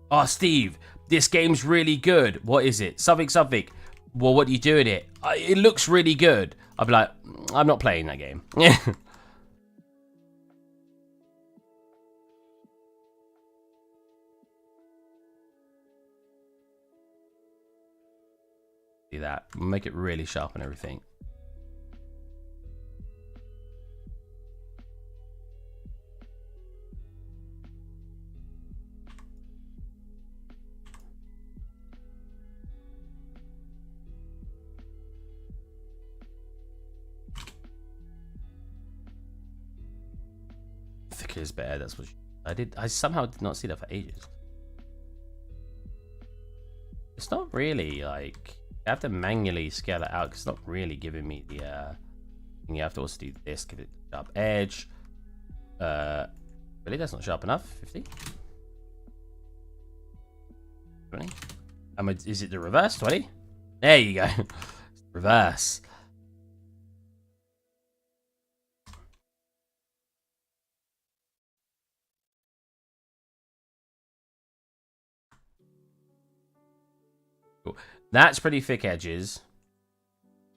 Oh, Steve, this game's really good. What is it? Something. Well, what do you do in it? It looks really good. I'd be like, I'm not playing that game. That make it really sharp and everything. Thicker is better. That's what I somehow did not see that for ages. It's not really like. I have to manually scale it out because it's not really giving me the and you have to also do this, give it a sharp edge. Really, that's not sharp enough. 50, 20. Is it the reverse? 20. There you go. Reverse. Cool. That's pretty thick edges.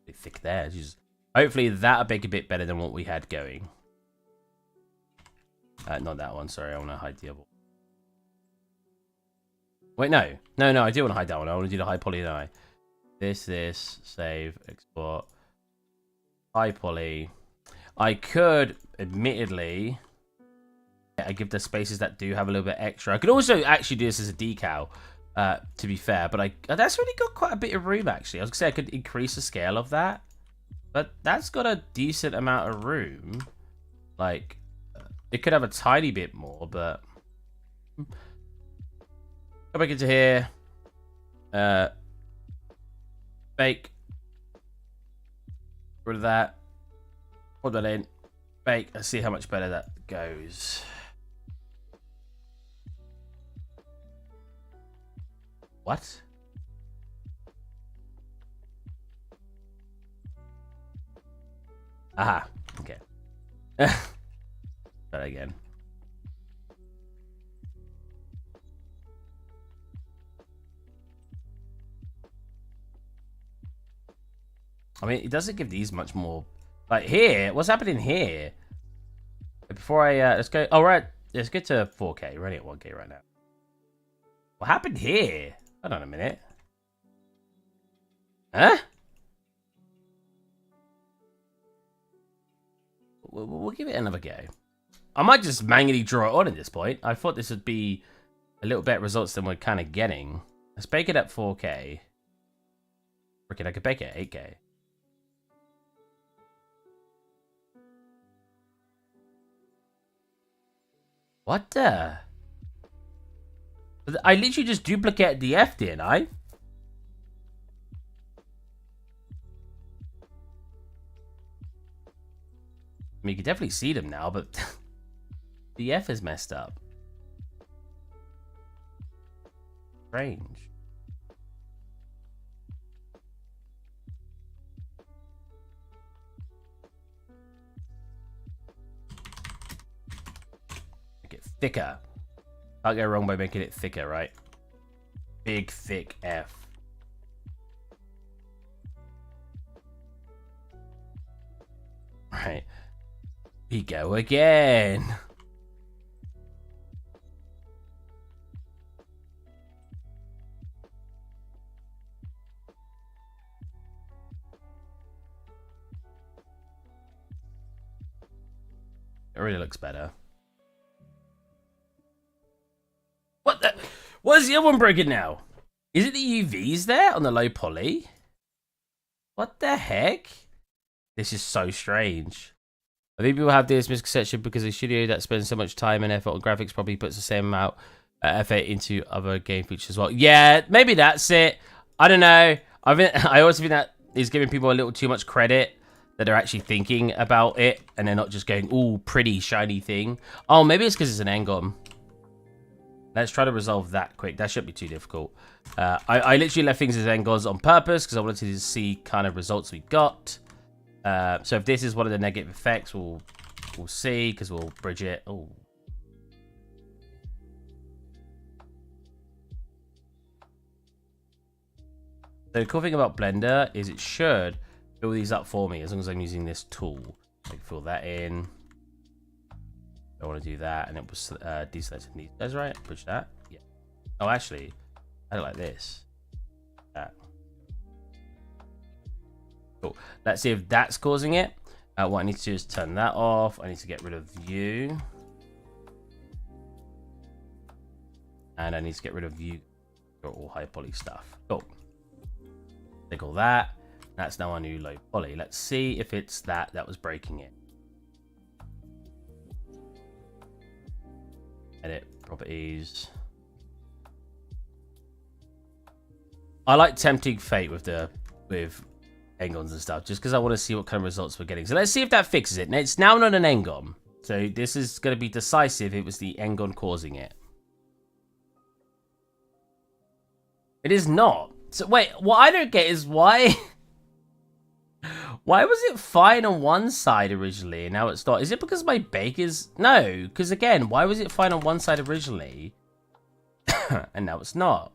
Pretty thick there. Edges. Hopefully that'll make a bit better than what we had going. Not that one, sorry. I want to hide the other one. Wait, no. No, I do want to hide that one. I want to do the high poly, don't I? This, save, export. High poly. I could, admittedly, I give the spaces that do have a little bit extra. I could also actually do this as a decal. To be fair, but that's really got quite a bit of room actually. I was gonna say I could increase the scale of that, but that's got a decent amount of room. Like, It could have a tiny bit more, but go back into here. Bake. Rid of that. Put that in. Bake. Let's see how much better that goes. What? Aha. Okay. Try that again. I mean, it doesn't give these much more. Like here, what's happening here? Before I let's go. All right, let's get to 4K. We're only at 1K right now. What happened here? Hold on a minute. Huh? We'll give it another go. I might just manually draw it on at this point. I thought this would be a little better results than we're kind of getting. Let's bake it at 4K. Freaking, I could bake it at 8K. What the? I literally just duplicated the F, didn't I? I mean, you can definitely see them now, but the F is messed up. Strange. Make it thicker. Can't go wrong by making it thicker, right? Big, thick F. Right. We go again. It really looks better. What the? What is the other one broken now? Is it the UVs there on the low poly? What the heck? This is so strange. I think people have this misconception because a studio that spends so much time and effort on graphics probably puts the same amount of effort into other game features as well. Yeah, maybe that's it. I don't know. I also think that is giving people a little too much credit, that they're actually thinking about it and they're not just going, ooh, pretty shiny thing. Oh, maybe it's because it's an Engon. Let's try to resolve that quick. That shouldn't be too difficult. I literally left things as Engons on purpose because I wanted to see kind of results we got. So if this is one of the negative effects, we'll see, because we'll bridge it. Oh. The cool thing about Blender is it should fill these up for me as long as I'm using this tool. I can fill that in. I want to do that, and it was deselecting these guys, right? Bridge that. Yeah. Oh, actually, I do it like this. That. Cool. Let's see if that's causing it. What I need to do is turn that off. I need to get rid of view. And I need to get rid of view for all high poly stuff. Cool. Take all that. That's now our new low poly. Let's see if it's that was breaking it. Edit properties. I like tempting fate with Engons and stuff, just because I want to see what kind of results we're getting. So let's see if that fixes it. Now, it's now not an Engon, so this is going to be decisive. It was the Engon causing it. It is not. So wait, what I don't get is why. Why was it fine on one side originally and now it's not? Is it because my bake is... No, because again, why was it fine on one side originally and now it's not?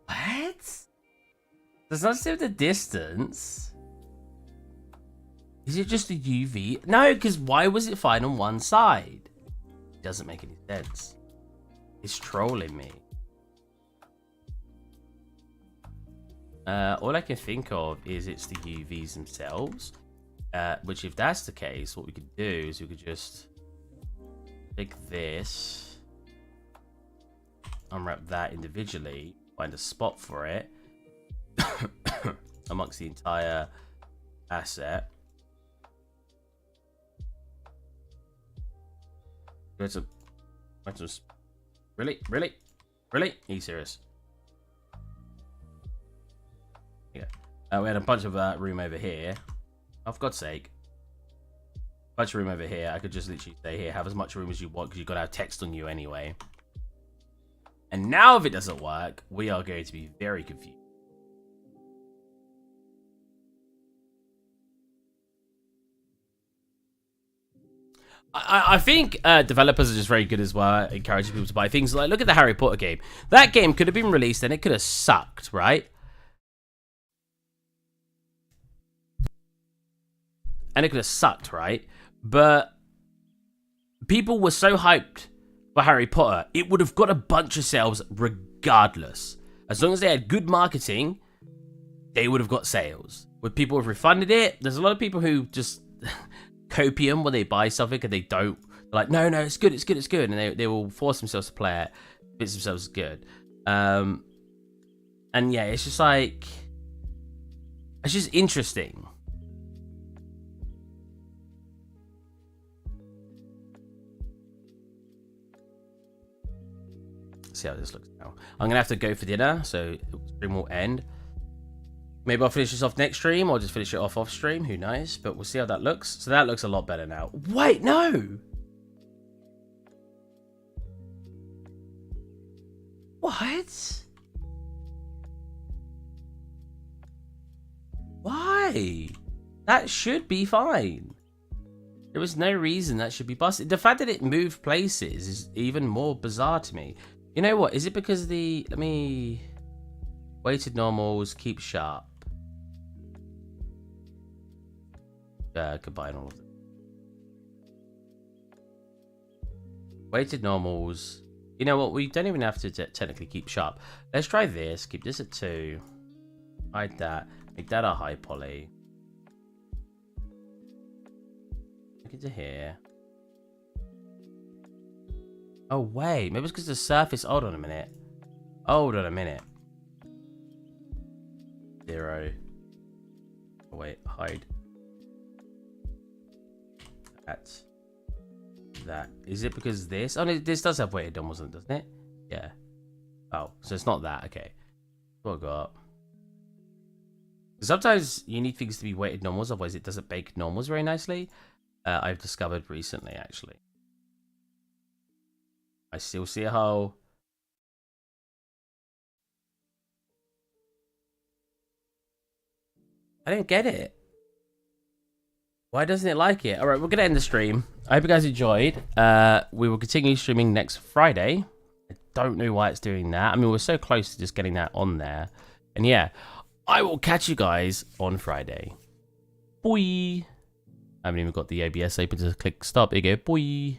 What? Does not save the distance? Is it just a UV? No, because why was it fine on one side? It doesn't make any sense. It's trolling me. All I can think of is it's the UVs themselves, which if that's the case, what we could do is we could just take this, unwrap that individually, find a spot for it amongst the entire asset. It's a... Really? Really? Really? Are you serious? Yeah. We had a bunch of room over here. Oh, for God's sake. Bunch of room over here. I could just literally say, here, have as much room as you want, because you've got to have text on you anyway. And now if it doesn't work, we are going to be very confused. I think developers are just very good as well, encouraging people to buy things. Like, look at the Harry Potter game. That game could have been released and it could have sucked, right? And it could have sucked, right? But people were so hyped for Harry Potter, it would have got a bunch of sales regardless. As long as they had good marketing, they would have got sales. Would people have refunded it? There's a lot of people who just copium when they buy something and they don't. They're like, no, it's good, it's good, it's good. And they will force themselves to play it, convince themselves it's good. And yeah, it's just like, it's just interesting. See how this looks now. I'm gonna have to go for dinner, so the stream will end. Maybe I'll finish this off next stream, or just finish it off stream. Who knows? But we'll see how that looks. So that looks a lot better now. Wait, no. What? Why? That should be fine. There was no reason that should be busted. The fact that it moved places is even more bizarre to me. You know what? Is it because the... Let me... Weighted normals, keep sharp. Combine all of them. Weighted normals. You know what? We don't even have to technically keep sharp. Let's try this. Keep this at 2. Hide that. Make that a high poly. Look into here. Oh, wait. Maybe it's because the surface... Hold on a minute. Hold on a minute. 0. Oh, wait. Hide. That. Is it because this? Oh, no, this does have weighted normals, doesn't it? Yeah. Oh, so it's not that. Okay. What I got? Sometimes you need things to be weighted normals, otherwise it doesn't bake normals very nicely. I've discovered recently, actually. I still see a hole. I don't get it. Why doesn't it like it? Alright, we're going to end the stream. I hope you guys enjoyed. We will continue streaming next Friday. I don't know why it's doing that. I mean, we're so close to just getting that on there. And yeah, I will catch you guys on Friday. Boy. I haven't even got the OBS open to click stop. There you go. Boy.